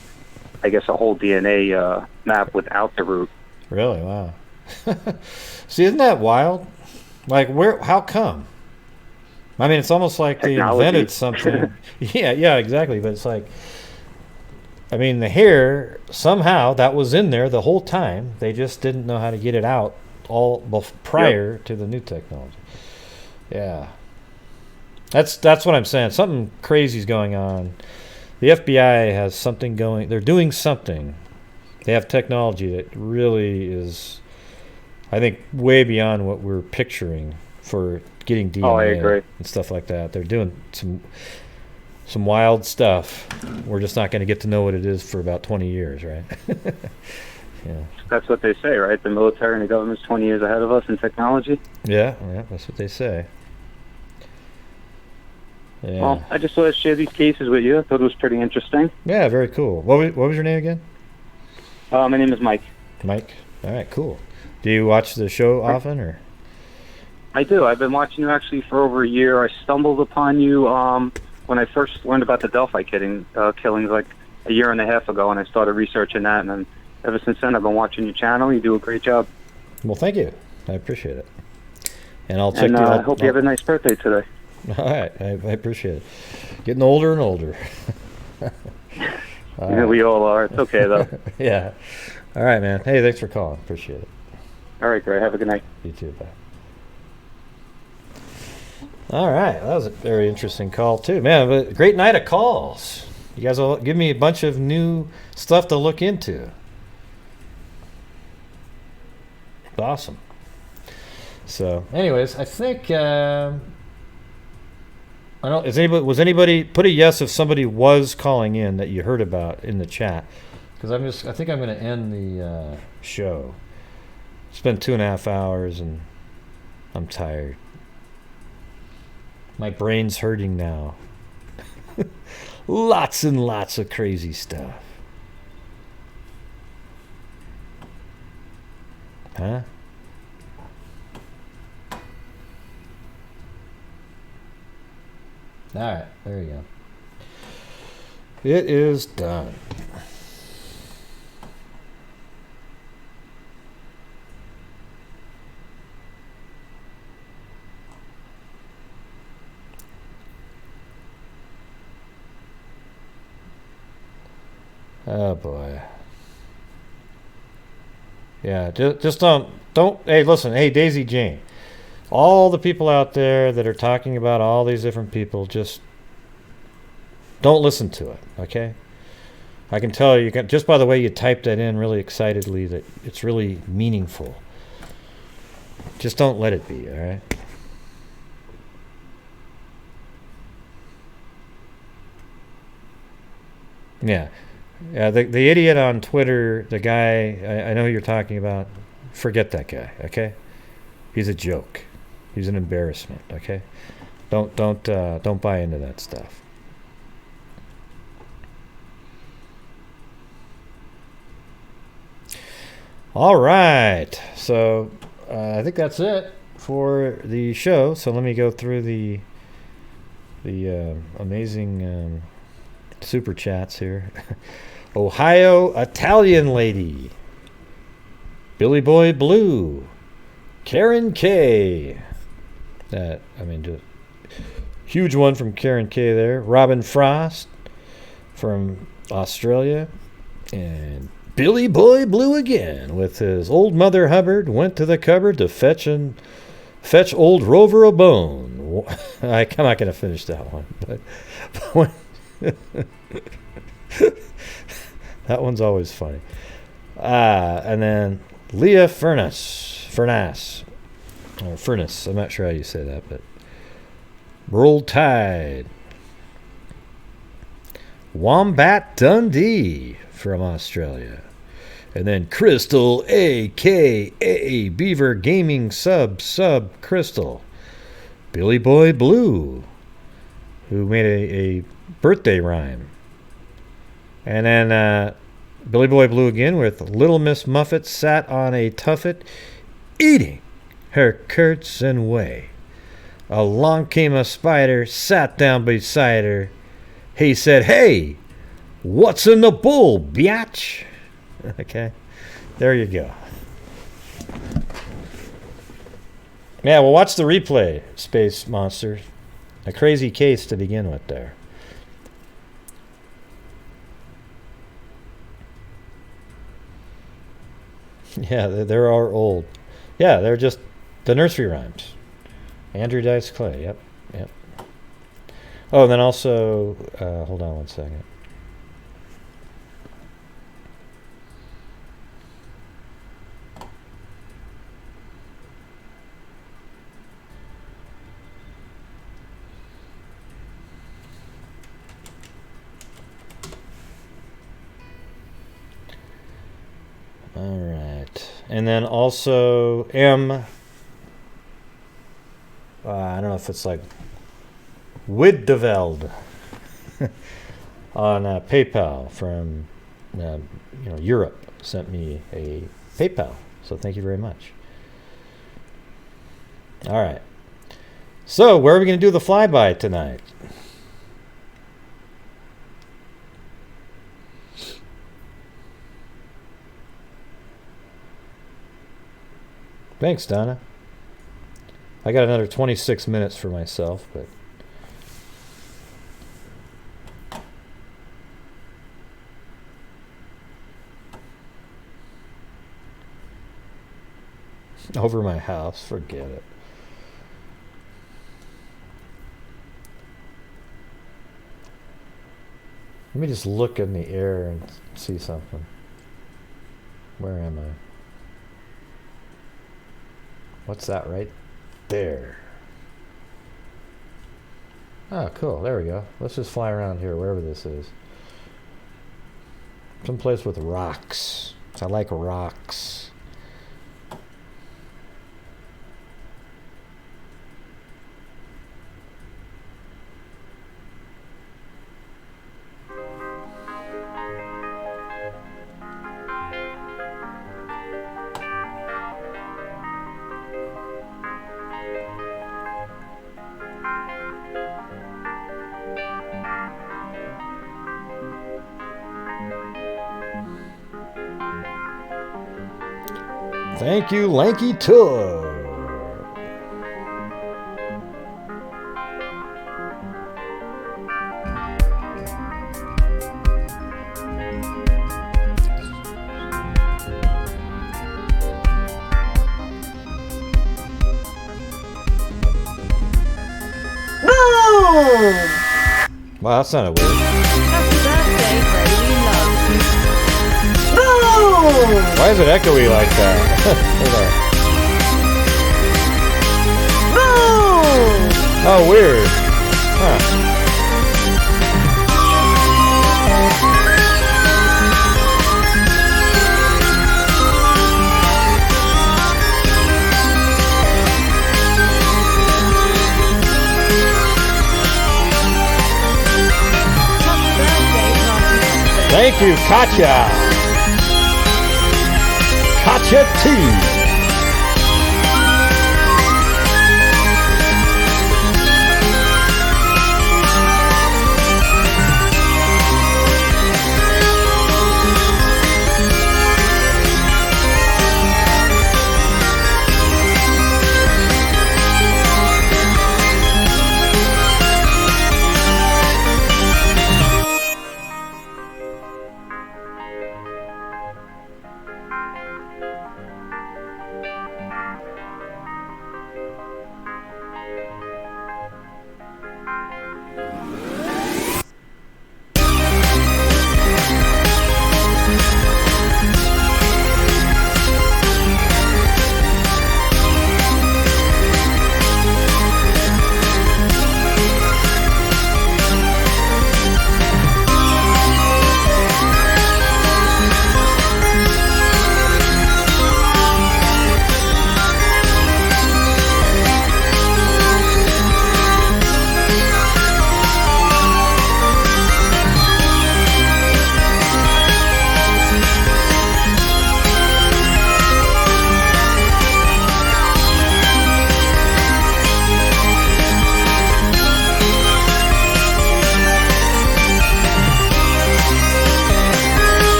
I guess a whole DNA map without the root. Really? Wow. See, isn't that wild? Like, how come? I mean, it's almost like Technology. They invented something. yeah, exactly. But it's like, I mean, the hair, somehow, that was in there the whole time. They just didn't know how to get it out prior to the new technology. Yeah. That's what I'm saying. Something crazy is going on. The FBI has something going. They're doing something. They have technology that really is, I think, way beyond what we're picturing for getting DNA I agree. and stuff like that. They're doing some wild stuff. We're just not going to get to know what it is for about 20 years, right? Yeah. That's what they say, right? The military and the government's 20 years ahead of us in technology. Yeah, that's what they say. Yeah. Well, I just thought I'd share these cases with you. I thought it was pretty interesting. Yeah, very cool. What was your name again? My name is Mike. Mike. All right, cool. Do you watch the show often, or? I do. I've been watching you actually for over a year. I stumbled upon you when I first learned about the Dlive killings like a year and a half ago, and I started researching that, and then ever since then I've been watching your channel. You do a great job. Well, thank you. I appreciate it. And I'll check. I hope you have a nice birthday today. All right, I appreciate it. Getting older and older. Yeah, we all are. It's okay though. Yeah. All right, man. Hey, thanks for calling. Appreciate it. All right, great. Have a good night. You too. Bye. All right, that was a very interesting call too, man. But great night of calls. You guys will give me a bunch of new stuff to look into. Awesome. So, anyways, I think I don't. Was anybody put a yes if somebody was calling in that you heard about in the chat? Because I think I'm going to end the show. It's been 2.5 hours and I'm tired. My brain's hurting now. Lots and lots of crazy stuff. Huh? All right, there you go. It is done. Oh boy. Yeah, just don't. Hey, listen. Hey, Daisy Jane. All the people out there that are talking about all these different people, just don't listen to it, okay? I can tell you, just by the way you typed that in really excitedly, that it's really meaningful. Just don't let it be, all right? Yeah. The idiot on Twitter, the guy, I know who you're talking about, forget that guy, okay? He's a joke. He's an embarrassment, okay? Don't buy into that stuff. All right. So I think that's it for the show. So let me go through the amazing super chats here. Ohio Italian lady. Billy Boy Blue. Karen K. Huge one from Karen K there. Robin Frost from Australia. And Billy Boy Blue again with his old Mother Hubbard went to the cupboard to fetch old Rover a bone. I'm not going to finish that one. But that one's always funny. And then Leah Furnace. I'm not sure how you say that, but Roll Tide. Wombat Dundee from Australia. And then Crystal, a.k.a. Beaver Gaming sub Crystal. Billy Boy Blue, who made a birthday rhyme. And then Billy Boy Blue again with Little Miss Muffet sat on a tuffet, eating her curds and whey. Along came a spider, sat down beside her. He said, "Hey, what's in the bowl, biatch?" Okay, there you go. Yeah, well, watch the replay, Space Monster. A crazy case to begin with there. Yeah, they're our old. Yeah, they're just the nursery rhymes. Andrew Dice Clay, yep. Oh, and then also, hold on one second. All right. And then also I don't know if it's like Widdeveld on PayPal from Europe sent me a PayPal. So thank you very much. All right. So where are we going to do the flyby tonight? Thanks, Donna. I got another 26 minutes for myself, but over my house, forget it. Let me just look in the air and see something. Where am I? What's that right there? Oh, cool. There we go. Let's just fly around here, wherever this is. Someplace with rocks. I like rocks. Thank you, Lanky Tour. Wow, that sounded weird. Happy birthday, Brady Love. Why is it echoey like that? Hold on. Oh, weird. Huh. Thank you, Katya. Katya T.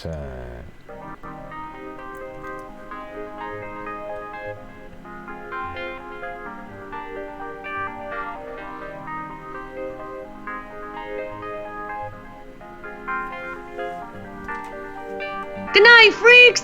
time. Good night, freaks!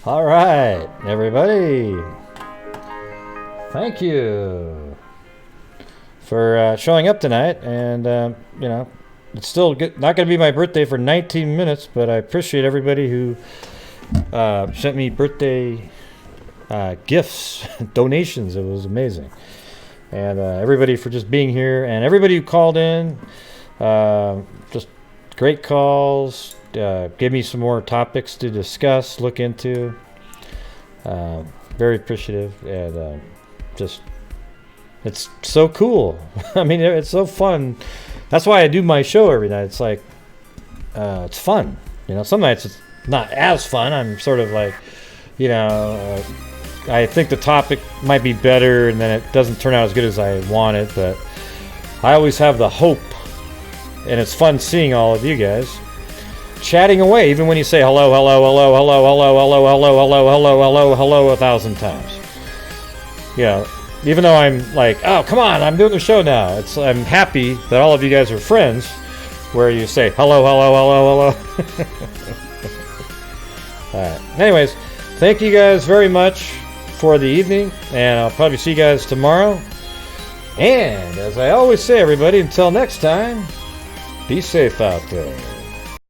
All right, everybody. Thank you for showing up tonight. And, you know, it's still not going to be my birthday for 19 minutes, but I appreciate everybody who sent me birthday gifts, donations. It was amazing. And everybody for just being here, and everybody who called in, just great calls. Give me some more topics to discuss, look into. Very appreciative, and just it's so cool. I mean, it's so fun. That's why I do my show every night. It's like it's fun. You know, some nights it's not as fun. I'm sort of like, you know, I think the topic might be better, and then it doesn't turn out as good as I wanted. But I always have the hope, and it's fun seeing all of you guys chatting away, even when you say hello, hello, hello, hello, hello, hello, hello, hello, hello, hello, hello 1,000 times. You know, even though I'm like, oh, come on, I'm doing the show now. I'm happy that all of you guys are friends, where you say hello, hello, hello, hello. All right. Anyways, thank you guys very much for the evening, and I'll probably see you guys tomorrow. And as I always say, everybody, until next time, be safe out there.